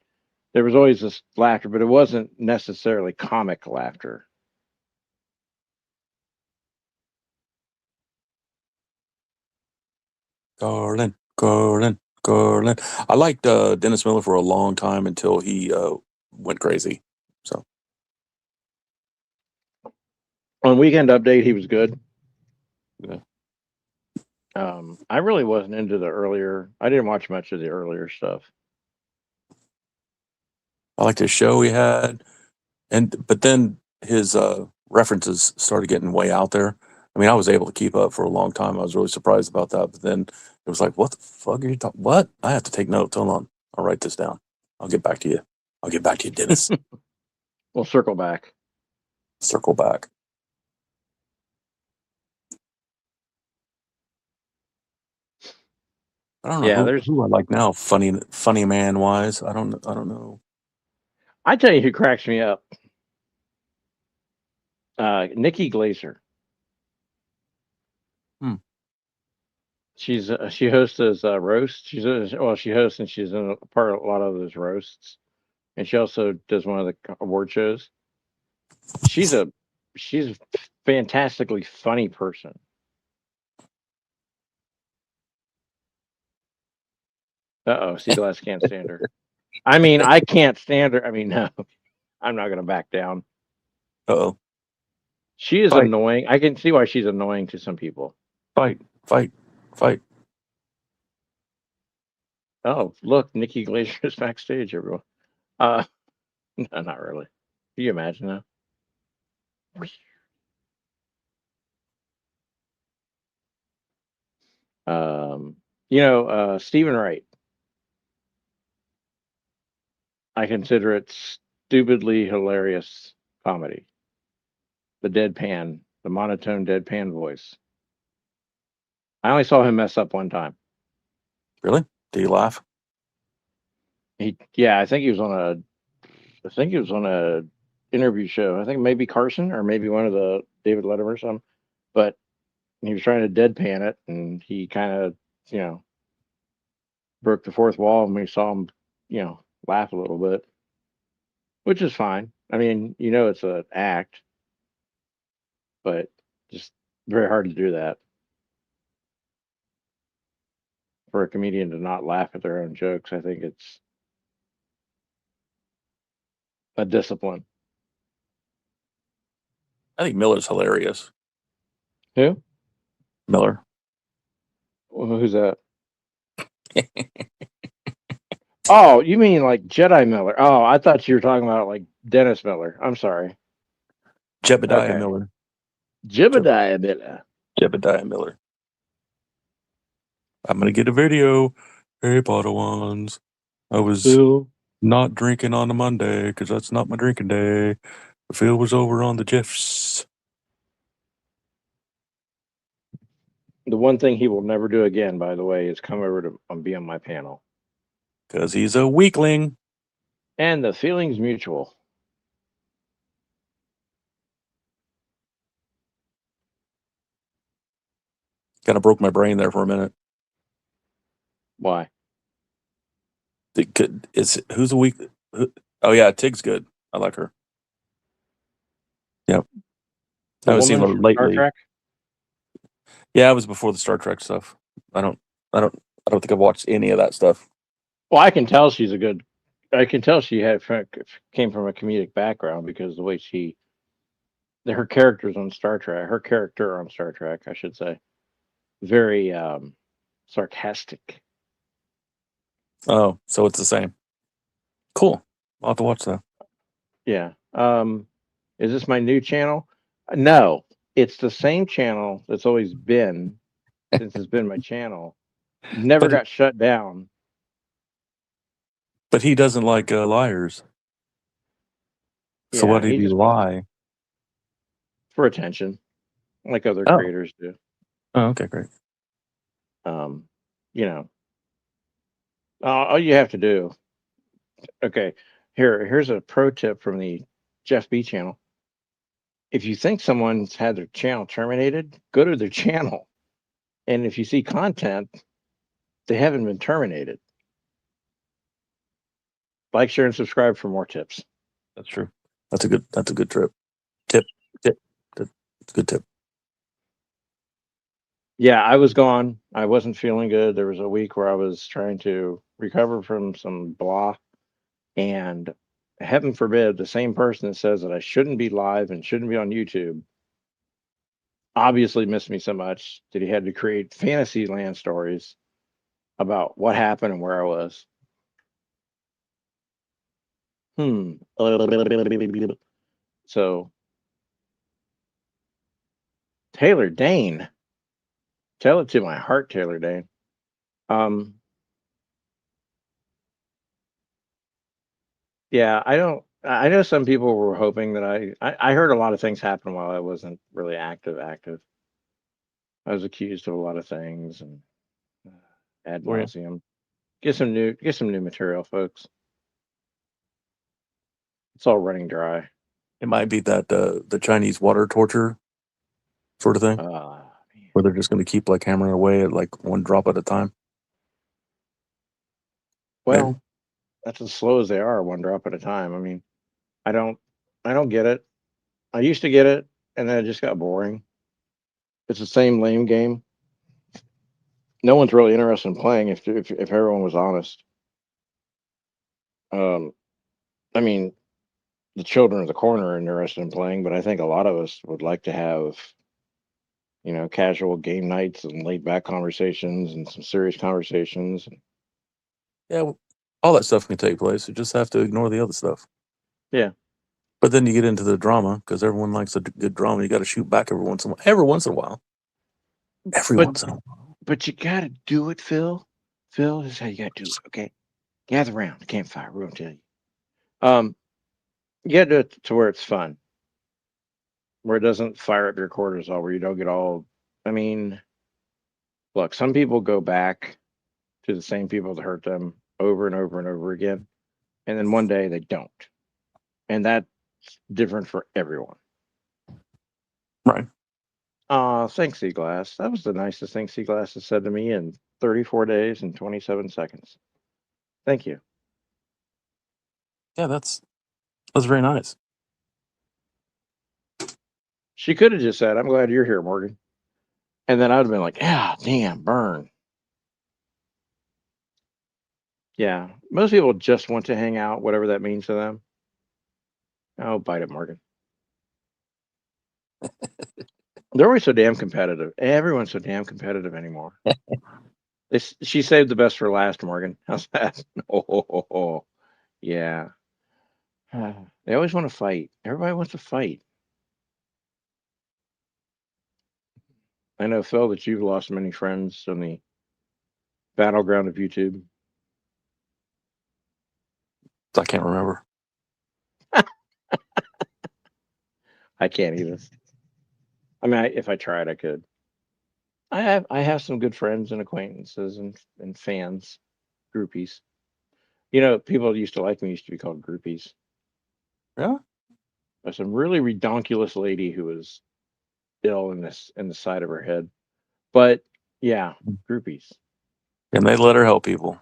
There was always this laughter, but it wasn't necessarily comic laughter. Garland. I liked Dennis Miller for a long time until he went crazy. So On Weekend Update, he was good. yeah. I really wasn't into the earlier. I didn't watch much of the earlier stuff. I liked his show he had, but then his references started getting way out there. I mean, I was able to keep up for a long time. I was really surprised about that. But then it was like, what the fuck are you talking? What? I have to take notes. Hold on. I'll write this down. I'll get back to you, Dennis. We'll circle back. Circle back. I don't know Yeah, there's. who I like now. Funny man wise. I don't know. I tell you who cracks me up. Nikki Glaser. She hosts as roast. She hosts and she's in a part of a lot of those roasts, and she also does one of the award shows. She's a fantastically funny person. Seaglass can't stand her. I mean, I can't stand her. I mean, no, I'm not gonna back down. Uh-oh. She is annoying. I can see why she's annoying to some people. Fight. Oh, look, Nikki Glaser is backstage, everyone. No, not really. Can you imagine that? Stephen Wright. I consider it stupidly hilarious comedy. The monotone deadpan voice. I only saw him mess up one time. Really? Do you laugh? I think he was on a interview show. I think maybe Carson or maybe one of the David Letterman or something. But he was trying to deadpan it, and he kind of, broke the fourth wall, and we saw him, laugh a little bit, which is fine. I mean, it's an act, but just very hard to do that for a comedian to not laugh at their own jokes. I think it's a discipline. I think Miller's hilarious. Who? Miller. Well, who's that? Oh, you mean like Jedi Miller? Oh, I thought you were talking about like Dennis Miller. I'm sorry. Jebediah Miller. Jebediah Miller. Jebediah Miller. I'm gonna get a video. Hey, Padawans. I was Phil, not drinking on a Monday because that's not my drinking day. Phil was over on the GIFs. the one thing he will never do again, by the way, is come over to be on my panel. Because he's a weakling. And the feeling's mutual. Kind of broke my brain there for a minute. Why? Who's a weak? Oh yeah, Tig's good. I like her. Yep. The I haven't seen her woman from Star lately. Trek? Yeah, it was before the Star Trek stuff. I don't think I've watched any of that stuff. Well, I can tell she's a good. I can tell she came from a comedic background because the way her characters on Star Trek, her character on Star Trek, I should say, very sarcastic. Oh, so it's the same. Cool. I'll have to watch that. Yeah. Is this my new channel? No, it's the same channel that's always been since it's been my channel. Never But- got shut down. But he doesn't like liars. So Yeah, why did he just lie? for attention, like other Oh. creators do. Oh, okay, great. You know, all you have to do. Okay, here's a pro tip from the Jeff B channel. If you think someone's had their channel terminated, go to their channel, and if you see content, they haven't been terminated. Like, share, and subscribe for more tips. That's true. That's a good trip. Tip. That's a good tip. Yeah, I was gone. I wasn't feeling good. There was a week where I was trying to recover from some blah, and heaven forbid, the same person that says that I shouldn't be live and shouldn't be on YouTube obviously missed me so much that he had to create fantasy land stories about what happened and where I was. So, Taylor Dane, tell it to my heart, Taylor Dane. Yeah, I know some people were hoping that I heard a lot of things happen while I wasn't really active. I was accused of a lot of things and ad Were you? nauseum. Get some new material, folks. It's all running dry. It might be that the Chinese water torture sort of thing, Man. where they're just going to keep like hammering away at like one drop at a time. Well, that's as slow as they are, one drop at a time. I mean, I don't get it. I used to get it, and then it just got boring. It's the same lame game. No one's really interested in playing if everyone was honest. I mean, the children of the corner are interested in playing, but I think a lot of us would like to have, casual game nights and laid back conversations and some serious conversations. Yeah, well, all that stuff can take place. You just have to ignore the other stuff. Yeah. But then you get into the drama because everyone likes a good drama. You got to shoot back every once in a while. Every once in a while. But you got to do it, Phil. Phil, this is how you got to do it. Okay, gather around the campfire. We're gonna tell you. You got to do it to where it's fun, where it doesn't fire up your cortisol, where you don't get all. I mean, look, some people go back to the same people that hurt them over and over and over again, and then one day they don't, and that's different for everyone. Right. Thanks, Glass. That was the nicest thing Glass has said to me in 34 days and 27 seconds. Thank you. Yeah, that's very nice. She could have just said, "I'm glad you're here, Morgan," and then I'd have been like, "Yeah, damn, burn." Yeah, most people just want to hang out, whatever that means to them. Oh, bite it, Morgan. They're always so damn competitive. Everyone's so damn competitive anymore. She saved the best for last, Morgan. How's that? Oh, yeah. They always want to fight. Everybody wants to fight. I know, Phil, that you've lost many friends on the Battleground of YouTube. I can't remember. I can't even. I mean, if I tried, I could. I have some good friends and acquaintances and fans, groupies. You know, people that used to like me used to be called groupies. Yeah. There's some really redonkulous lady who was ill in the side of her head. But yeah, groupies. And they let her help people.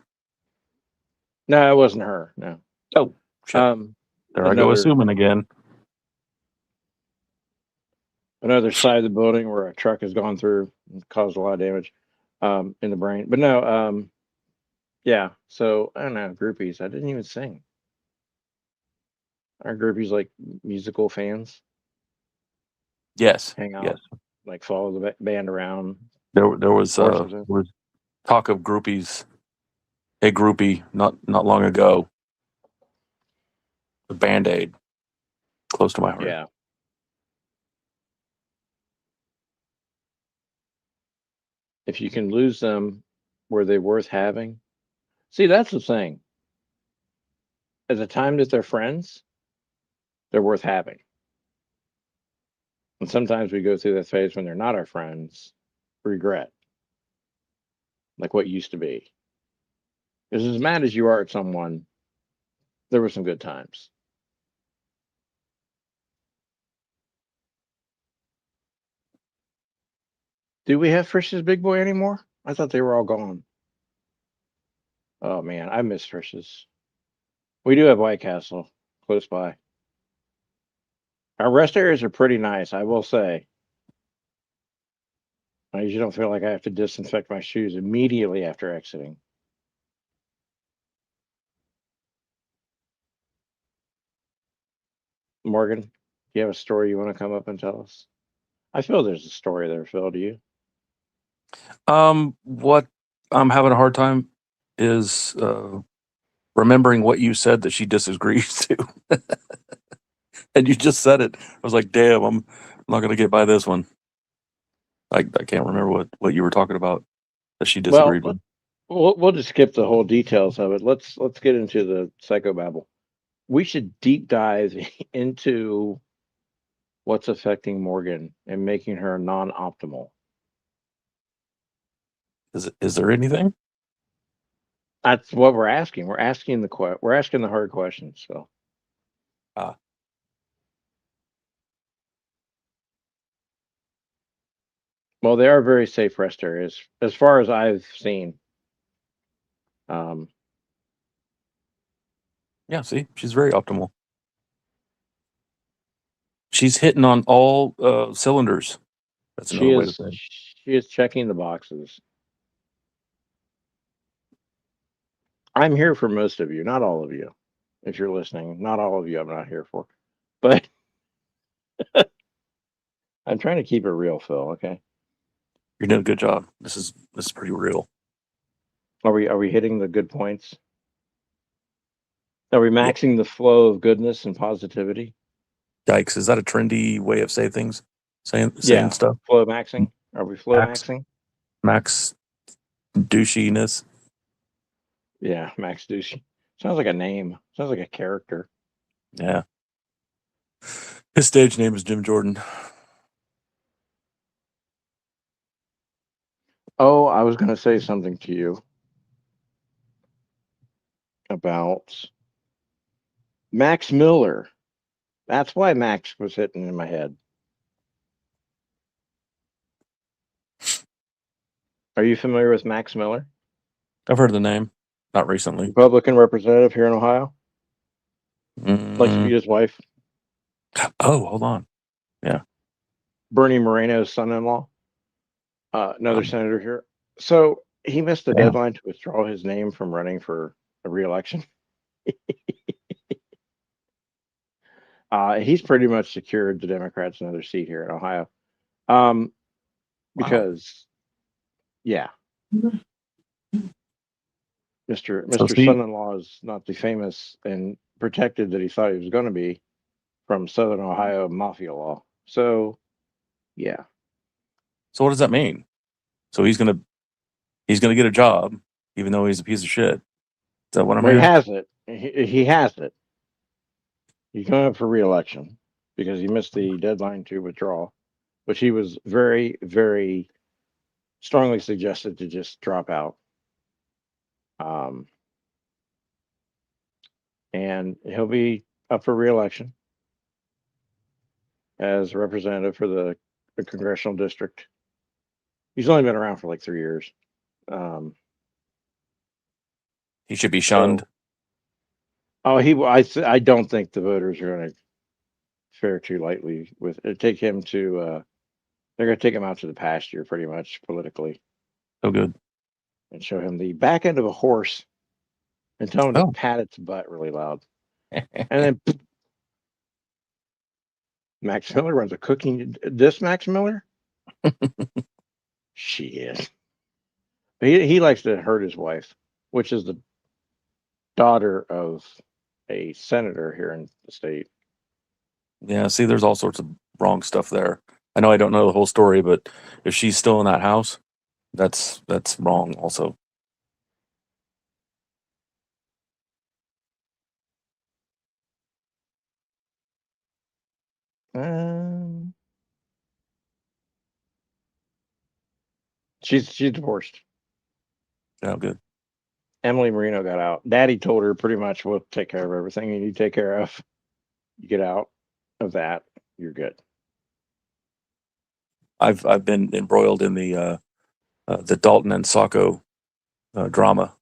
No, it wasn't her. No. Oh, shit. There I go another- assuming again. Another side of the building where a truck has gone through and caused a lot of damage in the brain. But no, yeah. So I don't know, groupies. I didn't even sing. Are groupies like musical fans? Yes. Hang out, Yes. like follow the band around. There was Horses in. talk of groupies. A groupie not long ago. The Band-Aid. Close to my heart. Yeah. If you can lose them, were they worth having? See, that's the thing. At the time that they're friends, they're worth having. And sometimes we go through that phase when they're not our friends, regret. Like what used to be. Because as mad as you are at someone, there were some good times. Do we have Frisch's Big Boy anymore? I thought they were all gone. Oh man, I miss Frisch's. We do have White Castle close by. Our rest areas are pretty nice, I will say. I usually don't feel like I have to disinfect my shoes immediately after exiting. Morgan, do you have a story you want to come up and tell us? I feel there's a story there, Phil. Do you? What I'm having a hard time is remembering what you said that she disagrees to. And you just said it. I was like, damn, I'm not going to get by this one. I can't remember what you were talking about that she disagreed with. We'll just skip the whole details of it. Let's get into the psychobabble. We should deep dive into what's affecting Morgan and making her non-optimal. Is there anything? That's what we're asking. We're asking the hard questions. So. Well, they are very safe rest areas, as far as I've seen. Yeah, see, she's very optimal. She's hitting on all cylinders. That's another way to say it. She is checking the boxes. I'm here for most of you, not all of you. If you're listening, not all of you I'm not here for. But I'm trying to keep it real, Phil, okay? You're doing a good job. This is pretty real. Are we hitting the good points? Are we maxing the flow of goodness and positivity? Yikes! Is that a trendy way of saying things? Saying stuff? Flow maxing. Are we flow maxing? Max douchiness. Yeah, Max Douche. Sounds like a name. Sounds like a character. Yeah. His stage name is Jim Jordan. Oh, I was going to say something to you about Max Miller. That's why Max was hitting in my head. Are you familiar with Max Miller? I've heard the name. Not recently. Republican representative here in Ohio. Likes to beat his wife. Oh, hold on. Yeah. Bernie Moreno's son-in-law. Another senator here. So he missed the deadline to withdraw his name from running for a re-election. He's pretty much secured the Democrats another seat here in Ohio. Because, yeah. Mr. Son-in-law is not the famous and protected that he thought he was going to be from Southern Ohio mafia law. So, yeah. So what does that mean? So he's gonna get a job. even though he's a piece of shit. Is that what I'm Well, he hearing? has it. He has it. He's going up for re-election because he missed the deadline to withdraw, which he was very, very strongly suggested to just drop out. And he'll be up for re-election as a representative for the congressional district. He's only been around for like 3 years. He should be shunned. I don't think the voters are going to fare too lightly with it. Take him to. They're going to take him out to the pasture, pretty much politically, So good. and show him the back end of a horse, and tell him Oh. to pat its butt really loud. And then Max Miller runs a cooking. This Max Miller? Shit. But he likes to hurt his wife, which is the daughter of a senator here in the state. Yeah, see, there's all sorts of wrong stuff there. I know I don't know the whole story, but if she's still in that house, that's wrong also. She's divorced. Oh, good. Emily Marino got out. Daddy told her pretty much, we'll take care of everything you need to take care of. You get out of that, you're good. I've been embroiled in the Dalton and Sacco drama.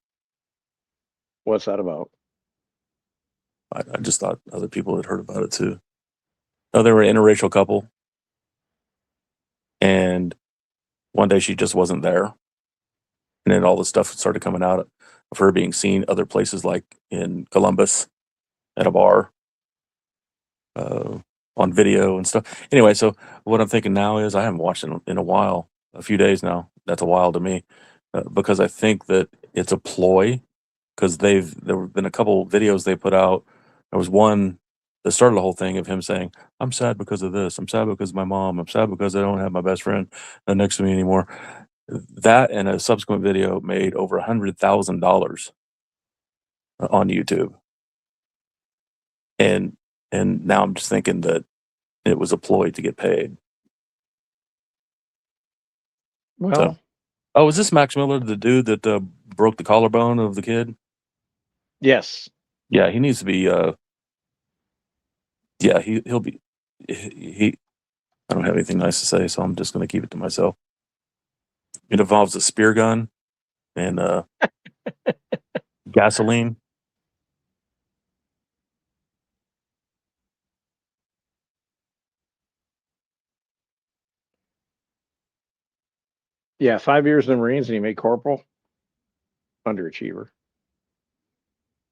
What's that about? I just thought other people had heard about it too. No, they were an interracial couple, and one day she just wasn't there, and then all the stuff started coming out of her being seen other places, like in Columbus, at a bar, on video and stuff. Anyway, so what I'm thinking now is I haven't watched it in a while, a few days now. That's a while to me, because I think that it's a ploy. Because there have been a couple videos they put out. There was one that started the whole thing of him saying, "I'm sad because of this. I'm sad because of my mom. I'm sad because I don't have my best friend next to me anymore." That and a subsequent video made over $100,000 on YouTube. And now I'm just thinking that it was a ploy to get paid. Well, Oh, is this Max Miller, the dude that broke the collarbone of the kid? yes. Yeah, he needs to be. Yeah, he'll be. He. I don't have anything nice to say, so I'm just going to keep it to myself. It involves a spear gun and gasoline. Yeah, 5 years in the Marines and he made corporal. Underachiever.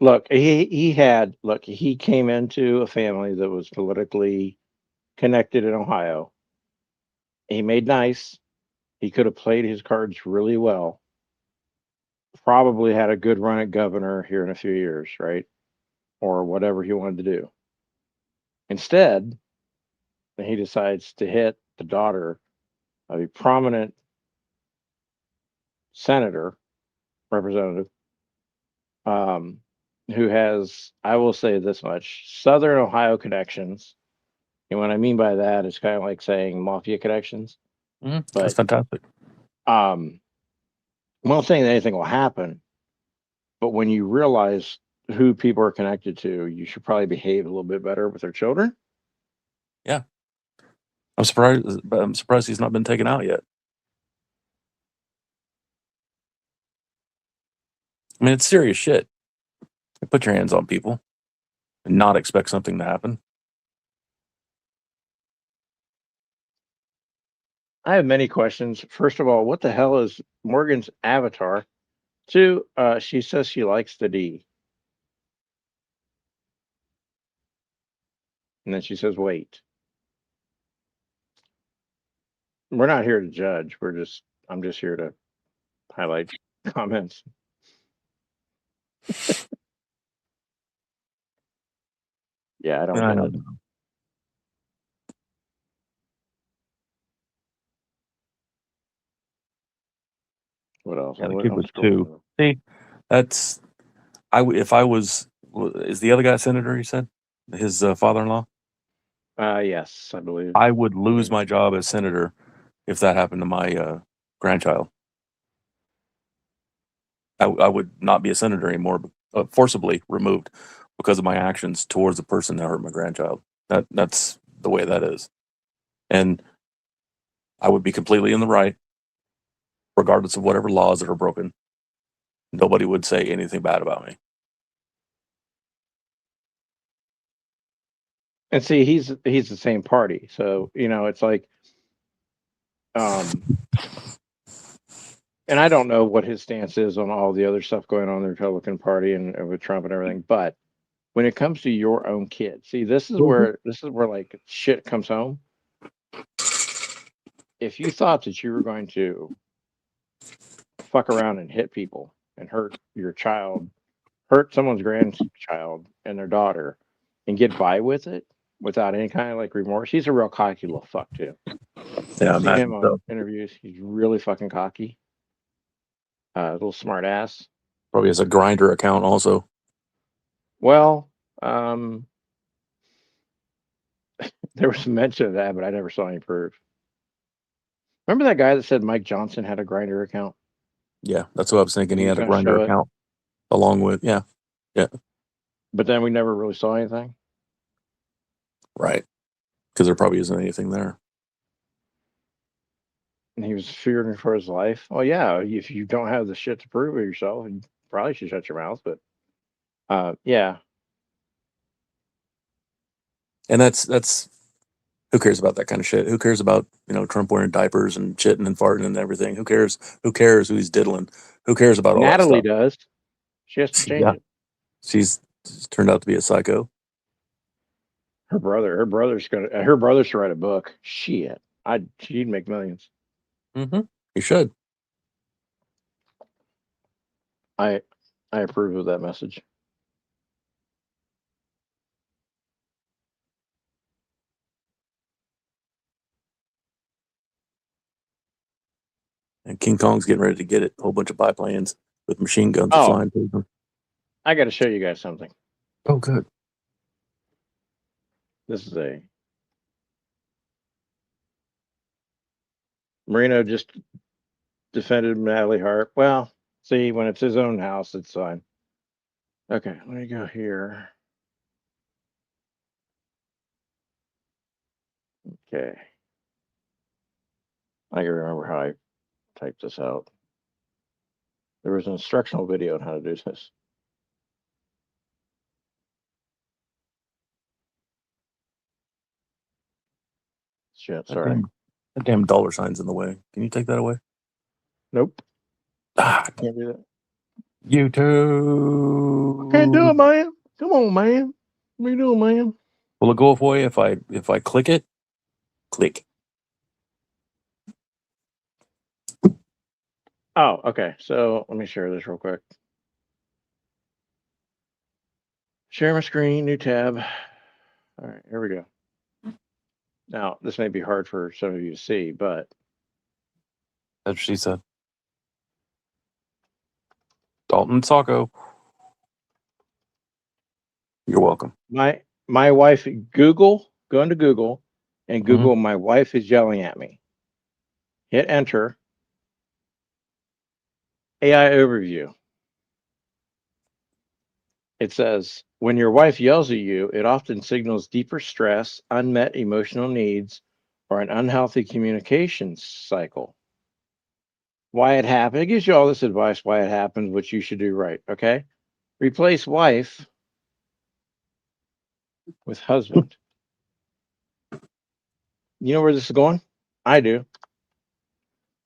Look, he came into a family that was politically connected in Ohio. He made nice. He could have played his cards really well. Probably had a good run at governor here in a few years, right? Or whatever he wanted to do. Instead, he decides to hit the daughter of a prominent senator, representative, who has, I will say this much, Southern Ohio connections. And what I mean by that is kind of like saying mafia connections. That's But fantastic. I'm not saying that anything will happen, but when you realize who people are connected to, you should probably behave a little bit better with their children. Yeah, I'm surprised he's not been taken out yet. I mean, it's serious shit. Put your hands on people and not expect something to happen. I have many questions. First of all, what the hell is Morgan's avatar? Two, she says she likes the D. And then she says, wait. We're not here to judge. I'm just here to highlight comments. Yeah, I don't get it. What else? Yeah, the I'm kid I'm was scrolling 2. through. See, that's if I was is the other guy a senator? He said his father-in-law. Yes, I believe. I would I lose believe my job as senator if that happened to my grandchild. I would not be a senator anymore, forcibly removed because of my actions towards the person that hurt my grandchild. That's the way that is, and I would be completely in the right, regardless of whatever laws that are broken. Nobody would say anything bad about me. And see, he's the same party, so it's like, um, and I don't know what his stance is on all the other stuff going on in the Republican Party and with Trump and everything, but when it comes to your own kid, see, this is where like shit comes home. If you thought that you were going to fuck around and hit people and hurt your child, hurt someone's grandchild and their daughter, and get by with it without any kind of like remorse, he's a real cocky little fuck too. Yeah, I've seen him imagine on so. interviews. He's really fucking cocky. Little smart ass. Probably has a grinder account also. Well, there was some mention of that, but I never saw any proof. Remember that guy that said Mike Johnson had a grinder account? Yeah, that's what I was thinking. He He was had a going to grinder show it, account along with yeah, but then we never really saw anything. right. Because there probably isn't anything there. And he was fearing for his life. Well, yeah, if you don't have the shit to prove it yourself, you probably should shut your mouth. But yeah, And that's who cares about that kind of shit? Who cares about Trump wearing diapers and shitting and farting and everything? Who cares? Who cares who he's diddling? Who cares about all that Natalie stuff? does. She has to change Yeah, it. she's turned out to be a psycho. Her brother's to write a book. Shit, she'd make millions. Mm-hmm. You should. I approve of that message. And King Kong's getting ready to get it. A whole bunch of biplanes with machine guns Oh. flying through them. I got to show you guys something. Oh, good. This is Marino just defended Natalie Hart. Well, see, when it's his own house, it's fine. Okay, let me go here. Okay. I can remember how I typed this out. There was an instructional video on how to do this. Shit, sorry. That damn dollar sign's in the way. Can you take that away? Nope. Ah, Can't do that. YouTube. Can't do it, man. Come on, man. What are you doing, man? Will it go away if I click it? Click. Oh, okay. So let me share this real quick. Share my screen, new tab. All right, here we go. Now, this may be hard for some of you to see, but That's what she said. Dalton Sacco. You're welcome. my wife, go into Google and Google my wife is yelling at me. Hit enter. AI overview. It says, when your wife yells at you, it often signals deeper stress, unmet emotional needs, or an unhealthy communication cycle. Why it happened. It gives you all this advice why it happens, what you should do right. Okay. Replace wife with husband. You know where this is going? I do.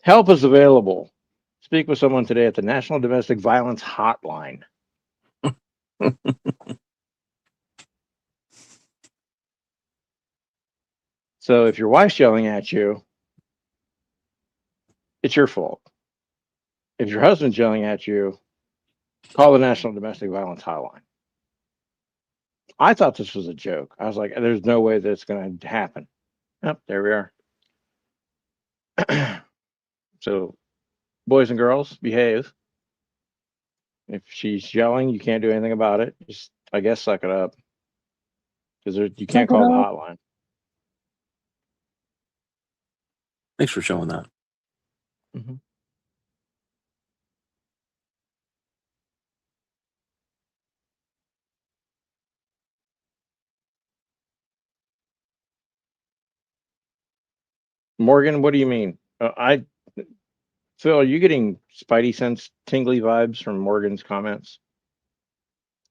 Help is available. Speak with someone today at the National Domestic Violence Hotline. So if your wife's yelling at you, it's your fault. If your husband's yelling at you, call the National Domestic Violence Hotline. I thought this was a joke. I was like, there's no way that's going to happen. Yep, there we are. So boys and girls, behave. If she's yelling, you can't do anything about it. Just, I guess, suck it up because you can't call the hotline. Thanks for showing that. Mm-hmm. Morgan, what do you mean? Phil, are you getting Spidey sense tingly vibes from Morgan's comments?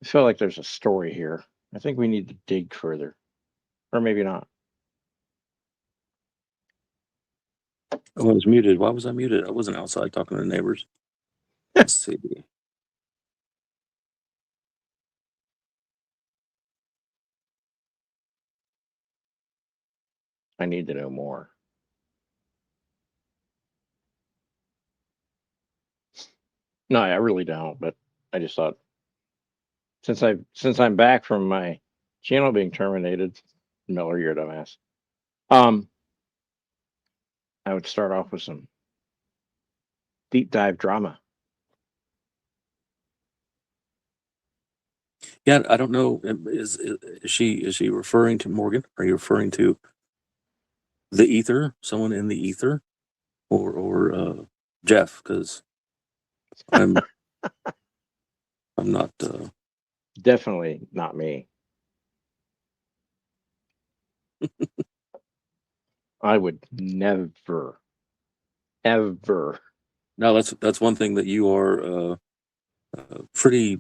I feel like there's a story here. I think we need to dig further, or maybe not. I was muted. Why was I muted? I wasn't outside talking to the neighbors. Let's see. I need to know more. No, I really don't. But I just thought since I'm back from my channel being terminated, Miller, you're a dumbass. I would start off with some deep dive drama. Yeah, I don't know. Is she referring to Morgan? Are you referring to the ether? Someone in the ether, or Jeff? Because I'm not. Definitely not me. I would never, ever. No, that's one thing that you are pretty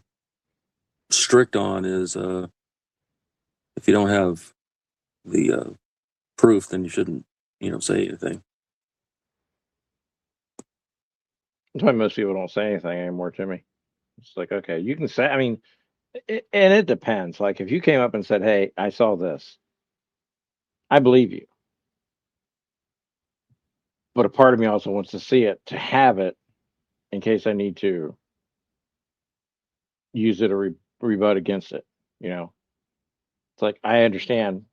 strict on is if you don't have the proof, then you shouldn't, say anything. That's why most people don't say anything anymore to me. It's like, okay, you can say. I mean, and it depends. Like, if you came up and said, "Hey, I saw this," I believe you. But a part of me also wants to see it, to have it, in case I need to use it or rebut against it. It's like, I understand.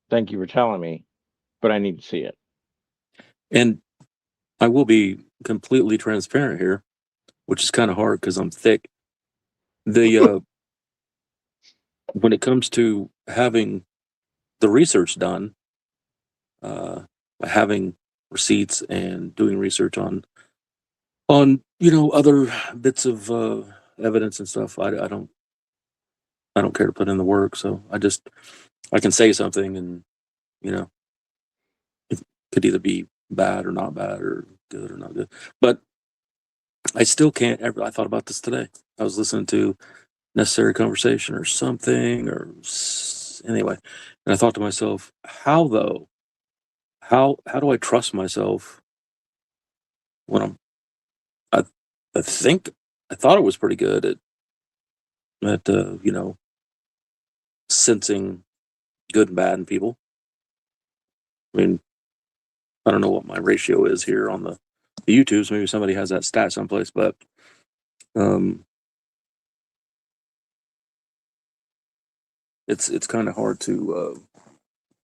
Thank you for telling me, but I need to see it. And I will be completely transparent here, which is kind of hard because I'm thick. The when it comes to having the research done, having receipts and doing research on other bits of evidence and stuff, I don't care to put in the work. So I can say something and it could either be bad or not bad or good or not good, but I still can't ever. I thought about this today. I was listening to Necessary Conversation or something, anyway, and I thought to myself, how though? How do I trust myself when I thought it was pretty good at sensing good and bad in people. I mean, I don't know what my ratio is here on the YouTubes. Maybe somebody has that stat someplace, but it's kind of hard to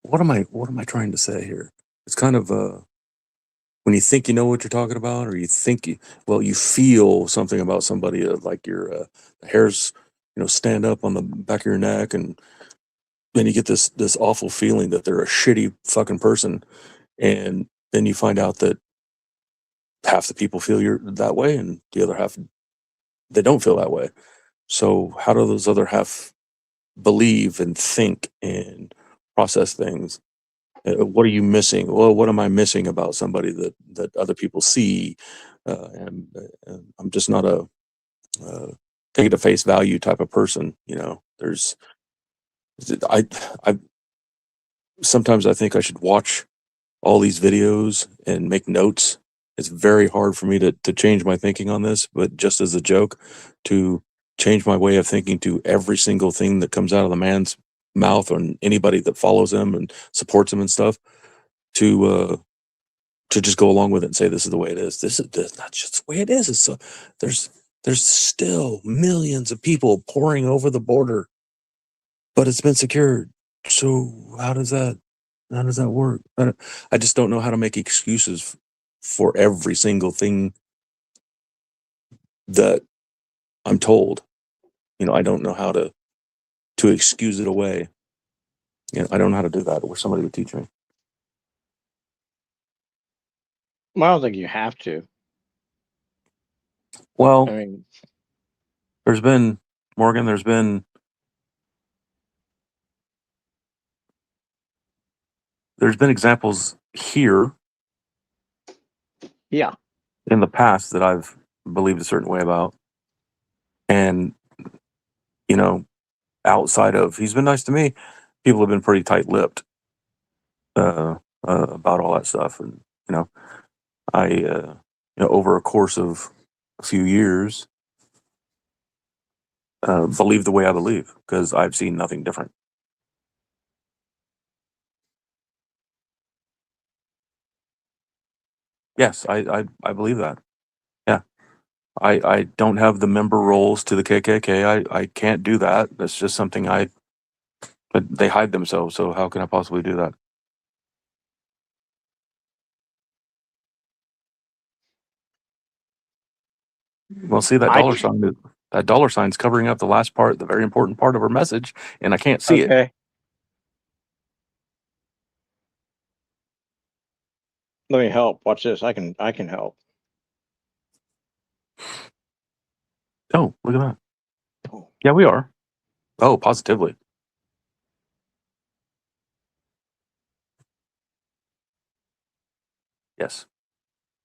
what am I trying to say here? It's kind of when you think you know what you're talking about, or you think you feel something about somebody, like your hairs stand up on the back of your neck, and then you get this awful feeling that they're a shitty fucking person, and then you find out that half the people feel you're that way and the other half they don't feel that way. So how do those other half believe and think and process things? What are you missing? Well, what am I missing about somebody that other people see? And I'm just not a take it at face value type of person. I sometimes I think I should watch all these videos and make notes. It's very hard for me to change my thinking on this, but just as a joke, to change my way of thinking to every single thing that comes out of the man's mouth or anybody that follows him and supports him and stuff, to just go along with it and say this is the way it is. This is not just the way it is. It's there's still millions of people pouring over the border, but it's been secured. So how does that work? I just don't know how to make excuses for every single thing that I'm told. I don't know how to excuse it away. I don't know how to do that. I wish somebody would teach me. Well, I don't think you have to. Well, I mean, there's been Morgan. There's been examples here yeah. in the past that I've believed a certain way about, and outside of he's been nice to me, people have been pretty tight-lipped about all that stuff, and I over a course of a few years believe the way I believe because I've seen nothing different. Yes, I believe that. Yeah. I don't have the member roles to the KKK. I can't do that. That's just something but they hide themselves, so how can I possibly do that? Well, see that I dollar sign's covering up the last part, the very important part of her message, and I can't see it. okay. Let me help. Watch this. I can help. Oh, look at that. Oh. Yeah, we are. Oh, positively. Yes,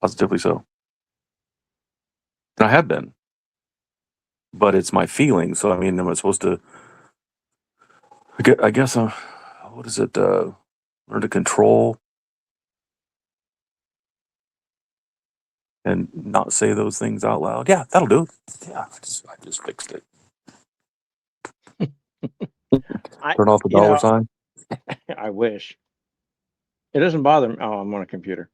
positively so. And I have been, but it's my feeling. So I mean, am I supposed to? I guess. What is it? Learn to control and not say those things out loud. Yeah, that'll do. Yeah, I just fixed it. Turn off the dollar sign. I wish. It doesn't bother me. Oh, I'm on a computer.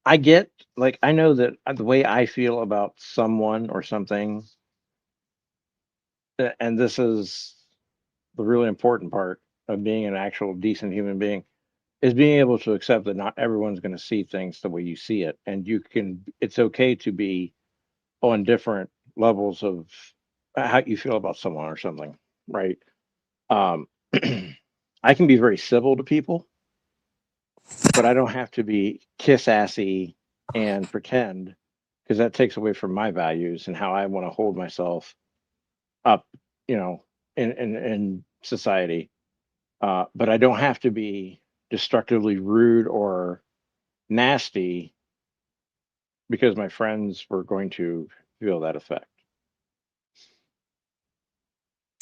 I get, like, I know that the way I feel about someone or something, and this is the really important part of being an actual decent human being, is being able to accept that not everyone's going to see things the way you see it. And it's okay to be on different levels of how you feel about someone or something, right? Um, I can be very civil to people, but I don't have to be kiss assy and pretend because that takes away from my values and how I want to hold myself up, in society. But I don't have to be destructively rude or nasty because my friends were going to feel that effect.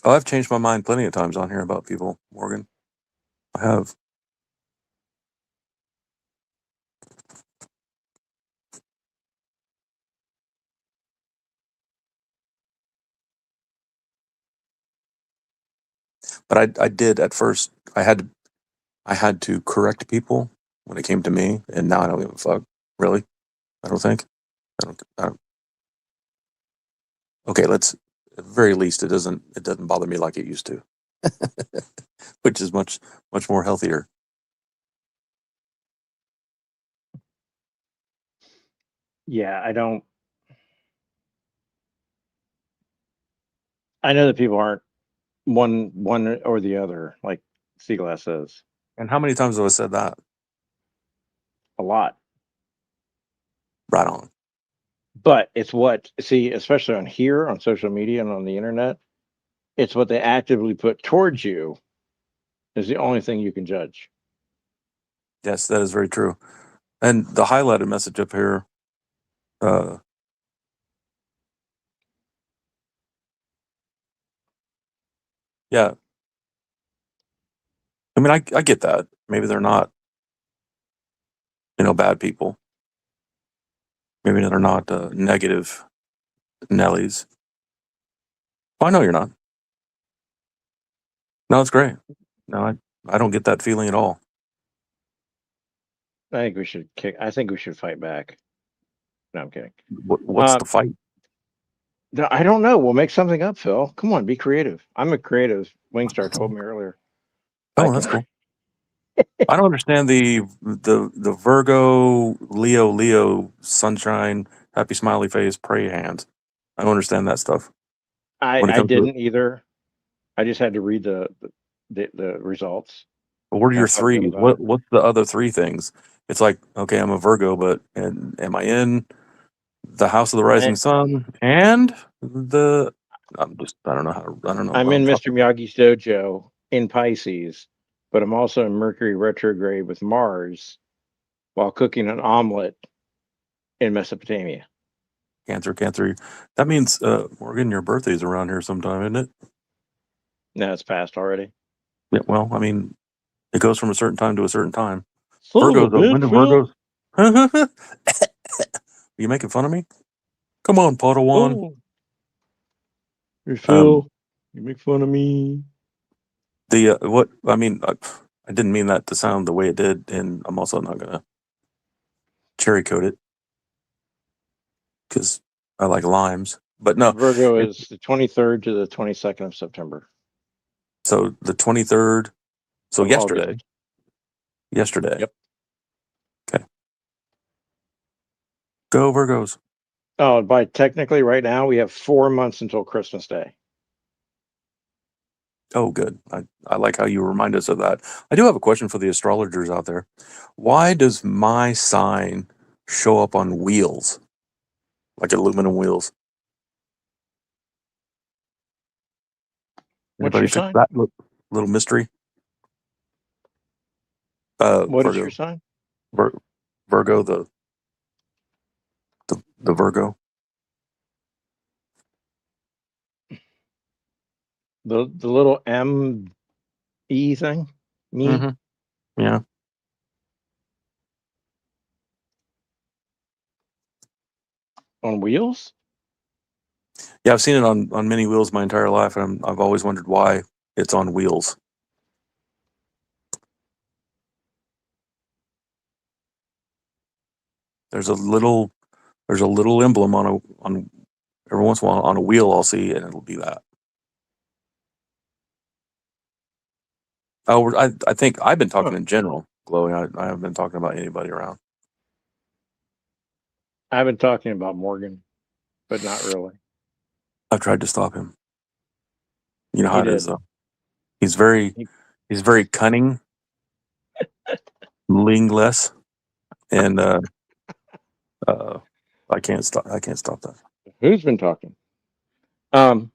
Oh, I've changed my mind plenty of times on here about people, Morgan. I have. But I did at first. I had to correct people when it came to me, and now I don't give a fuck. Really, I don't think. I don't. Okay, let's. At the very least, it doesn't bother me like it used to, which is much more healthier. Yeah, I don't. I know that people aren't one or the other, like Seaglass says, And how many times have I said that? a lot. Right on. But it's what, see, especially on here on social media and on the internet, it's what they actively put towards you is the only thing you can judge. Yes, that is very true. And the highlighted message up here. Yeah. I mean, I get that. Maybe they're not, bad people. Maybe they're not negative Nellies. Oh, I know you're not. No, it's great. No, I don't get that feeling at all. I think we should fight back. No, I'm kidding. What's the fight? No, I don't know. We'll make something up, Phil. Come on, be creative. I'm a creative. Wingstar told me earlier. Oh, that's cool. I don't understand the Virgo Leo sunshine happy smiley face, pray hands. I don't understand that stuff. When it I comes to didn't either. I just had to read the results. what are How your I feel threes? about it. What's the other three things? It's like, okay, I'm a Virgo, but and am I in the house of the rising sun and the I don't know I don't know I'm what I'm in Mr. talking about. Miyagi's dojo in Pisces, but I'm also in Mercury retrograde with Mars while cooking an omelet in Mesopotamia. Cancer. That means Morgan, your birthday's around here sometime, isn't it? No, it's passed already. Yeah, well, I mean, it goes from a certain time to a certain time. Son of a Virgos, when bitch, do Phil. Virgos? Are you making fun of me? Come on, Padawan. Oh, hey, Phil, Um, you make fun of me. the what? I mean, I didn't mean that to sound the way it did, and I'm also not gonna cherry coat it because I like limes. But no, Virgo it, is the 23rd to the 22nd of September so the 23rd. So of yesterday. August. Yesterday. Yep. Okay. Go Virgos. Oh, by technically right now we have 4 months until Christmas Day. Oh, good. I like how you remind us of that. I do have a question for the astrologers out there. Why does my sign show up on wheels, like aluminum wheels? What's Anybody your fix sign? that little mystery? What is your Virgo, sign? Virgo, the Virgo. The little ME thing? Me? Mm-hmm. Yeah, On wheels? yeah. I've seen it on many wheels my entire life, and I've always wondered why it's on wheels. There's a little emblem on every once in a while on a wheel I'll see, and it'll be that. Oh, I think I've been talking Huh. in general, glowing. I haven't been talking about anybody around. I've been talking about Morgan, but not really. I've tried to stop him. You know He how it is, did. though. He's very He, he's very cunning, lingless, and uh, I can't stop. I can't stop that. who's been talking? Um,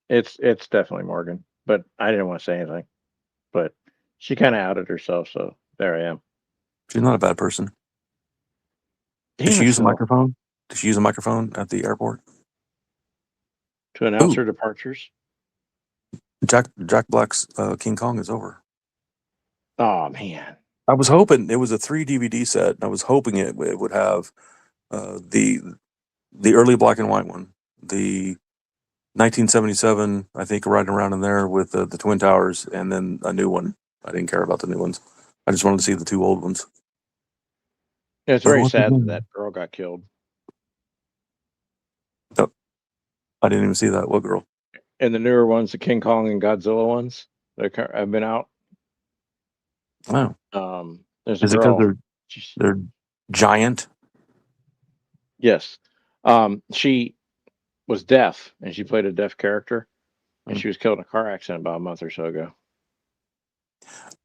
it's definitely Morgan, but I didn't want to say anything. But she kind of outed herself, so there I am. She's not a bad person. Did Damn she it, use a Phil! microphone? Did she use a microphone at the airport? To announce Ooh, her departures. Jack Black's King Kong is over. Oh man, I was hoping it was a 3 DVD set. And I was hoping it would have the early black and white one, the 1977, I think, right around in there with the Twin Towers, and then a new one. I didn't care about the new ones. I just wanted to see the two old ones. it's But very once sad that again, that girl got killed. no, I didn't even see that. What girl? And the newer ones, the King Kong and Godzilla ones, that have been out. Wow. There's a Is it because girl. they're giant? Yes, she was deaf, and she played a deaf character, and Hmm. she was killed in a car accident about a month or so ago.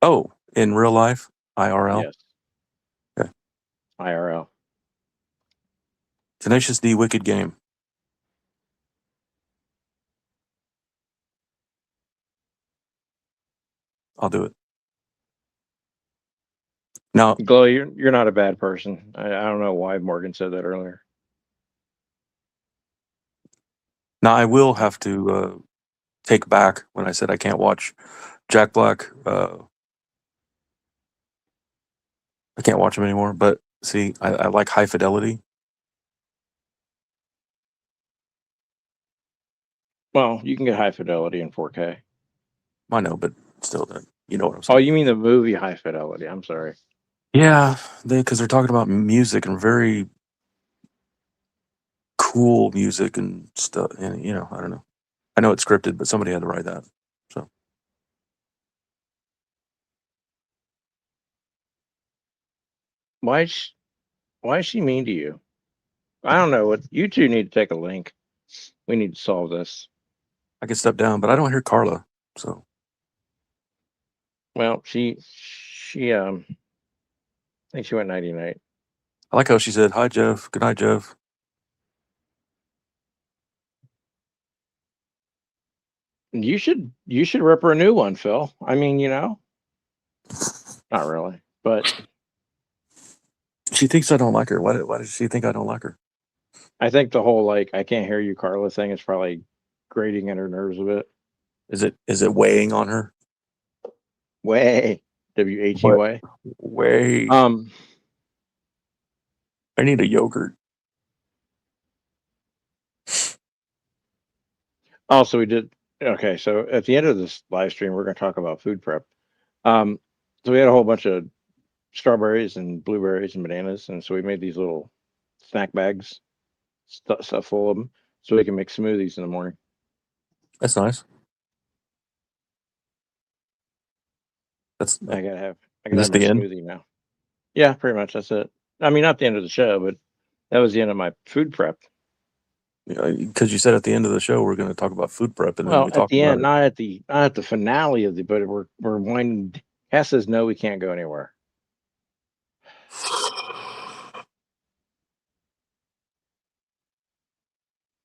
Oh, in real life, IRL. Yes, Okay. IRL. Tenacious D, Wicked Game. I'll do it. Now, Glow, you're not a bad person. I don't know why Morgan said that earlier. I will have to take back when I said I can't watch Jack Black. I can't watch him anymore. But see, I like High Fidelity. Well, you can get high fidelity in 4K. I know, but still, you know what I'm Oh, saying. you mean the movie High Fidelity? I'm sorry. Yeah, because they're talking about music and very cool music and stuff. And I don't know. I know it's scripted, but somebody had to write that. So Why is she mean to you? I don't know. What you two need to take a link. We need to solve this. I can step down, but I don't hear Carla. So Well, she I think she went nighty night. I like how she said, "Hi, Jeff. Good night, Jeff." You should rip her a new one, Phil. I mean, not really, but She thinks I don't like her. Why does she think I don't like her? I think the whole like I can't hear you, Carla thing is probably grating at her nerves a bit. Is it weighing on her? Way WHEY. Way. I need a yogurt. Also, we did okay. So at the end of this live stream, we're going to talk about food prep. So we had a whole bunch of strawberries and blueberries and bananas, and so we made these little snack bags, stuff full of them, so we can make smoothies in the morning. That's nice. I gotta have my the end? smoothie now. Yeah, pretty much. That's it. I mean, not the end of the show, but that was the end of my food prep. Because you said at the end of the show we're going to talk about food prep, and then Well, we at talked the about end, it. not at the finale of the, but we're winding. Cass says no, we can't go anywhere.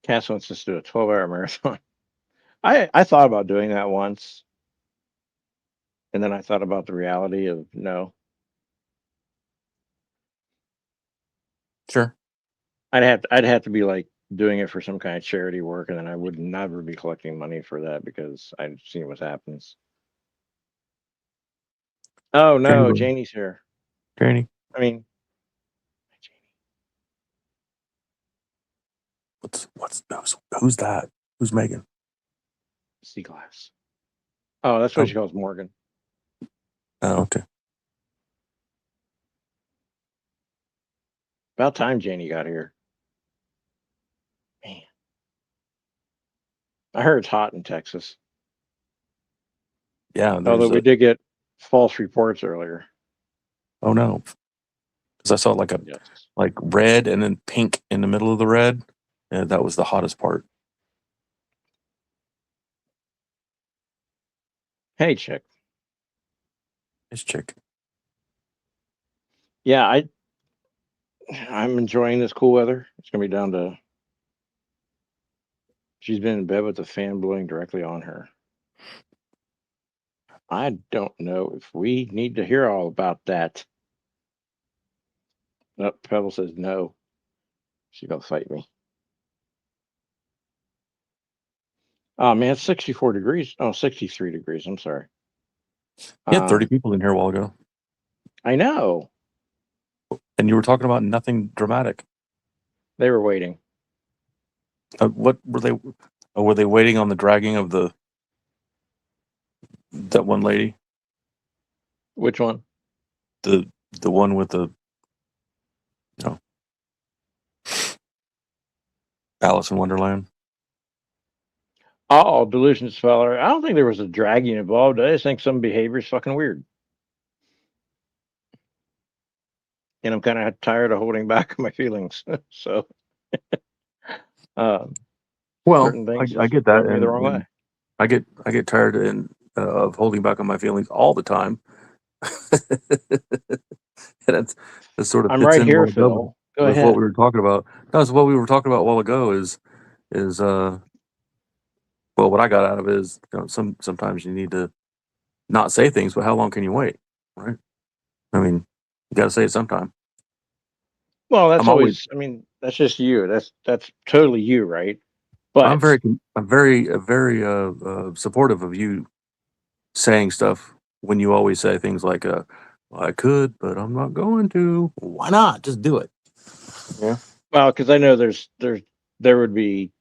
Cass wants us to do a 12-hour marathon. I thought about doing that once, and then I thought about the reality of no. Sure. I'd have to be like doing it for some kind of charity work, and then I would never be collecting money for that because I've seen what happens. Oh no, Janie's here. Janie. I mean, who's that? Who's Megan? Sea glass. Oh, that's what she calls Morgan. Oh, okay. About time Janie got here. Man. I heard it's hot in Texas. Yeah. Although we did get false reports earlier. Oh no. Because I saw like red and then pink in the middle of the red. And that was the hottest part. Hey, chick. It's chick. Yeah, I'm enjoying this cool weather. It's gonna be down to. She's been in bed with the fan blowing directly on her. I don't know if we need to hear all about that. No, Pebble says no. She's gonna fight me. Oh man, it's 64 degrees. Oh, 63 degrees. I'm sorry. You had 30 people in here a while ago. I know. And you were talking about nothing dramatic. They were waiting. What were they? Oh, were they waiting on the dragging of that one lady? Which one? The one with the Alice in Wonderland. Oh, delusions feller. I don't think there was a dragging involved. I just think some behavior is fucking weird. And I'm kind of tired of holding back my feelings. So, well, I get that, and the wrong way. I get tired of holding back on my feelings all the time. And that's sort of. I'm right here, Phil. Go ahead. What we were talking about. No, so what we were talking about a while ago is well, what I got out of it is sometimes you need to not say things, but how long can you wait, right? I mean, you got to say it sometime. Well, that's always. I mean, that's just you. That's totally you, right? But I'm very supportive of you saying stuff when you always say things like, "I could, but I'm not going to." Why not? Just do it. Yeah. Well, because I know there would be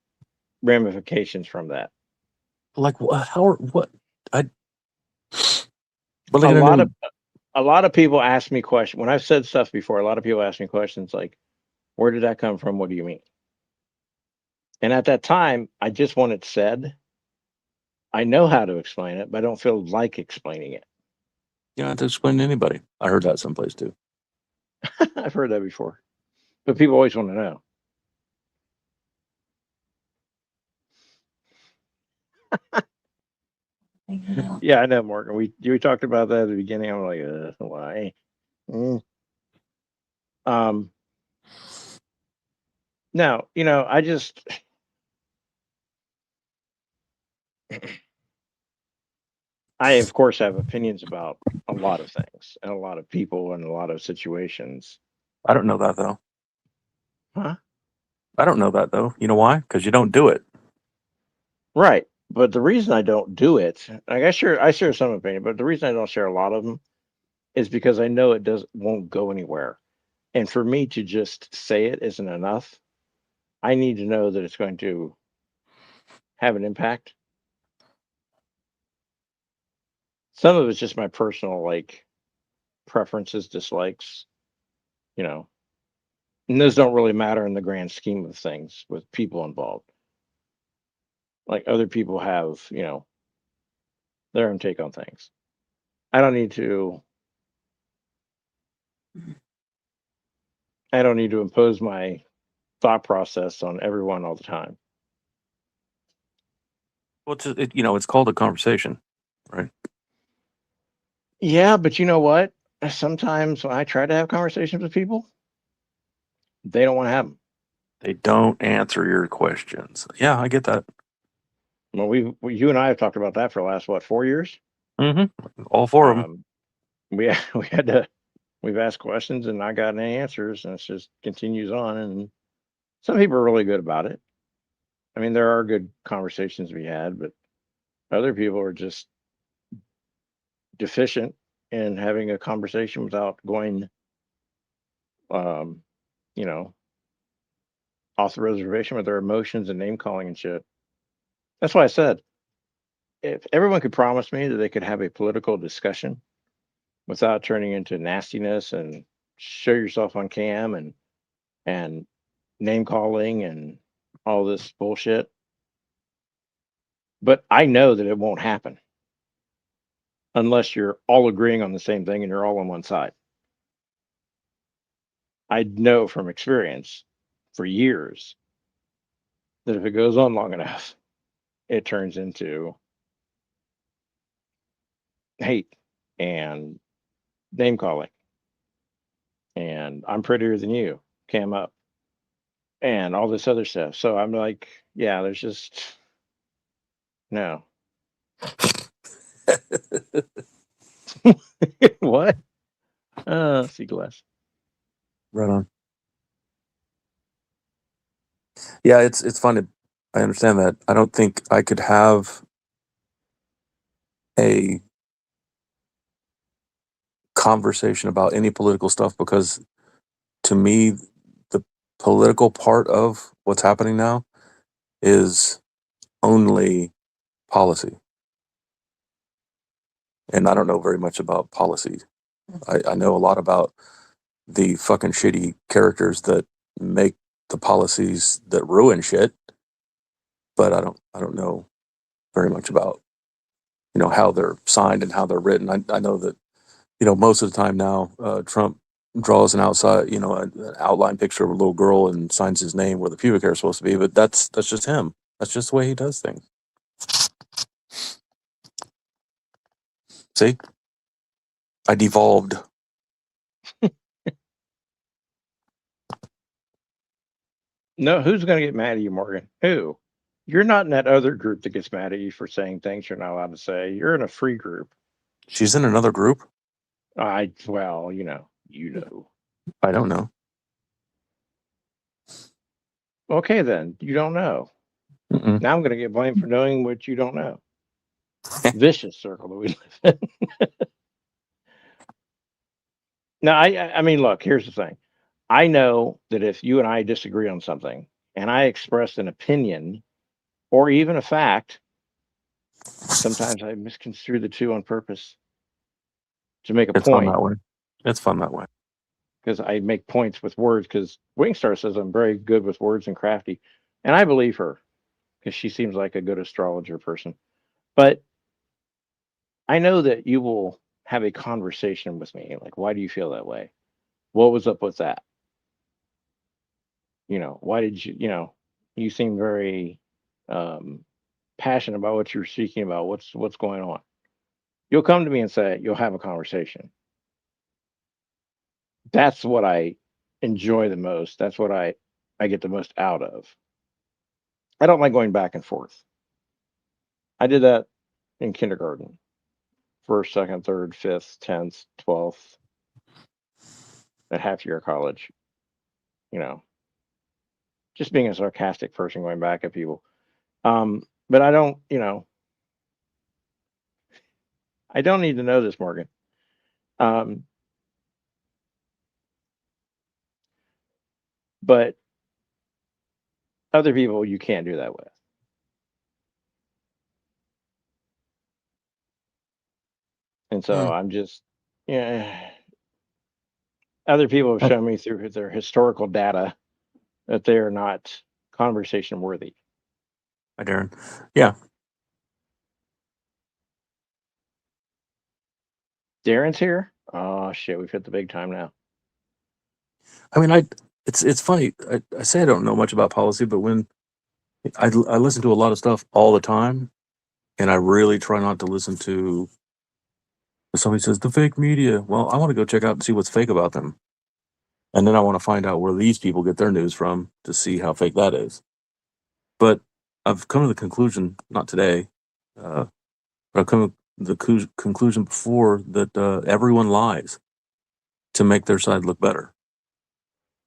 ramifications from that. Like what? A lot of people ask me questions when I've said stuff before. A lot of people ask me questions like, "Where did that come from? What do you mean?" And at that time, I just want it said. I know how to explain it, but I don't feel like explaining it. You don't have to explain to anybody. I heard that someplace too. I've heard that before, but people always want to know. Yeah, I know, Morgan. We talked about that at the beginning. I'm like, why? Mm. Um, now, I just I of course have opinions about a lot of things and a lot of people and a lot of situations. I don't know that though. Huh? I don't know that though. You know why? Because you don't do it. Right. But the reason I don't do it, like I share some opinion, but the reason I don't share a lot of them is because I know it won't go anywhere. And for me to just say it isn't enough. I need to know that it's going to have an impact. Some of it's just my personal like preferences, dislikes, you know. And those don't really matter in the grand scheme of things with people involved. Like other people have, their own take on things. I don't need to I don't need to impose my thought process on everyone all the time. Well, it's called a conversation, right? Yeah, but you know what? Sometimes when I try to have conversations with people, they don't want to have them. They don't answer your questions. Yeah, I get that. Well, you and I have talked about that for the last 4 years. Mm-hmm. All four of them. We had to we've asked questions and not gotten any answers, and it just continues on. And some people are really good about it. I mean, there are good conversations we had, but other people are just deficient in having a conversation without going, um, you know, off the reservation with their emotions and name calling and shit. That's why I said if everyone could promise me that they could have a political discussion without turning into nastiness and show yourself on cam and name calling and all this bullshit. But I know that it won't happen unless you're all agreeing on the same thing and you're all on one side. I know from experience for years that if it goes on long enough, it turns into hate and name calling and I'm prettier than you, cam up, and all this other stuff. So I'm like, yeah, there's just no. What? See glass. Right on. Yeah, it's funny. I understand that. I don't think I could have a conversation about any political stuff because to me, the political part of what's happening now is only policy. And I don't know very much about policy. I know a lot about the fucking shitty characters that make the policies that ruin shit, but I don't know very much about how they're signed and how they're written. I know that most of the time now Trump draws an outline picture of a little girl and signs his name where the pubic hair is supposed to be, but that's just him. That's just the way he does things. See, I devolved. No, who's going to get mad at you, Morgan? Who? You're not in that other group that gets mad at you for saying things you're not allowed to say. You're in a free group. She's in another group. Well, I don't know. Okay, then you don't know. Mm-mm. Now I'm going to get blamed for knowing what you don't know. Vicious circle that we live in. Now, I mean, look. Here's the thing. I know that if you and I disagree on something, and I express an opinion or even a fact, sometimes I misconstrue the two on purpose to make a It's fun point. that way. It's fun that way. Because I make points with words. Because Wingstar says I'm very good with words and crafty, and I believe her because she seems like a good astrologer person. But I know that you will have a conversation with me. Like, why do you feel that way? What was up with that? Why did you seem very passionate about what you're speaking about. What's going on? You'll come to me and say, you'll have a conversation. That's what I enjoy the most. That's what I get the most out of. I don't like going back and forth. I did that in kindergarten, first, second, third, fifth, 10th, 12th, a half year of college, you know, just being a sarcastic person going back at people. But I don't, I don't need to know this, Morgan. But other people you can't do that with. And so I'm just, yeah. Other people have shown me through their historical data that they are not conversation worthy. Hi, Darren. Yeah. Darren's here. Oh shit, we've hit the big time now. I mean, it's funny. I say I don't know much about policy, but when I listen to a lot of stuff all the time, and I really try not to listen to if somebody says the fake media. Well, I want to go check out and see what's fake about them, and then I want to find out where these people get their news from to see how fake that is. But I've come to the conclusion, not today, but I've come to the conclusion before that everyone lies to make their side look better,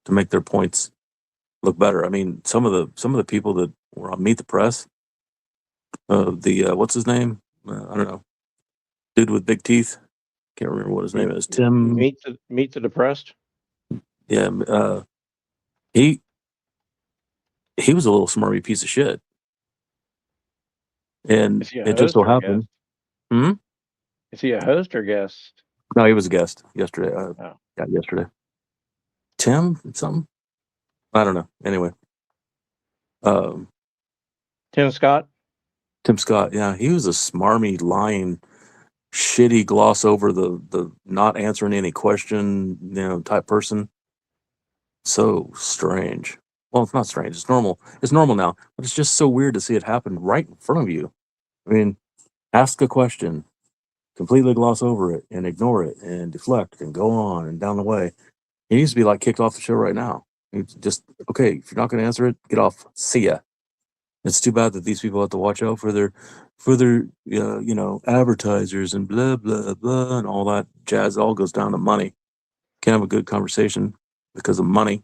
to make their points look better. I mean, some of the people that were on Meet the Press, what's his name? I don't know, dude with big teeth. Can't remember what his name is. Tim. Meet the Depressed. Yeah, he was a little smarmy piece of shit, and Is he a it just host so or a happened. guest? Is he a host or guest? No, he was a guest yesterday. Oh. Yeah, yesterday. Tim something. I don't know. Anyway, Tim Scott. Tim Scott. Yeah, he was a smarmy, lying, shitty, gloss over the not answering any question, type person. So strange. Well, it's not strange. It's normal. It's normal now, but it's just so weird to see it happen right in front of you. I mean, ask a question, completely gloss over it and ignore it and deflect and go on and down the way. He needs to be like kicked off the show right now. It's just, okay, if you're not going to answer it, get off. See ya. It's too bad that these people have to watch out for their advertisers and blah blah blah and all that jazz. It all goes down to money. Can't have a good conversation because of money.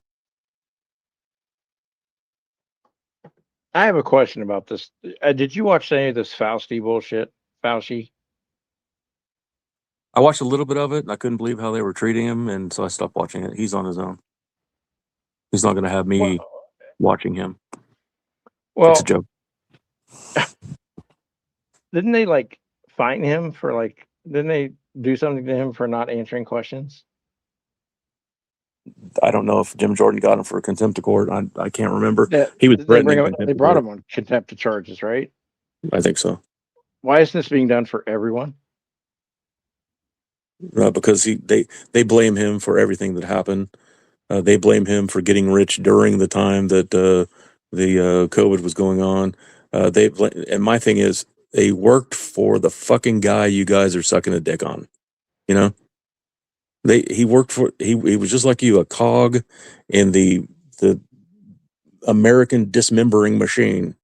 I have a question about this. Did you watch any of this Fauci bullshit? Fauci? I watched a little bit of it and I couldn't believe how they were treating him, and so I stopped watching it. He's on his own. He's not going to have me watching him. Well, it's a joke. Didn't they fine him for didn't they do something to him for not answering questions? I don't know if Jim Jordan got him for contempt of court. I can't remember. Yeah, He was they threatening. brought him on contempt of charges, right? I think so. Why isn't this being done for everyone? Because they blame him for everything that happened. They blame him for getting rich during the time that the COVID was going on. And my thing is, they worked for the fucking guy you guys are sucking a dick on. He worked for he was just like you, a cog in the American dismembering machine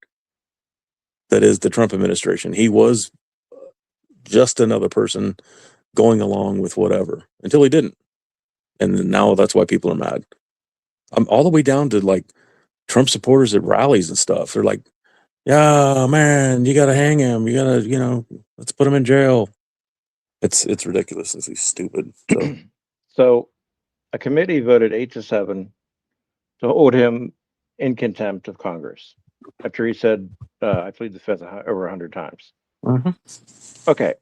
that is the Trump administration. He was just another person going along with whatever until he didn't. And now that's why people are mad. I'm all the way down to Trump supporters at rallies and stuff. They're like, yeah, man, you got to hang him. You got to, let's put him in jail. It's ridiculous. It's stupid. So a committee voted 8-7 to hold him in contempt of Congress after he said, I plead the fifth over 100 times. Mm-hmm. Okay.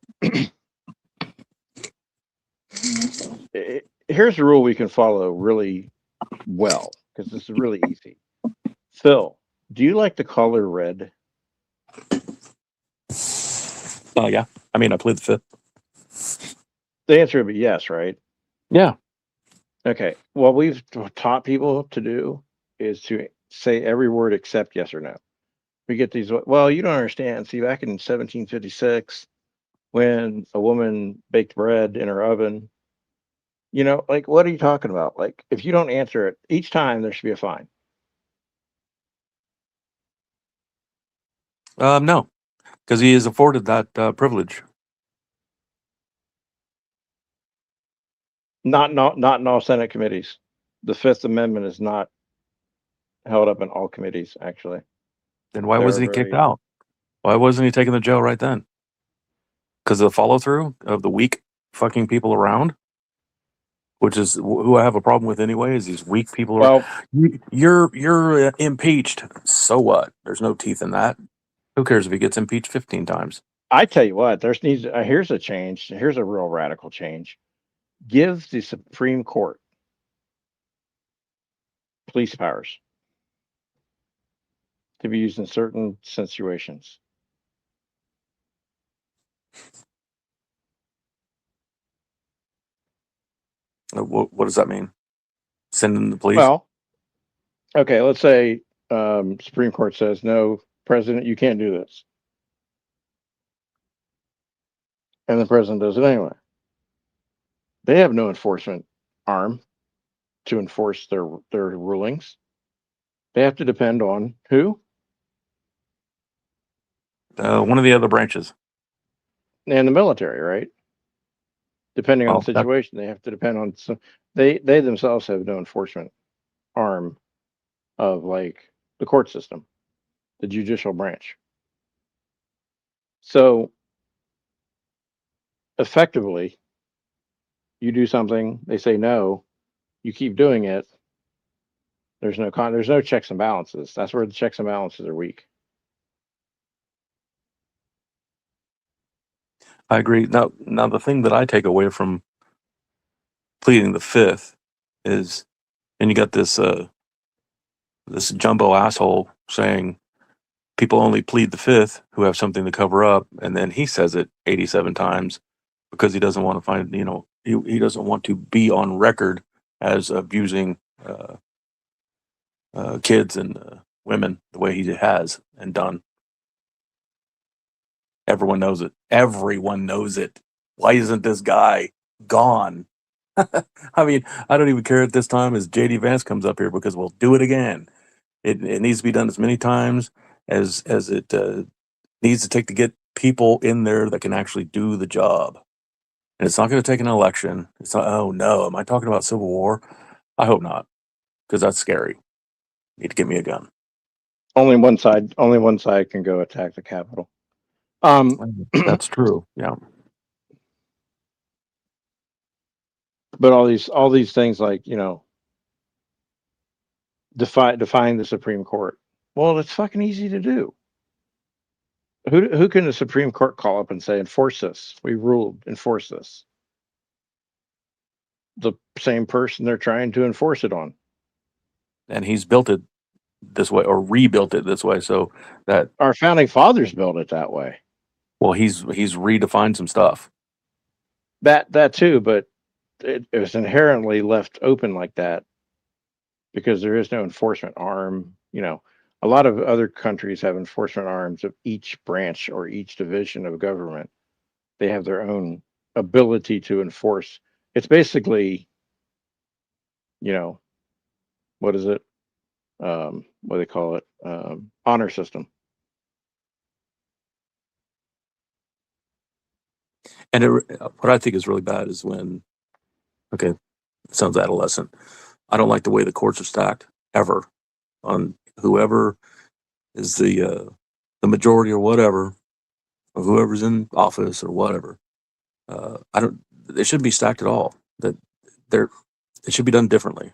Here's a rule we can follow really well, because this is really easy. Phil, do you like the color red? Yeah. I mean, I plead the fifth. The answer would be yes, right? Yeah. Okay. What we've taught people to do is to say every word except yes or no. We get these, well, you don't understand. See, back in 1756, when a woman baked bread in her oven, like, what are you talking about? Like, if you don't answer it each time, there should be a fine. No, because he is afforded that privilege. Not in all Senate committees. The Fifth Amendment is not held up in all committees, actually. Then why There are wasn't he kicked very, out? Why wasn't he taken to jail right then? Because of the follow through of the weak fucking people around, which is who I have a problem with anyway. Is these weak people around? well, You're impeached. So what? There's no teeth in that. Who cares if he gets impeached 15 times? I tell you what, here's a change. Here's a real radical change. Give the Supreme Court police powers to be used in certain situations. What does that mean? Sending the police? Well, okay, let's say Supreme Court says, no, President, you can't do this. And the president does it anyway. They have no enforcement arm to enforce their rulings. They have to depend on who? One of the other branches. And the military, right? Depending on Oh, the situation, they have to depend on some. They themselves have no enforcement arm of like the court system, the judicial branch. So effectively, you do something, they say no, you keep doing it. There's no checks and balances. That's where the checks and balances are weak. I agree. Now the thing that I take away from pleading the fifth is, and you got this jumbo asshole saying people only plead the fifth who have something to cover up, and then he says it 87 times because he doesn't want to find, he doesn't want to be on record as abusing kids and women the way he has and done. Everyone knows it. Everyone knows it. Why isn't this guy gone? I mean, I don't even care at this time as JD Vance comes up here because we'll do it again. It needs to be done as many times as it needs to take to get people in there that can actually do the job. And it's not going to take an election. It's not. Oh no, am I talking about civil war? I hope not, because that's scary. Need to get me a gun. Only one side can go attack the Capitol. That's true. Yeah. But all these things like, define the Supreme Court. Well, it's fucking easy to do. Who can the Supreme Court call up and say, enforce this? We ruled, enforce this. The same person they're trying to enforce it on. And he's built it this way or rebuilt it this way so that our founding fathers built it that way. Well, he's redefined some stuff. That too, but it was inherently left open like that because there is no enforcement arm. A lot of other countries have enforcement arms of each branch or each division of government. They have their own ability to enforce. It's basically, what is it? What do they call it? Honor system. And what I think is really bad is when, okay, it sounds adolescent. I don't like the way the courts are stacked ever on whoever is the majority or whatever, or whoever's in office or whatever. They shouldn't be stacked at all. That it should be done differently.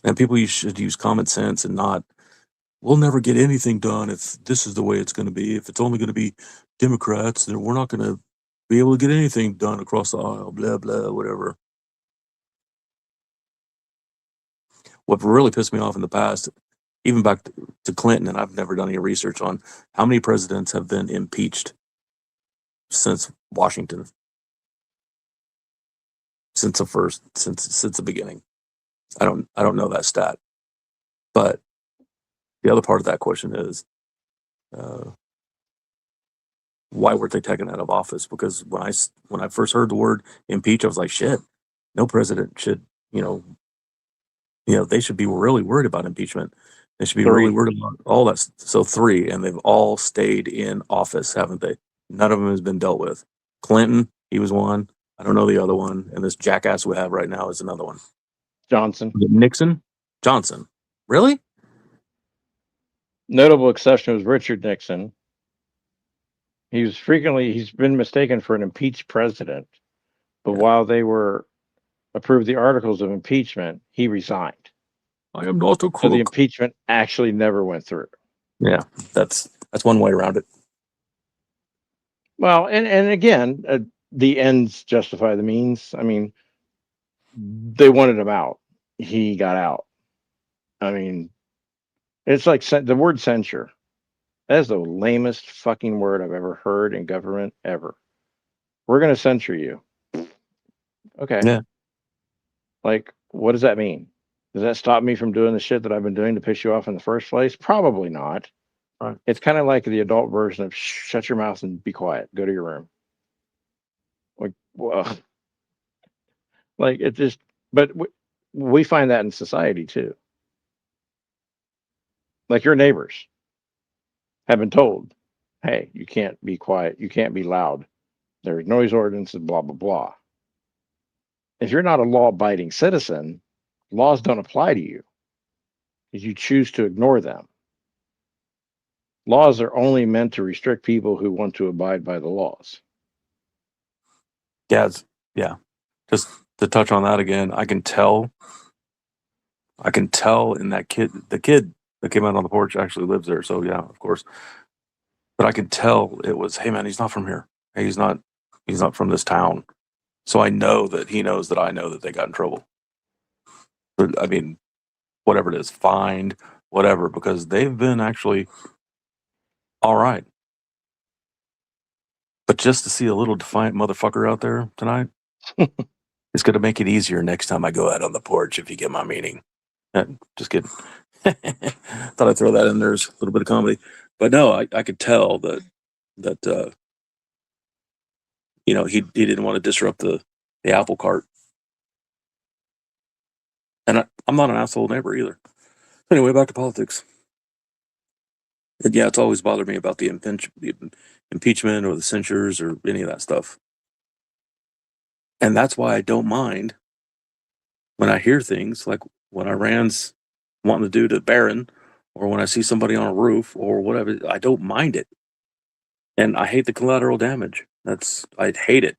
And people should use common sense and not, we'll never get anything done if this is the way it's going to be. If it's only going to be Democrats, then we're not going to be able to get anything done across the aisle, blah, blah, whatever. What really pissed me off in the past, even back to Clinton, and I've never done any research on how many presidents have been impeached since Washington. since the beginning. I don't know that stat, but the other part of that question is, why weren't they taken out of office? Because when I first heard the word impeach, I was like, shit, no president should, they should be really worried about impeachment. They should be really worried about all that. So 3, and they've all stayed in office, haven't they? None of them has been dealt with. Clinton, he was one. I don't know the other one. And this jackass we have right now is another one. Johnson. Nixon? Johnson. Really? Notable exception was Richard Nixon. He's been mistaken for an impeached president, but while they were approved the articles of impeachment, he resigned. I am not a crook. So the impeachment actually never went through. Yeah, that's one way around it. Well, and again, the ends justify the means. I mean, they wanted him out. He got out. I mean, it's like the word censure. That is the lamest fucking word I've ever heard in government ever. We're going to censure you. Okay. Yeah. Like, what does that mean? Does that stop me from doing the shit that I've been doing to piss you off in the first place? Probably not. Right. It's kind of like the adult version of shut your mouth and be quiet. Go to your room. Like, well, like it just, but we find that in society too. Like your neighbors have been told, hey, you can't be quiet. You can't be loud. There's noise ordinances, blah, blah, blah. If you're not a law-abiding citizen, laws don't apply to you because you choose to ignore them. Laws are only meant to restrict people who want to abide by the laws. Yeah, just to touch on that again, I can tell in that kid, the kid that came out on the porch actually lives there. So yeah, of course. But I could tell it was, hey man, he's not from here. Hey, he's not from this town. So I know that he knows that I know that they got in trouble. But, I mean, whatever it is, fined, whatever, because they've been actually all right. But just to see a little defiant motherfucker out there tonight, it's going to make it easier next time I go out on the porch, if you get my meaning. Just kidding. Thought I'd throw that in there as a little bit of comedy. But no, I could tell that he didn't want to disrupt the apple cart. And I'm not an asshole neighbor either. Anyway, back to politics. And yeah, it's always bothered me about the impeachment or the censures or any of that stuff. And that's why I don't mind when I hear things like what Iran's wanting to do to Barron, or when I see somebody on a roof or whatever. I don't mind it. And I hate the collateral damage. I'd hate it.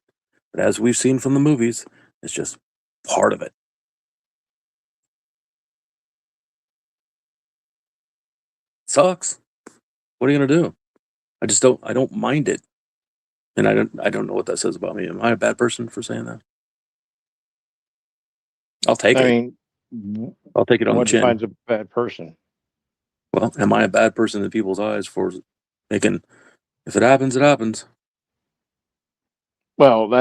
But as we've seen from the movies, it's just part of it. Sucks. What are you gonna do? I don't mind it. And I don't know what that says about me. Am I a bad person for saying that? I'll take it. I mean, I'll take it on the what chin. defines a bad person? Well, am I a bad person in people's eyes for making, if it happens, it happens? Well,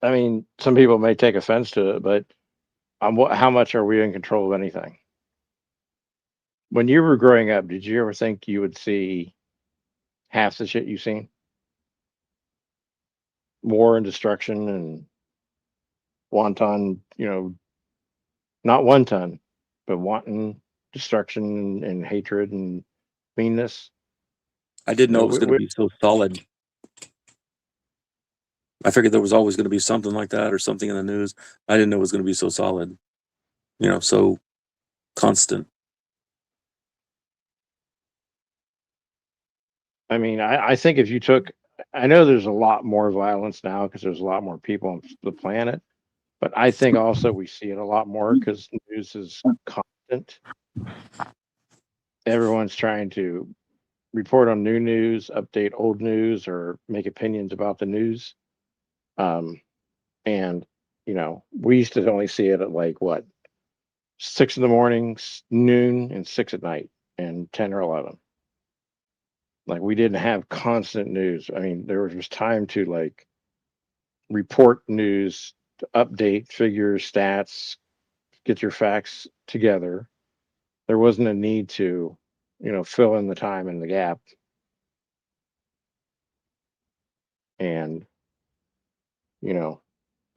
I mean, some people may take offense to it, but how much are we in control of anything? When you were growing up, did you ever think you would see half the shit you've seen? War and destruction and wanton, not wanton, but wanton destruction and hatred and meanness. I didn't know it was going to be so solid. I figured there was always going to be something like that or something in the news. I didn't know it was going to be so solid, so constant. I mean, I think if you I know there's a lot more violence now because there's a lot more people on the planet, but I think also we see it a lot more because news is constant. Everyone's trying to report on new news, update old news, or make opinions about the news. And we used to only see it at 6 in the morning, noon, and 6 at night, and 10 or 11. Like, we didn't have constant news. I mean, there was just time to report news to update figures, stats, get your facts together. There wasn't a need to, fill in the time and the gap. And, you know,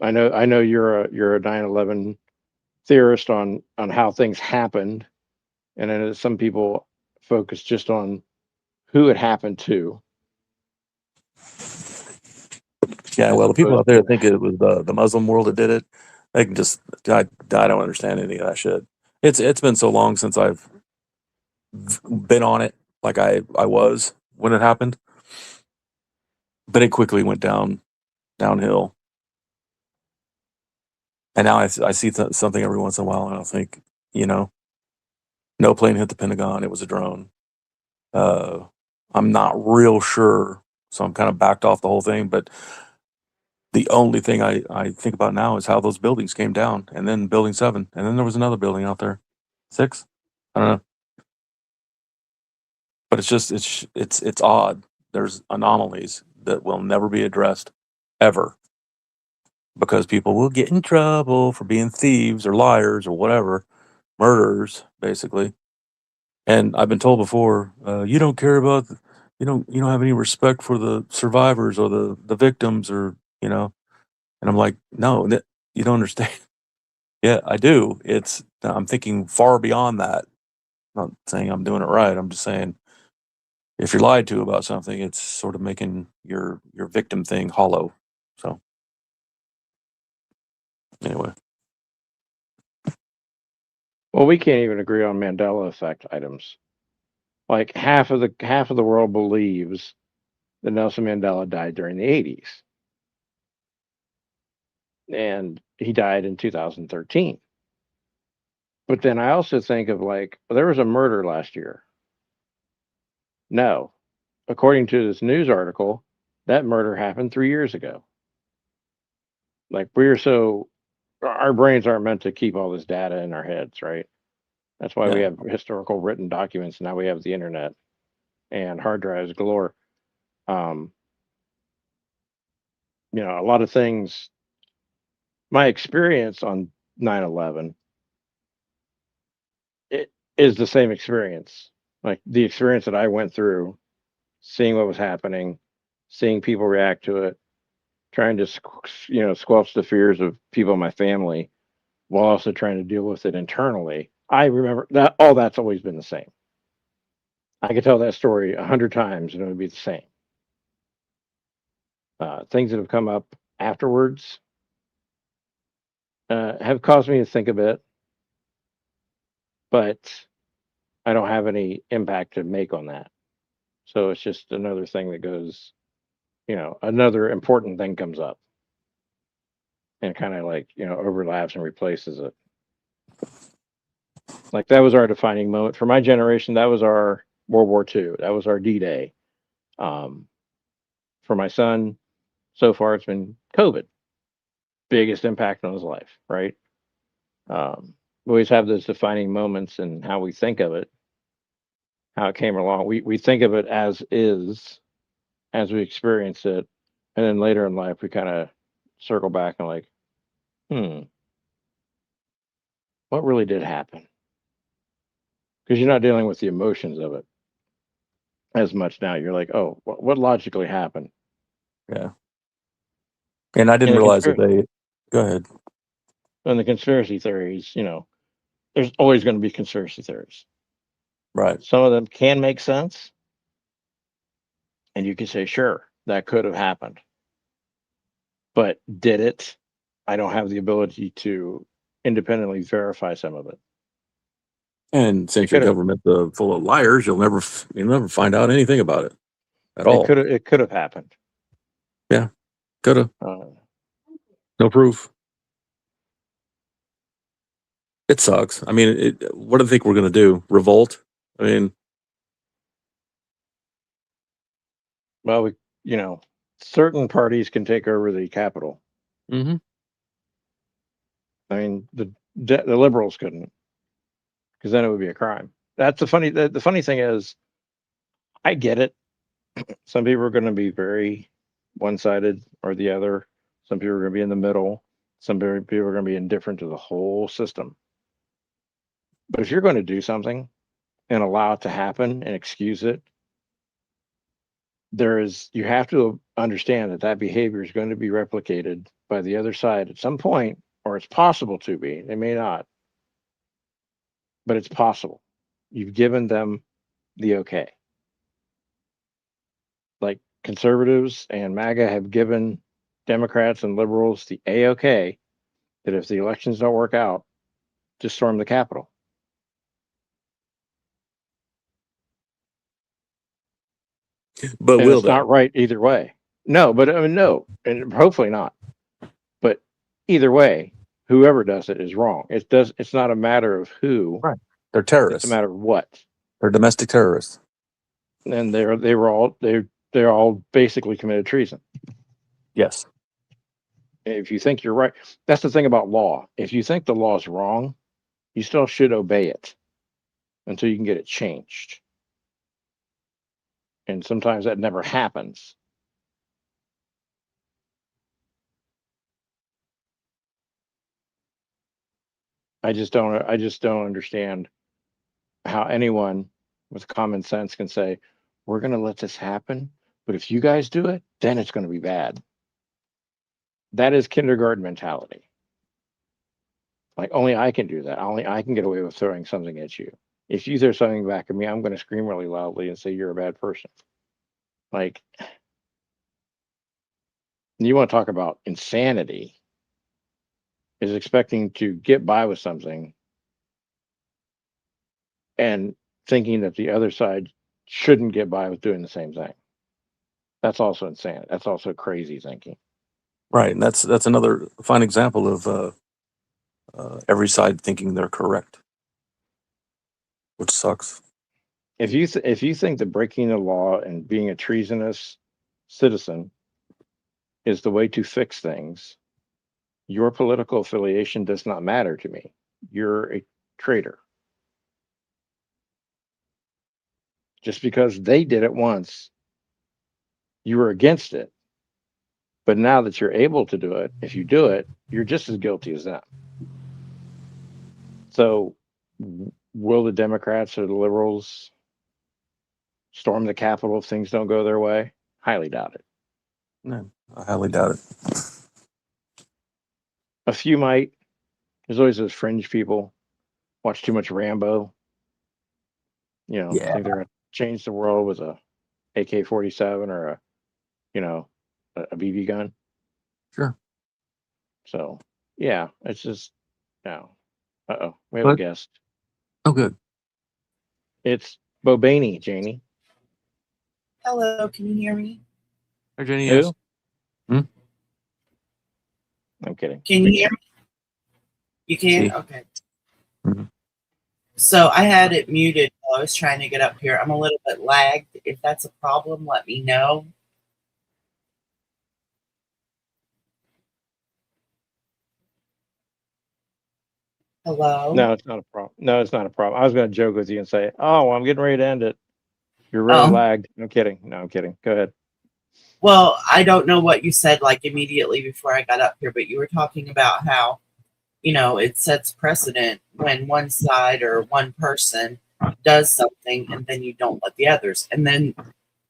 I know you're a 9/11 theorist on how things happened, and then some people focus just on who it happened to, Yeah, as well, the people opposed out there to. that think it was the Muslim world that did it, they can just I don't understand any of that shit. It's been so long since I've been on it like I was when it happened, but it quickly went downhill. And now I see something every once in a while, and I'll think, no plane hit the Pentagon; it was a drone. Uh, I'm not real sure, so I'm kind of backed off the whole thing. But the only thing I think about now is how those buildings came down, and then Building 7, and then there was another building out there, 6. I don't know, but it's just it's odd. There's anomalies that will never be addressed ever because people will get in trouble for being thieves or liars or whatever, murderers basically. And I've been told before, you don't care about, you don't have any respect for the survivors or the victims and I'm like, no, you don't understand. Yeah, I do. I'm thinking far beyond that. I'm not saying I'm doing it right. I'm just saying if you're lied to about something, it's sort of making your victim thing hollow. So anyway, Well, we can't even agree on Mandela effect items. Like half of the world believes that Nelson Mandela died during the 80s, and he died in 2013. But then I also think of like, well, there was a murder last year. No, according to this news article, that murder happened 3 years ago. Like our brains aren't meant to keep all this data in our heads, right? That's why we yeah. have historical written documents. Now we have the internet and hard drives galore. Um, a lot of things. My experience on 9/11, it is the same experience. Like the experience that I went through, seeing what was happening, seeing people react to it, trying to squelch the fears of people in my family while also trying to deal with it internally. I remember that all that's always been the same. I could tell that story 100 times and it would be the same. Things that have come up afterwards have caused me to think a bit, but I don't have any impact to make on that. So it's just another thing that goes, another important thing comes up and kind of like, overlaps and replaces it. Like that was our defining moment for my generation. That was our World War II. That was our D-Day. Um, for my son, so far it's been COVID, biggest impact on his life, right? We always have those defining moments and how we think of it, how it came along. We think of it as is, as we experience it, and then later in life we kind of circle back and like, what really did happen? Because you're not dealing with the emotions of it as much now. You're like, oh, what logically happened? Yeah. And I didn't And realize that they. Go ahead. the conspiracy theories, there's always going to be conspiracy theories. Right. Some of them can make sense, and you can say, sure, that could have happened. But did it? I don't have the ability to independently verify some of it. And since your Could have. government's full of liars, you'll never find out anything about it at all. It could have happened. Yeah, could have. Uh, No proof. It sucks. I mean, what do they think we're going to do? Revolt? I mean, well, certain parties can take over the Capitol. mm-hmm. I mean, the liberals couldn't, because then it would be a crime. That's the funny thing is, I get it. Some people are going to be very one-sided or the other. Some people are going to be in the middle. Some people are going to be indifferent to the whole system. But if you're going to do something and allow it to happen and excuse it, you have to understand that behavior is going to be replicated by the other side at some point, or it's possible to be. They may not, but it's possible. You've given them the okay. Like conservatives and MAGA have given Democrats and liberals the A-OK that if the elections don't work out, just storm the Capitol. But And will it's they? not right either way. No, but I mean, no, and hopefully not. But either way, whoever does it is wrong. It's not a matter of who. Right. They're It's terrorists. a matter of what. They're domestic terrorists. And they're all basically committed treason. Yes. If you think you're right, that's the thing about law. If you think the law is wrong, you still should obey it until you can get it changed. And sometimes that never happens. I just don't understand how anyone with common sense can say, we're going to let this happen, but if you guys do it, then it's going to be bad. That is kindergarten mentality. Like, only I can do that. Only I can get away with throwing something at you. If you throw something back at me, I'm going to scream really loudly and say you're a bad person. Like, you want to talk about insanity, is expecting to get by with something and thinking that the other side shouldn't get by with doing the same thing. That's also insane. That's also crazy thinking. Right. And that's another fine example of every side thinking they're correct, which sucks. If you think that breaking the law and being a treasonous citizen is the way to fix things, your political affiliation does not matter to me. You're a traitor. Just because they did it once, you were against it. But now that you're able to do it, if you do it, you're just as guilty as them. So will the Democrats or the liberals storm the Capitol if things don't go their way? Highly doubt it. No, I highly doubt it. A few might. There's always those fringe people, watch too much Rambo. You know, Yeah. think they're going to change the world with a AK-47 or a BB gun. Sure. So, yeah, it's just, no. Uh-oh, we have a What? guest. Oh, good. It's Bobaney, Janie. Hello, can you hear me? Hi, Jenny. Who? Yes. I'm kidding. Can you hear me? You can? See. Okay. Mhm. So I had it muted while I was trying to get up here. I'm a little bit lagged. If that's a problem, let me know. Hello? No, it's not a problem. No, it's not a problem. I was going to joke with you and say, oh, well, I'm getting ready to end it. You're really Oh. lagged. I'm kidding. No, I'm kidding. Go ahead. Well, I don't know what you said like immediately before I got up here, but you were talking about how, it sets precedent when one side or one person does something and then you don't let the others. And then,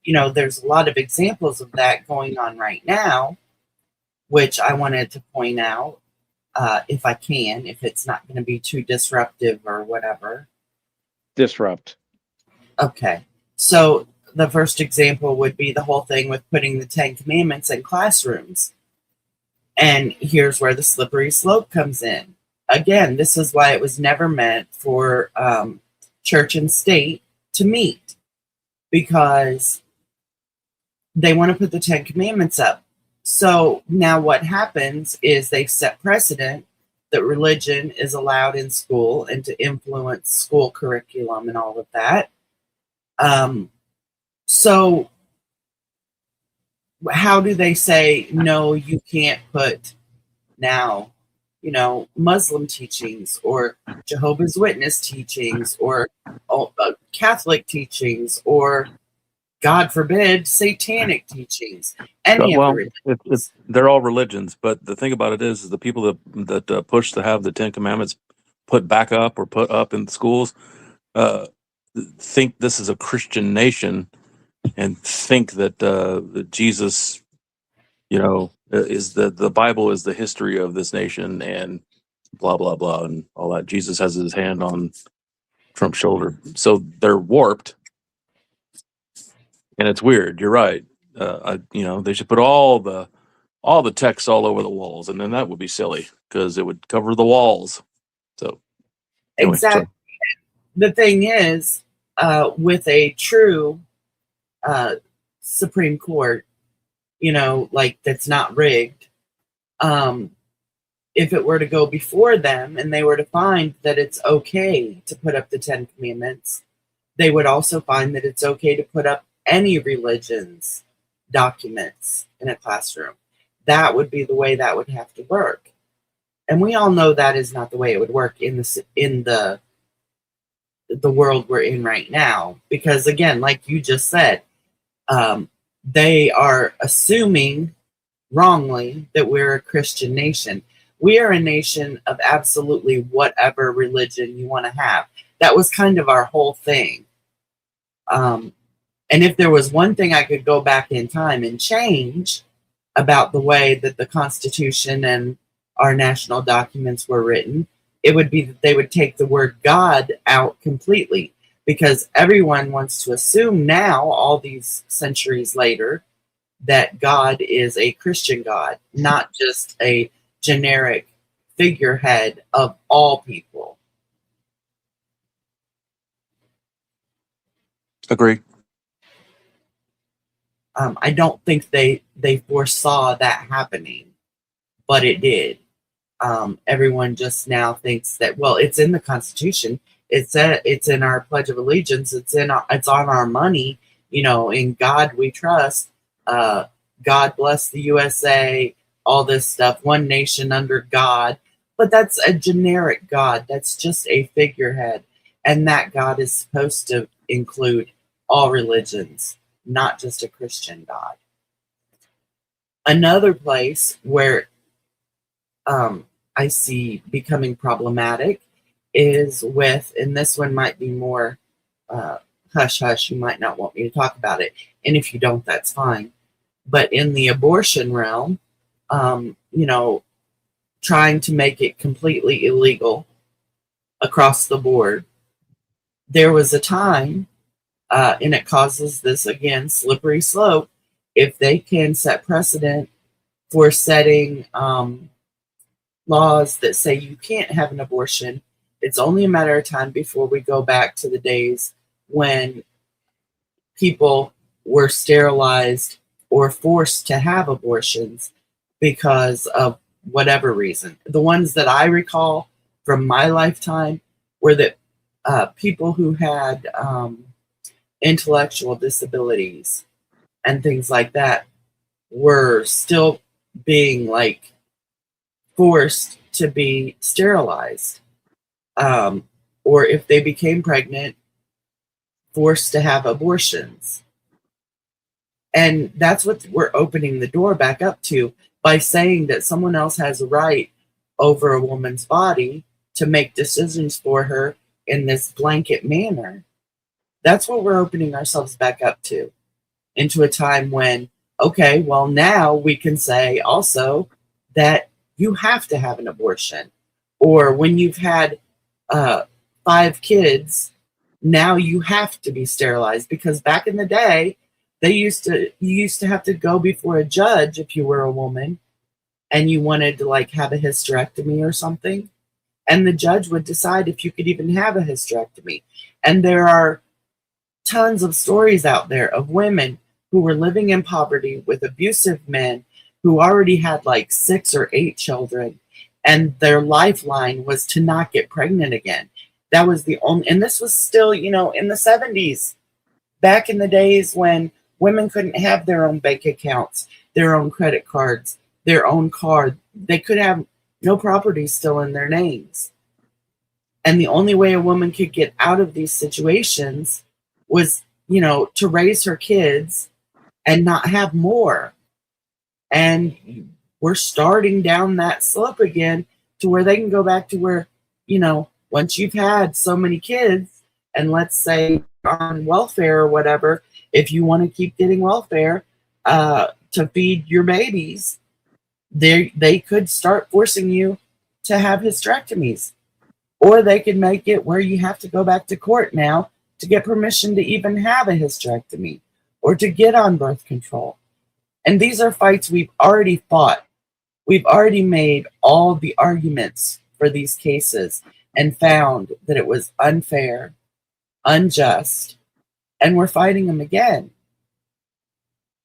there's a lot of examples of that going on right now, which I wanted to point out, if I can, if it's not going to be too disruptive or whatever. Disrupt. Okay. So the first example would be the whole thing with putting the 10 Commandments in classrooms. And here's where the slippery slope comes in. Again, this is why it was never meant for church and state to meet, because they want to put the 10 Commandments up. So now what happens is they set precedent that religion is allowed in school and to influence school curriculum and all of that. So how do they say, no, you can't put now, Muslim teachings or Jehovah's Witness teachings or Catholic teachings or God forbid, satanic teachings. Any of the Well, religions. they're all religions, but the thing about it is the people that push to have the Ten Commandments put back up or put up in schools uh, think this is a Christian nation and think that Jesus, is the Bible is the history of this nation and blah blah blah and all that. Jesus has his hand on Trump's shoulder, so they're warped, and it's weird. You're right. They should put all the text all over the walls, and then that would be silly because it would cover the walls. So anyway, Exactly. The thing is, with a true Supreme Court, like that's not rigged, if it were to go before them and they were to find that it's okay to put up the Ten Commandments, they would also find that it's okay to put up any religion's documents in a classroom. That would be the way that would have to work. And we all know that is not the way it would work in the world we're in right now. Because again, like you just said, they are assuming wrongly that we're a Christian nation. We are a nation of absolutely whatever religion you want to have. That was kind of our whole thing. And if there was one thing I could go back in time and change about the way that the Constitution and our national documents were written, it would be that they would take the word God out completely. Because everyone wants to assume now, all these centuries later, that God is a Christian God, not just a generic figurehead of all people. agree. I don't think they foresaw that happening, but it did. Everyone just now thinks that, well, it's in the Constitution. It's in our Pledge of Allegiance. It's on our money. In God we trust. God bless the USA. All this stuff. One nation under God. But that's a generic God. That's just a figurehead, and that God is supposed to include all religions, not just a Christian God. Another place where I see becoming problematic is with, and this one might be more hush hush, you might not want me to talk about it, and if you don't, that's fine. But in the abortion realm, trying to make it completely illegal across the board, there was a time, and it causes this, again, slippery slope, if they can set precedent for setting laws that say you can't have an abortion, it's only a matter of time before we go back to the days when people were sterilized or forced to have abortions because of whatever reason. The ones that I recall from my lifetime were that people who had intellectual disabilities and things like that were still being forced to be sterilized, or if they became pregnant, forced to have abortions. And that's what we're opening the door back up to by saying that someone else has a right over a woman's body to make decisions for her in this blanket manner. That's what we're opening ourselves back up to, into a time when, okay, well, now we can say also that you have to have an abortion. Or when you've had 5 kids, now you have to be sterilized. Because back in the day, you used to have to go before a judge if you were a woman and you wanted to have a hysterectomy or something. And the judge would decide if you could even have a hysterectomy. And there are tons of stories out there of women who were living in poverty with abusive men who already had 6 or 8 children, and their lifeline was to not get pregnant again. That was the only, and this was still, in the 70s, back in the days when women couldn't have their own bank accounts, their own credit cards, their own car. They could have no property still in their names. And the only way a woman could get out of these situations was, to raise her kids and not have more. And we're starting down that slope again to where they can go back to where, once you've had so many kids, and let's say on welfare or whatever, if you want to keep getting welfare to feed your babies, they could start forcing you to have hysterectomies. Or they could make it where you have to go back to court now to get permission to even have a hysterectomy or to get on birth control. And these are fights we've already fought. We've already made all the arguments for these cases and found that it was unfair, unjust, and we're fighting them again.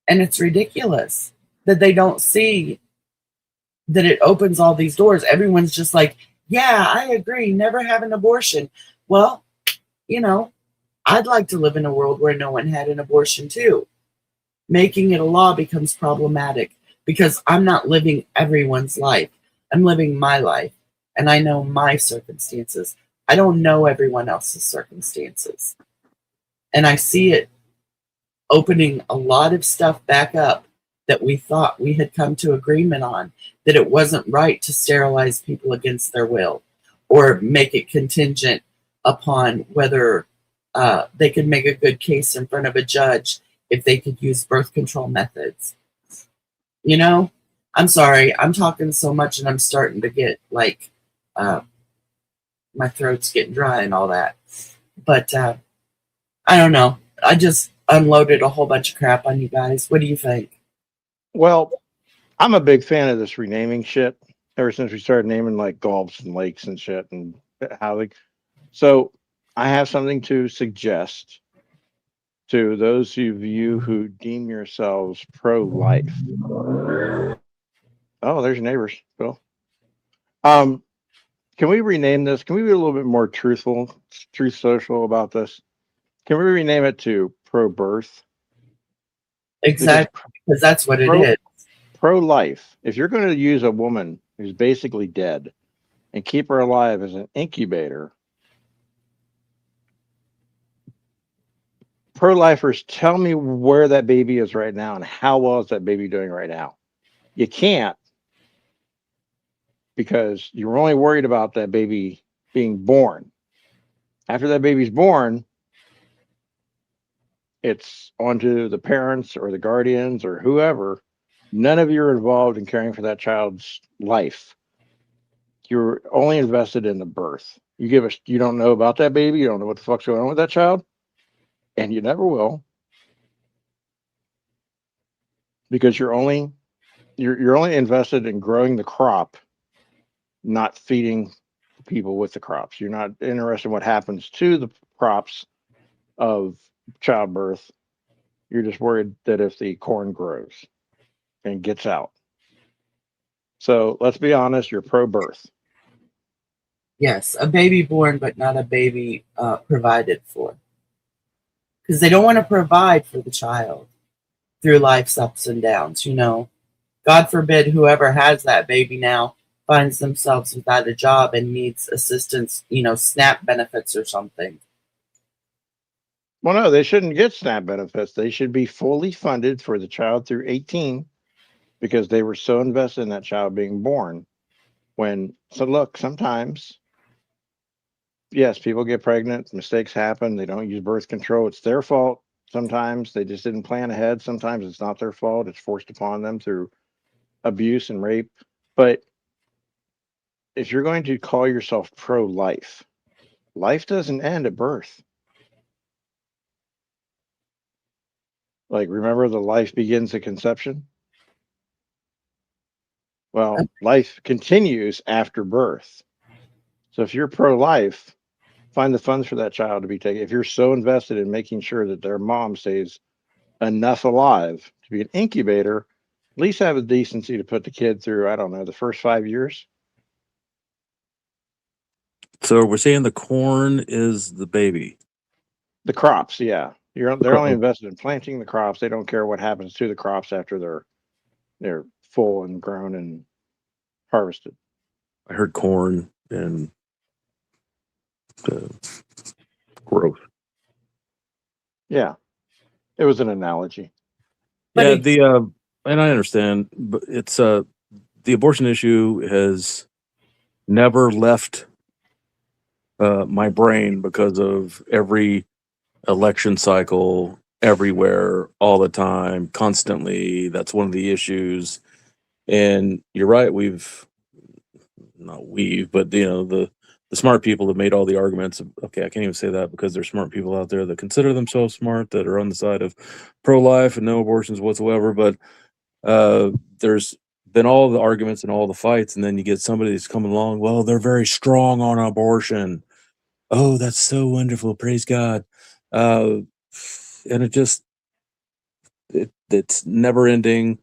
And it's ridiculous that they don't see that it opens all these doors. Everyone's just like, yeah, I agree, never have an abortion. Well, I'd like to live in a world where no one had an abortion too. Making it a law becomes problematic because I'm not living everyone's life. I'm living my life, and I know my circumstances. I don't know everyone else's circumstances. And I see it opening a lot of stuff back up that we thought we had come to agreement on, that it wasn't right to sterilize people against their will or make it contingent upon whether they could make a good case in front of a judge if they could use birth control methods. I'm sorry, I'm talking so much and I'm starting to get like, my throat's getting dry and all that. But I don't know. I just unloaded a whole bunch of crap on you guys. What do you think? Well, I'm a big fan of this renaming shit ever since we started naming like gulfs and lakes and shit and how they. So I have something to suggest to those of you who deem yourselves pro-life. Oh, there's your neighbors, Bill. Can we rename this? Can we be a little bit more truth social about this? Can we rename it to pro-birth? Exactly, because that's what it is. Pro-life. If you're going to use a woman who's basically dead and keep her alive as an incubator, pro-lifers, tell me where that baby is right now and how well is that baby doing right now. You can't, because you're only worried about that baby being born. After that baby's born, it's onto the parents or the guardians or whoever. None of you are involved in caring for that child's life. You're only invested in the birth. You don't know about that baby. You don't know what the fuck's going on with that child, and you never will, because you're only invested in growing the crop, not feeding people with the crops. You're not interested in what happens to the crops of childbirth. You're just worried that if the corn grows and gets out. So let's be honest, you're pro-birth. Yes, a baby born, but not a baby provided for. Because they don't want to provide for the child through life's ups and downs, God forbid whoever has that baby now finds themselves without a job and needs assistance, SNAP benefits or something. Well, no, they shouldn't get SNAP benefits. They should be fully funded for the child through 18 because they were so invested in that child being born. So look, sometimes, yes, people get pregnant, mistakes happen, they don't use birth control. It's their fault. Sometimes they just didn't plan ahead. Sometimes it's not their fault. It's forced upon them through abuse and rape. But if you're going to call yourself pro-life, life doesn't end at birth. Like, remember the life begins at conception? Well, life continues after birth. So if you're pro-life, find the funds for that child to be taken. If you're so invested in making sure that their mom stays enough alive to be an incubator, at least have the decency to put the kid through, I don't know, the first 5 years. So we're saying the corn is the baby. The crops, yeah. They're only invested in planting the crops. They don't care what happens to the crops after they're full and grown and harvested. I heard corn and growth. Yeah. It was an analogy. But Yeah, it- and I understand, but it's the abortion issue has never left my brain because of every election cycle, everywhere, all the time, constantly. That's one of the issues. And you're right, but the smart people have made all the arguments. Okay, I can't even say that because there's smart people out there that consider themselves smart that are on the side of pro-life and no abortions whatsoever. But there's been all the arguments and all the fights, and then you get somebody that's coming along. Well, they're very strong on abortion. Oh, that's so wonderful! Praise God. And it's never ending.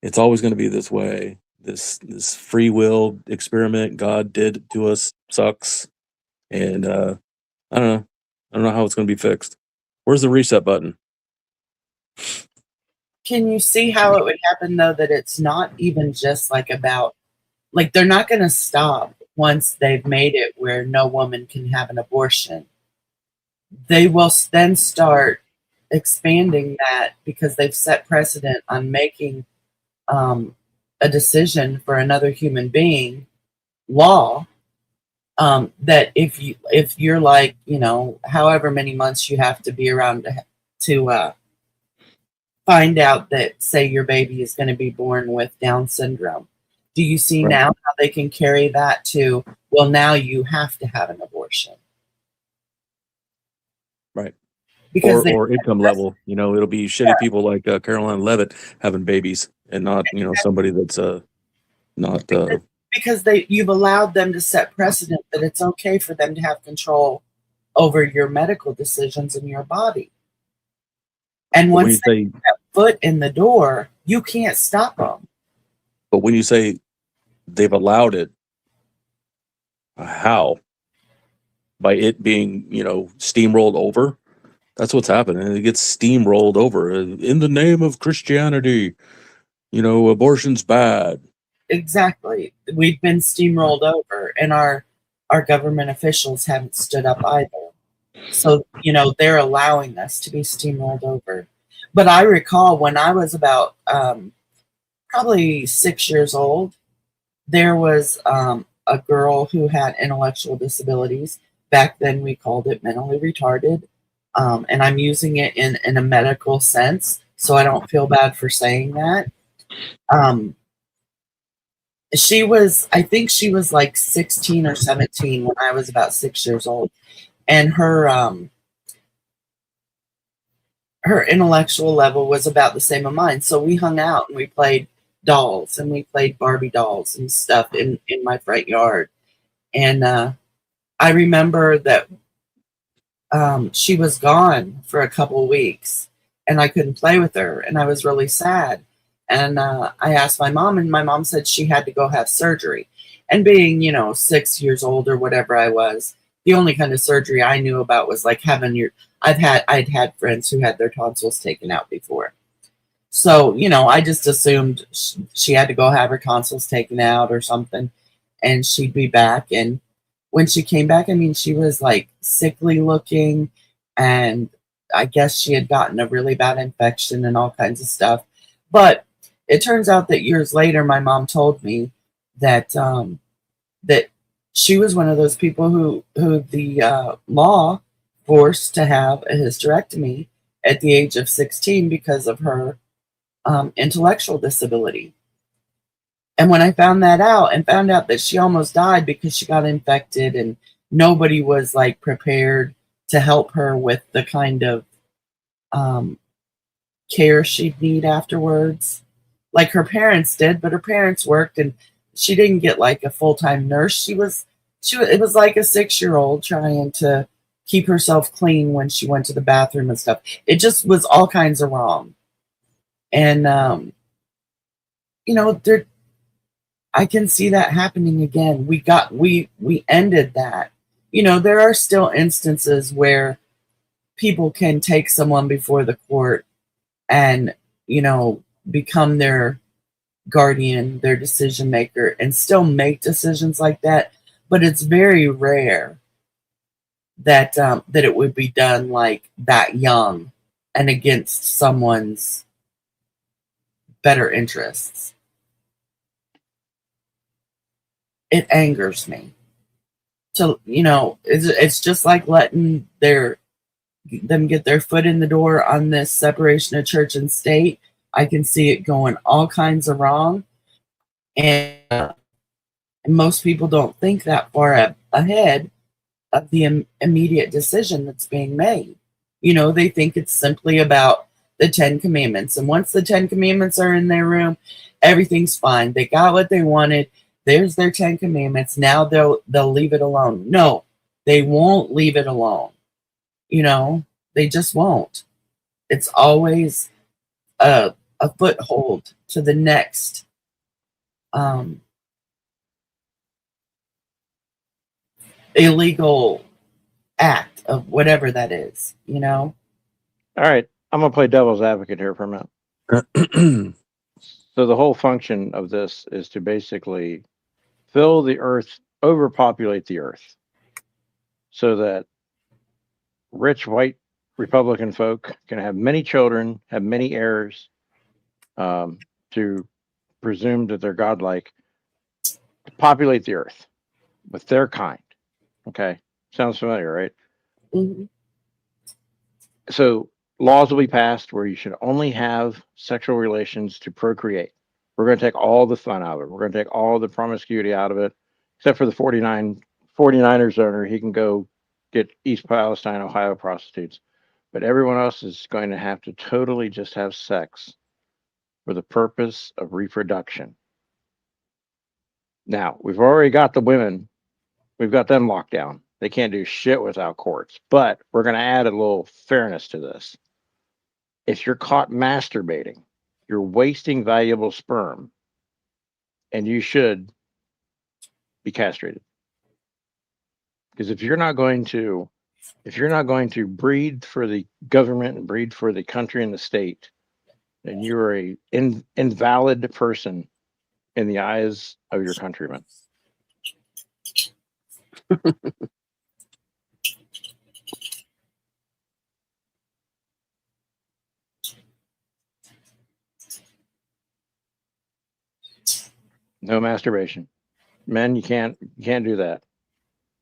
It's always going to be this way. This free will experiment God did to us sucks, and I don't know. I don't know how it's going to be fixed. Where's the reset button? can you see how it would happen though that it's not even just like about like they're not going to stop once they've made it where no woman can have an abortion. They will then start expanding that because they've set precedent on making a decision for another human being law, that if you're like, however many months you have to be around to find out that, say, your baby is going to be born with Down syndrome. Do you see Right. now how they can carry that to, well, now you have to have an abortion? Right. Because Or income level. It'll be shitty people like Caroline Levitt having babies, and not somebody that's not. because you've allowed them to set precedent that it's okay for them to have control over your medical decisions in your body. And When you once they say, get that foot in the door, you can't stop them. but when you say they've allowed it, how? By it being steamrolled over. That's what's happening. It gets steamrolled over in the name of Christianity. Abortion's bad. Exactly. We've been steamrolled over, and our government officials haven't stood up either. So, they're allowing us to be steamrolled over. But I recall when I was about probably 6 years old, there was a girl who had intellectual disabilities. Back then we called it mentally retarded. And I'm using it in a medical sense, so I don't feel bad for saying that. I think she was like 16 or 17 when I was about 6 years old. And her intellectual level was about the same as mine. So we hung out and we played dolls and we played Barbie dolls and stuff in my front yard. And I remember that she was gone for a couple weeks and I couldn't play with her, and I was really sad. And I asked my mom, and my mom said she had to go have surgery. And being, 6 years old or whatever I was, the only kind of surgery I knew about was like having I'd had friends who had their tonsils taken out before. So, I just assumed she had to go have her tonsils taken out or something, and she'd be back. And when she came back, she was like sickly looking, and I guess she had gotten a really bad infection and all kinds of stuff. But it turns out that years later, my mom told me that that she was one of those people who the law forced to have a hysterectomy at the age of 16 because of her intellectual disability. And when I found that out and found out that she almost died because she got infected and nobody was like prepared to help her with the kind of care she'd need afterwards. Like her parents did, but her parents worked and she didn't get like a full-time nurse. It was like a 6-year-old trying to keep herself clean when she went to the bathroom and stuff. It just was all kinds of wrong. And I can see that happening again. We ended that. There are still instances where people can take someone before the court and, become their guardian, their decision maker, and still make decisions like that. But it's very rare that that it would be done like that young. and against someone's better interests. It angers me. So, it's just like letting them get their foot in the door on this separation of church and state. I can see it going all kinds of wrong. And most people don't think that far ahead of the immediate decision that's being made. They think it's simply about the 10 Commandments. And once the 10 Commandments are in their room, everything's fine. They got what they wanted. There's their 10 Commandments. Now they'll leave it alone. No, they won't leave it alone. They just won't. It's always a foothold to the next illegal act of whatever that is. All right, I'm gonna play devil's advocate here for a minute. So the whole function of this is to basically fill the earth, overpopulate the earth, so that rich white Republican folk can have many children, have many heirs, to presume that they're godlike, to populate the earth with their kind. Okay, sounds familiar, right? Mm-hmm. So laws will be passed where you should only have sexual relations to procreate. We're going to take all the fun out of it. We're going to take all the promiscuity out of it, except for the 49ers owner. He can go get East Palestine, Ohio prostitutes. But everyone else is going to have to totally just have sex for the purpose of reproduction. Now, we've already got the women. We've got them locked down. They can't do shit without courts. But we're going to add a little fairness to this. If you're caught masturbating, you're wasting valuable sperm, and you should be castrated. Because if you're not going to breed for the government and breed for the country and the state, then you're a invalid person in the eyes of your countrymen. No masturbation. Men, you can't do that.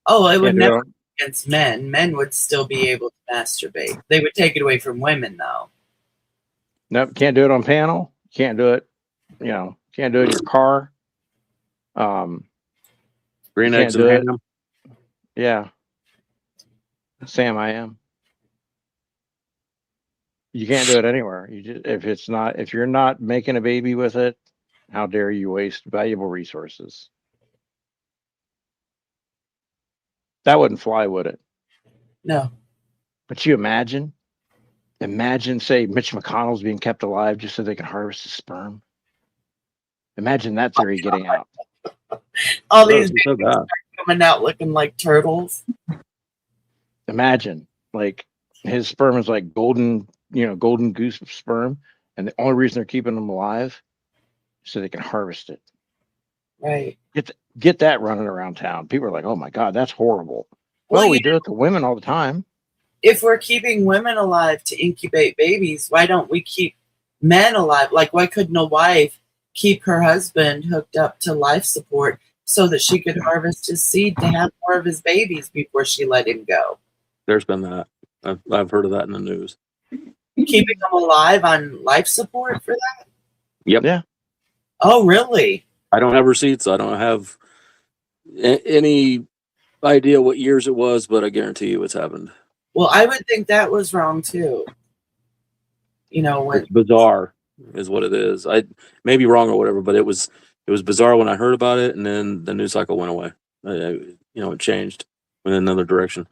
Oh, it would never be against men. Men would still be able to masturbate. They would take it away from women, though. Nope, can't do it on panel. Can't do it, can't do it in your car. Green eggs and ham. Yeah. Sam, I am. You can't do it anywhere. If you're not making a baby with it, how dare you waste valuable resources? That wouldn't fly, would it? No. But you imagine, say, Mitch McConnell's being kept alive just so they can harvest his sperm. Imagine that theory getting out. All these babies are coming out looking like turtles. Imagine, like, his sperm is like golden goose sperm, and the only reason they're keeping them alive is so they can harvest it. Right. Get that running around town. People are like, "Oh my God, that's horrible." Well, we do it to women all the time. If we're keeping women alive to incubate babies, why don't we keep men alive? Like, why couldn't a wife keep her husband hooked up to life support so that she could harvest his seed to have more of his babies before she let him go? There's been that. I've heard of that in the news. Keeping them alive on life support for that? Yep. Yeah. Oh, really? I don't have receipts. I don't have any idea what years it was, but I guarantee you it's happened. Well, I would think that was wrong too. It's bizarre is what it is. I may be wrong or whatever, but it was bizarre when I heard about it, and then the news cycle went away. It changed in another direction.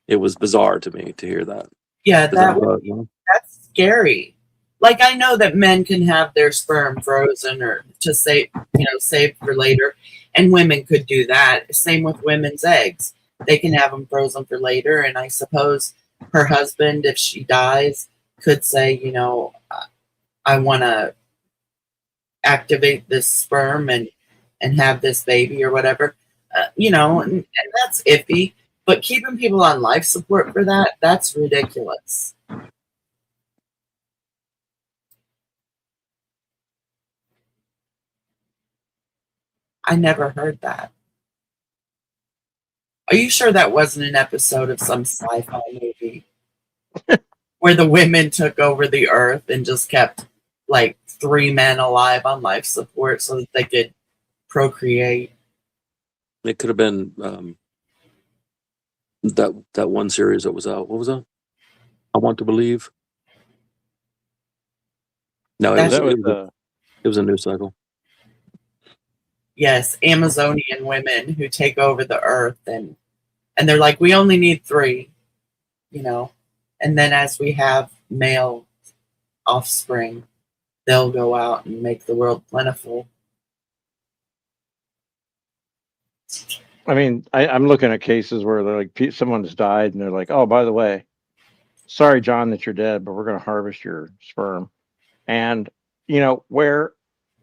It was bizarre to me to hear that. Yeah, that's scary. Like, I know that men can have their sperm frozen or to save for later, and women could do that. Same with women's eggs. They can have them frozen for later, and I suppose her husband, if she dies, could say, I want to activate this sperm and have this baby or whatever, and that's iffy. But keeping people on life support for that's ridiculous. I never heard that. Are you sure that wasn't an episode of some sci-fi movie where the women took over the earth and just kept like 3 men alive on life support so that they could procreate? It could have been that one series that was out. What was that? I Want to Believe. No, it That's- it was a news cycle. Yes, Amazonian women who take over the earth and they're like, we only need 3, you know. And then as we have male offspring, they'll go out and make the world plentiful. I mean, I'm looking at cases where they're like, someone's died, and they're like, "Oh, by the way, sorry, John, that you're dead, but we're going to harvest your sperm." And you know, where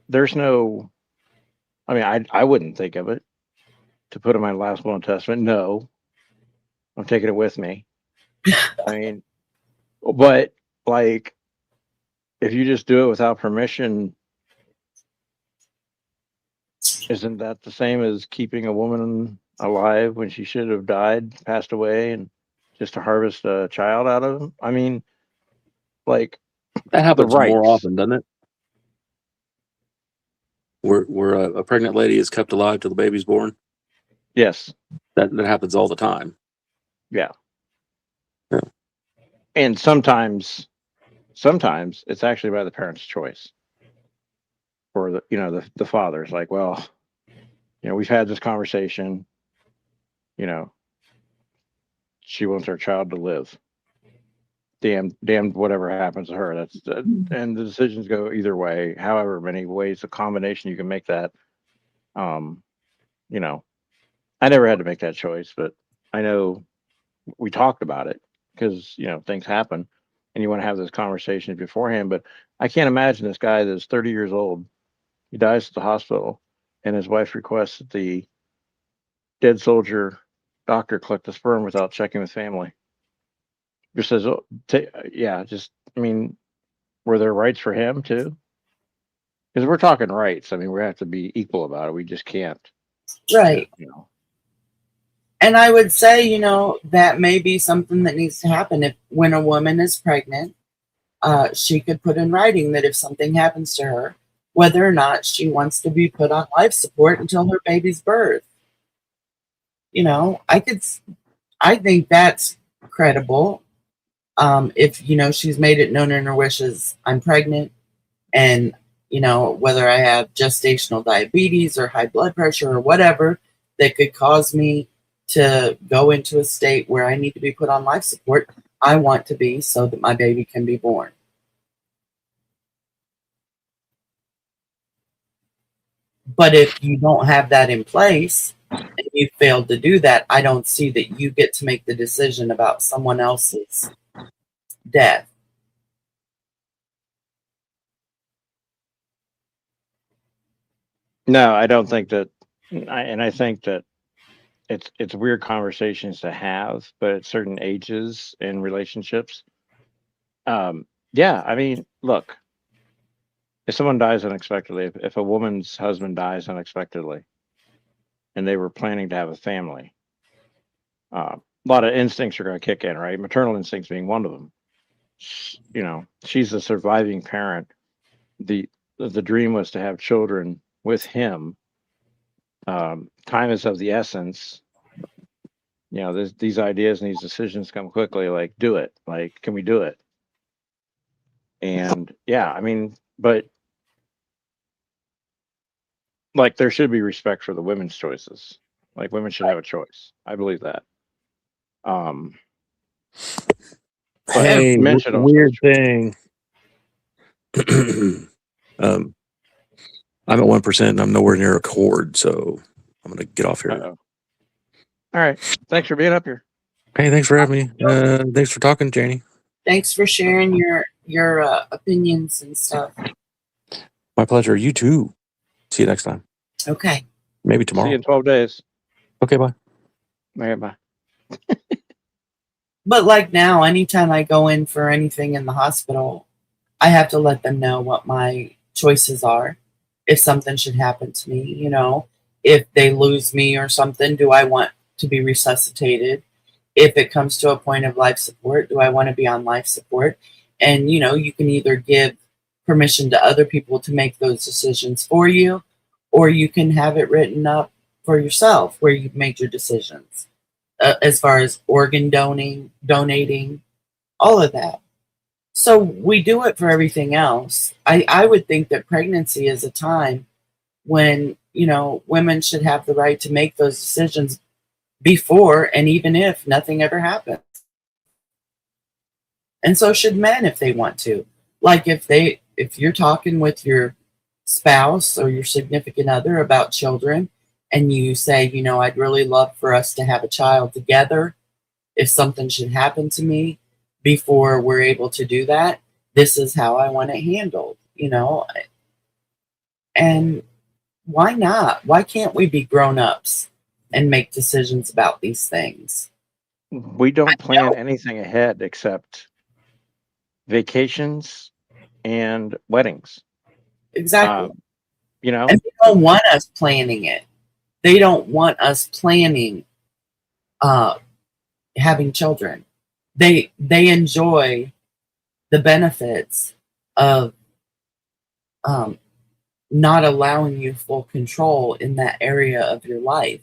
there's no, I mean, I wouldn't think of it to put in my last will and testament. No, I'm taking it with me. I mean, but like, if you just do it without permission, isn't that the same as keeping a woman alive when she should have died, passed away, and just to harvest a child out of them? I mean, like, That happens rights. more often, doesn't it? Where a pregnant lady is kept alive till the baby's born. yes, That happens all the time. yeah. Yeah. And sometimes it's actually by the parent's choice, or the father's like, well, we've had this conversation, she wants our child to live. Damned whatever happens to her. And the decisions go either way, however many ways, a combination you can make that. I never had to make that choice, but I know we talked about it because, things happen and you want to have those conversations beforehand. But I can't imagine this guy that's 30 years old, he dies at the hospital, and his wife requests that the dead soldier doctor collect the sperm without checking with family. Just says, were there rights for him too? Because we're talking rights. I mean, we have to be equal about it. We just can't. Right. And I would say, that may be something that needs to happen. When a woman is pregnant, she could put in writing that if something happens to her, whether or not she wants to be put on life support until her baby's birth. I think that's credible. If, she's made it known in her wishes, I'm pregnant, and, whether I have gestational diabetes or high blood pressure or whatever that could cause me to go into a state where I need to be put on life support, I want to be, so that my baby can be born. But if you don't have that in place and you failed to do that, I don't see that you get to make the decision about someone else's death. No, I don't think that. I think that it's weird conversations to have, but at certain ages in relationships, I mean, look, if someone dies unexpectedly, if a woman's husband dies unexpectedly, and they were planning to have a family, a lot of instincts are going to kick in, right? Maternal instincts being one of them. She's the surviving parent. The dream was to have children with him. Time is of the essence. These ideas and these decisions come quickly. Like, do it. Like, can we do it? And I mean, but like, there should be respect for the women's choices. Like, women should have a choice. I believe that. Hey, weird thing. I'm at 1% and I'm nowhere near a cord, so I'm gonna get off here. All right. Thanks for being up here. Hey, thanks for having me. Thanks for talking, Janie. Thanks for sharing your opinions and stuff. My pleasure. You too. See you next time. Okay. Maybe tomorrow. See you in 12 days. Okay, bye. All right, bye. But like now, anytime I go in for anything in the hospital, I have to let them know what my choices are if something should happen to me, If they lose me or something, do I want to be resuscitated? If it comes to a point of life support, do I want to be on life support? And, you can either give permission to other people to make those decisions for you, or you can have it written up for yourself where you've made your decisions as far as organ donating, all of that. So we do it for everything else. I would think that pregnancy is a time when, women should have the right to make those decisions before and even if nothing ever happens. And so should men if they want to. Like if you're talking with your spouse or your significant other about children and you say, I'd really love for us to have a child together. If something should happen to me before we're able to do that, this is how I want it handled, And why not? Why can't we be grown-ups and make decisions about these things? We don't plan anything ahead except vacations and weddings. Exactly. And they don't want us planning it. They don't want us planning having children. They enjoy the benefits of not allowing you full control in that area of your life.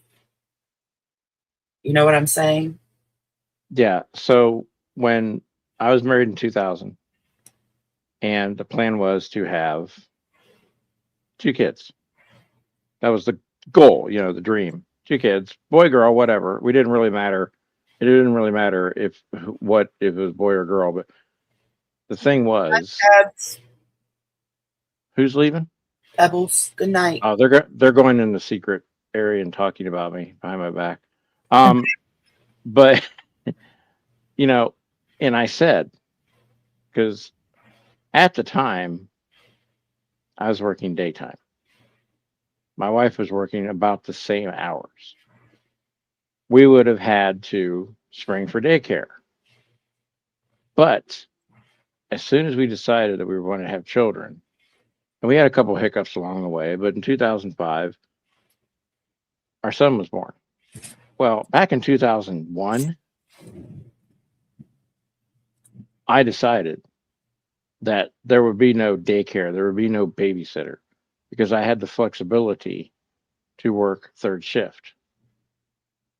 You know what I'm saying? Yeah. So when I was married in 2000, and the plan was to have 2 kids. That was the goal, the dream. 2 kids, boy, girl, whatever. It didn't really matter if it was boy or girl. But the thing was, who's leaving? Pebbles. Good night. Oh, they're going in the secret area and talking about me behind my back. But and I said, because at the time I was working daytime. My wife was working about the same hours. We would have had to spring for daycare. But as soon as we decided that we were going to have children, and we had a couple hiccups along the way, but in 2005, our son was born. Well, back in 2001, I decided that there would be no daycare, there would be no babysitter, because I had the flexibility to work 3rd shift,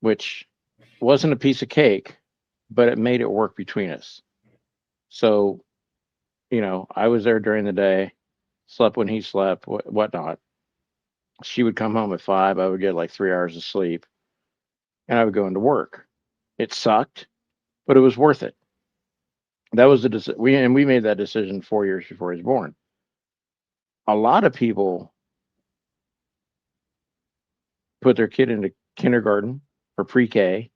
which wasn't a piece of cake, but it made it work between us. So, I was there during the day, slept when he slept, whatnot. She would come home at 5. I would get like 3 hours of sleep, and I would go into work. It sucked, but it was worth it. That was we made that decision 4 years before he was born. A lot of people put their kid into kindergarten or pre-K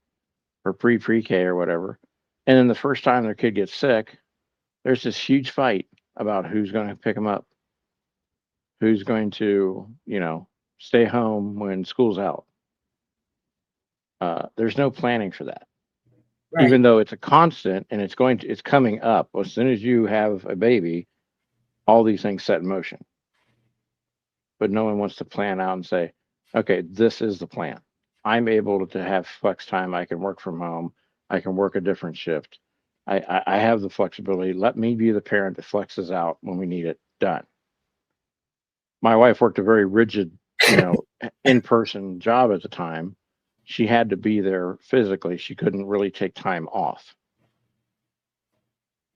or pre-K or whatever, and then the first time their kid gets sick, there's this huge fight about who's going to pick them up, who's going to, stay home when school's out. There's no planning for that. Right. Even though it's a constant and it's coming up. As soon as you have a baby, all these things set in motion. But no one wants to plan out and say, okay, this is the plan. I'm able to have flex time. I can work from home. I can work a different shift. I have the flexibility. Let me be the parent that flexes out when we need it done. My wife worked a very rigid, in-person job at the time. She had to be there physically. She couldn't really take time off.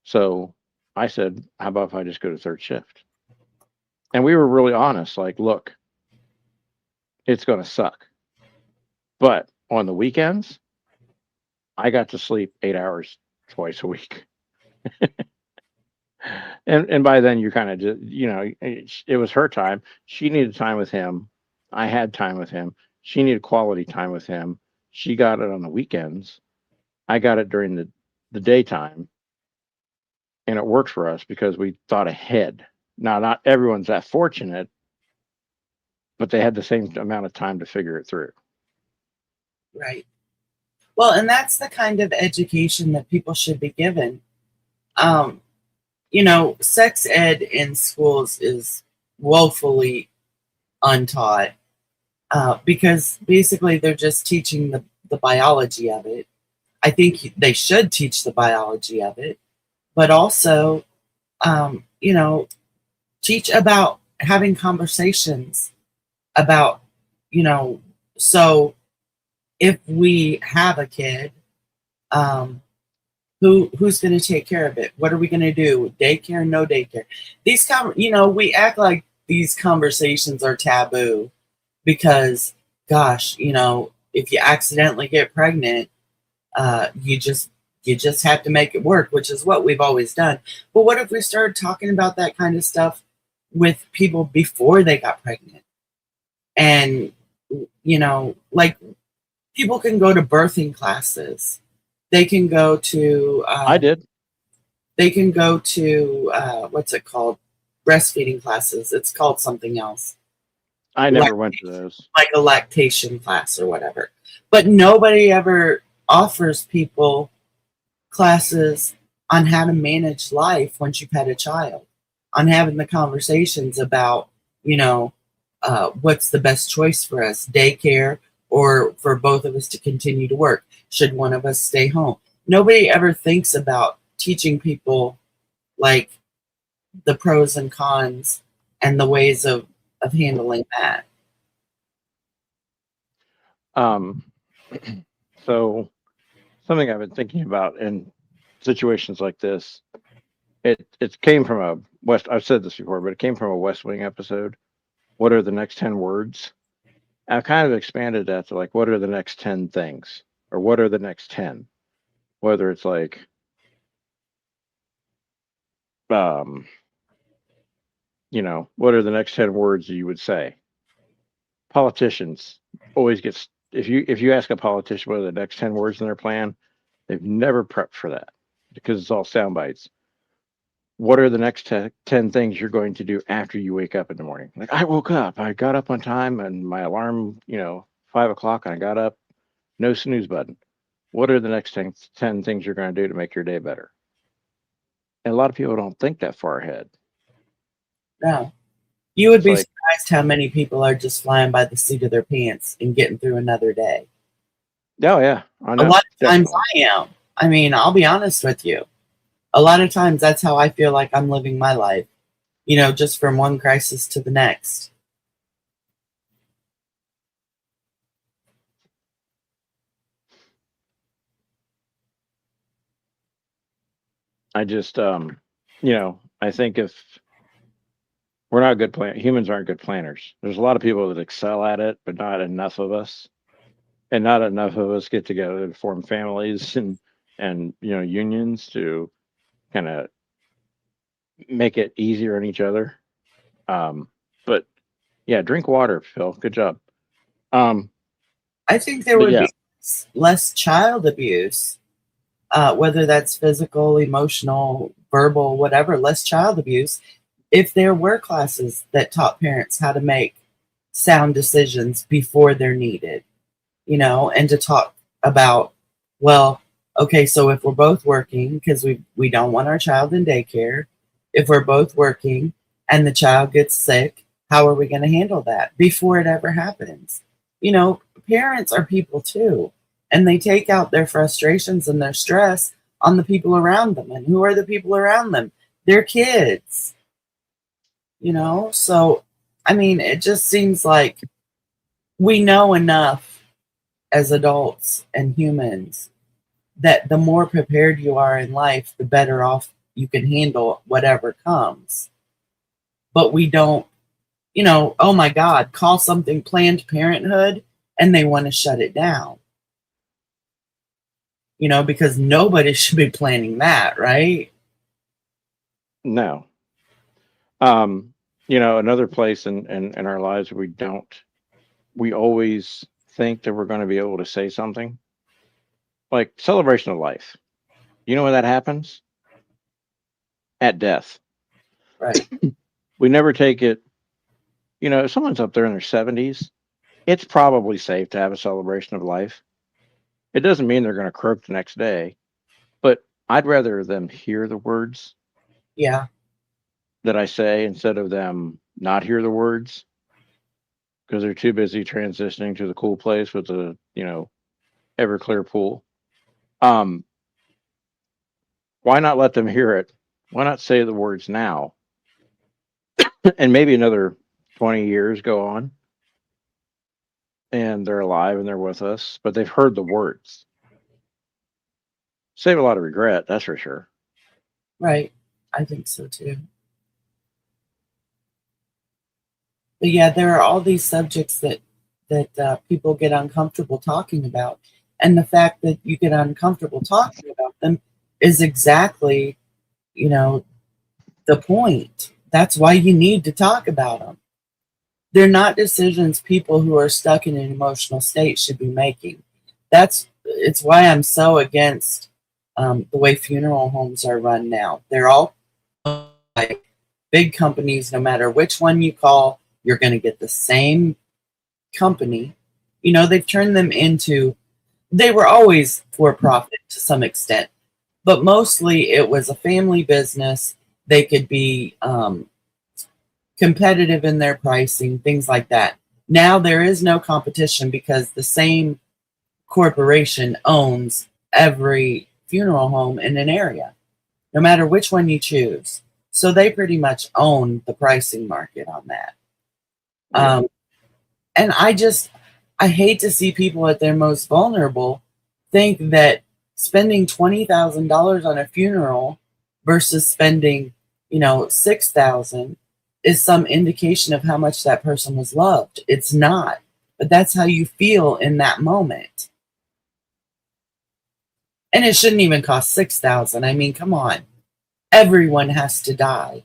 So I said, how about if I just go to 3rd shift? And we were really honest, like, look, it's going to suck. But on the weekends, I got to sleep 8 hours twice a week. and by then you kind of just, it was her time. She needed time with him. I had time with him. She needed quality time with him. She got it on the weekends. I got it during the daytime. And it worked for us because we thought ahead. Now, not everyone's that fortunate, but they had the same amount of time to figure it through. Right. Well, and that's the kind of education that people should be given. Sex ed in schools is woefully untaught. because basically they're just teaching the biology of it. I think they should teach the biology of it, but also, you know, teach about having conversations about, you know, so if we have a kid, who's going to take care of it? What are we going to do? Daycare, no daycare. You know, we act like these conversations are taboo because, gosh, you know, if you accidentally get pregnant, you just have to make it work, which is what we've always done. But what if we started talking about that kind of stuff with people before they got pregnant? And, you know, like people can go to birthing classes. They can go to. I did. They can go to what's it called? Breastfeeding classes. It's called something else. I never went to those. Like a lactation class or whatever. But nobody ever offers people classes on how to manage life once you've had a child, on having the conversations about, you know, what's the best choice for us, daycare or for both of us to continue to work? Should one of us stay home? Nobody ever thinks about teaching people like the pros and cons and the ways of handling that. So something I've been thinking about in situations like this, it came from I've said this before, but it came from a West Wing episode. What are the next 10 words? I've kind of expanded that to like, what are the next 10 things? Or what are the next 10? Whether it's like, you know, what are the next 10 words you would say? Politicians always if you ask a politician what are the next 10 words in their plan, they've never prepped for that because it's all sound bites. What are the next 10 things you're going to do after you wake up in the morning? Like, I woke up, I got up on time and my alarm, you know, 5 o'clock and I got up, no snooze button. What are the next 10 things you're going to do to make your day better? And a lot of people don't think that far ahead. No. You would be like, surprised how many people are just flying by the seat of their pants and getting through another day. Oh, yeah. I know, a lot of times definitely. I am. I mean, I'll be honest with you. A lot of times that's how I feel like I'm living my life, you know, just from one crisis to the next. I just, you know, I think if we're not good humans aren't good planners. There's a lot of people that excel at it, but not enough of us. And not enough of us get together to form families and you know, unions to kind of make it easier on each other. But yeah, drink water, Phil. Good job. I think there would be less child abuse, whether that's physical, emotional, verbal, whatever, less child abuse, if there were classes that taught parents how to make sound decisions before they're needed, you know, and to talk about, well, okay, so if we're both working, because we don't want our child in daycare, if we're both working and the child gets sick, how are we going to handle that before it ever happens? You know, parents are people too, and they take out their frustrations and their stress on the people around them. And who are the people around them? Their kids. You know, so I mean, it just seems like we know enough as adults and humans that the more prepared you are in life, the better off you can handle whatever comes. But we don't, you know, oh my God, call something Planned Parenthood and they want to shut it down. You know, because nobody should be planning that, right? No. You know, another place in our lives we always think that we're going to be able to say something like celebration of life. You know when that happens? At death. Right. We never take it, you know, if someone's up there in their 70s, it's probably safe to have a celebration of life. It doesn't mean they're going to croak the next day, but I'd rather them hear the words. Yeah. That I say instead of them not hear the words. because they're too busy transitioning to the cool place with the, Everclear pool. Why not let them hear it? Why not say the words now? And maybe another 20 years go on and they're alive and they're with us, but they've heard the words. Save a lot of regret, that's for sure. Right. I think so too. But yeah, there are all these subjects that people get uncomfortable talking about, and the fact that you get uncomfortable talking about them is exactly, the point. That's why you need to talk about them. They're not decisions people who are stuck in an emotional state should be making. It's why I'm so against the way funeral homes are run now. They're all like big companies. No matter which one you call, you're going to get the same company. They've turned them into, they were always for profit to some extent, but mostly it was a family business. They could be competitive in their pricing, things like that. Now there is no competition because the same corporation owns every funeral home in an area, no matter which one you choose. So they pretty much own the pricing market on that. And I hate to see people at their most vulnerable think that spending $20,000 on a funeral versus spending, $6,000 is some indication of how much that person was loved. It's not, but that's how you feel in that moment. And it shouldn't even cost $6,000. I mean, come on. Everyone has to die.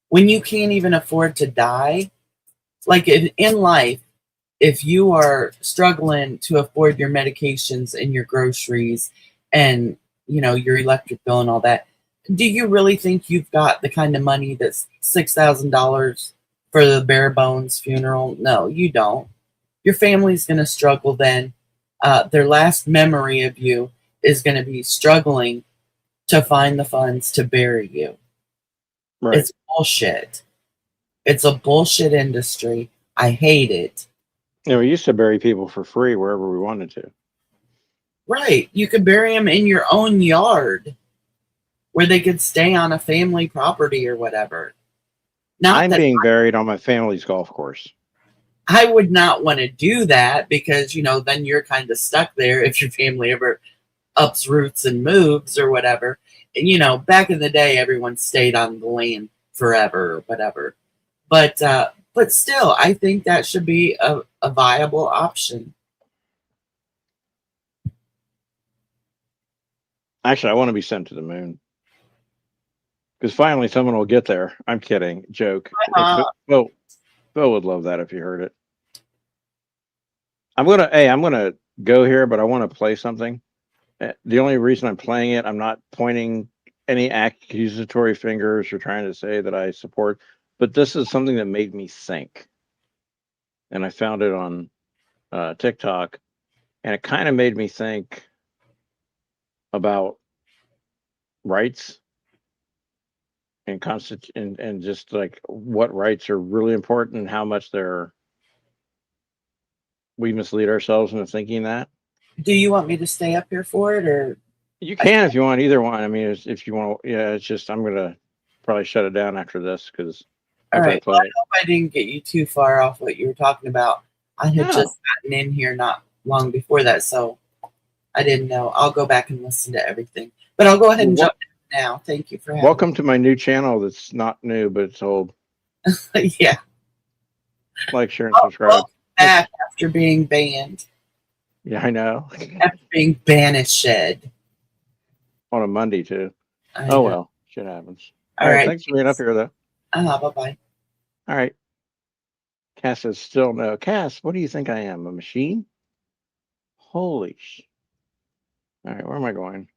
When you can't even afford to die, like in life, if you are struggling to afford your medications and your groceries and, your electric bill and all that, do you really think you've got the kind of money that's $6,000 for the bare bones funeral? No, you don't. Your family's going to struggle then. Their last memory of you is going to be struggling to find the funds to bury you. Right. It's bullshit. It's a bullshit industry. I hate it. We used to bury people for free wherever we wanted to. Right. You could bury them in your own yard where they could stay on a family property or whatever. I'm being buried on my family's golf course. I would not want to do that because, then you're kind of stuck there if your family ever ups roots and moves or whatever. And, back in the day, everyone stayed on the land forever or whatever. But still, I think that should be a viable option. Actually, I want to be sent to the moon. Because finally someone will get there. I'm kidding. Joke. Phil would love that if you heard it. I'm gonna go here, but I want to play something. The only reason I'm playing it, I'm not pointing any accusatory fingers or trying to say that I support, but this is something that made me think. And I found it on TikTok, and it kind of made me think about rights and and just like what rights are really important and how much we mislead ourselves into thinking that. Do you want me to stay up here for it, or you can if you want either one? I mean, if you want, it's just I'm gonna probably shut it down after this because. All right. Well, I hope I didn't get you too far off what you were talking about. I had just gotten in here not long before that, so I didn't know. I'll go back and listen to everything, but I'll go ahead and jump in now. Thank you for having welcome me. To my new channel. That's not new, but it's old. Yeah. Like, share, and subscribe. Back after being banned. Yeah, I know. After being banished. On a Monday, too. Oh, well. Shit happens. All right. Thanks for being up here, though. Bye-bye. All right. Cass says still no. Cass, what do you think I am? A machine? Holy sh. All right, where am I going?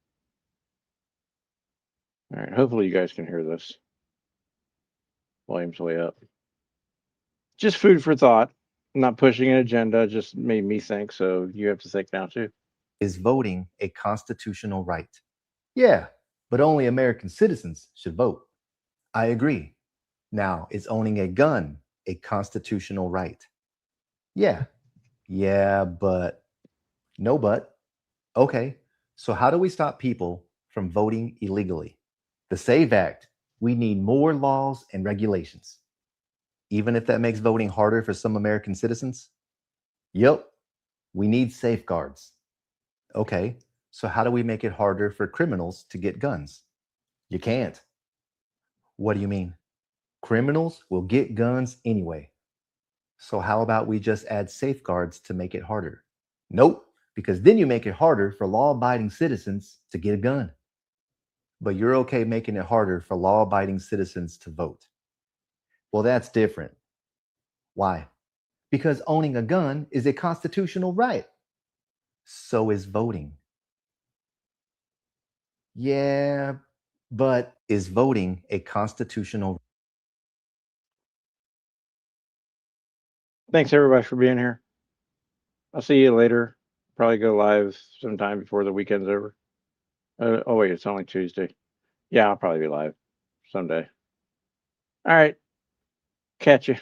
All right, hopefully you guys can hear this. Volume's way up. Just food for thought. I'm not pushing an agenda, just made me think, so you have to think now too. Is voting a constitutional right? Yeah, but only American citizens should vote. I agree. Now, is owning a gun a constitutional right? Yeah. Yeah, but no, but. Okay. So, how do we stop people from voting illegally? The SAVE Act. We need more laws and regulations. Even if that makes voting harder for some American citizens? Yep. We need safeguards. Okay. So, how do we make it harder for criminals to get guns? You can't. What do you mean? Criminals will get guns anyway. So, how about we just add safeguards to make it harder? Nope, because then you make it harder for law abiding citizens to get a gun. But you're okay making it harder for law abiding citizens to vote. Well, that's different. Why? Because owning a gun is a constitutional right. So is voting. Yeah, but is voting a constitutional? Thanks everybody for being here. I'll see you later. Probably go live sometime before the weekend's over. Oh wait, it's only Tuesday. Yeah, I'll probably be live someday. All right. Catch you.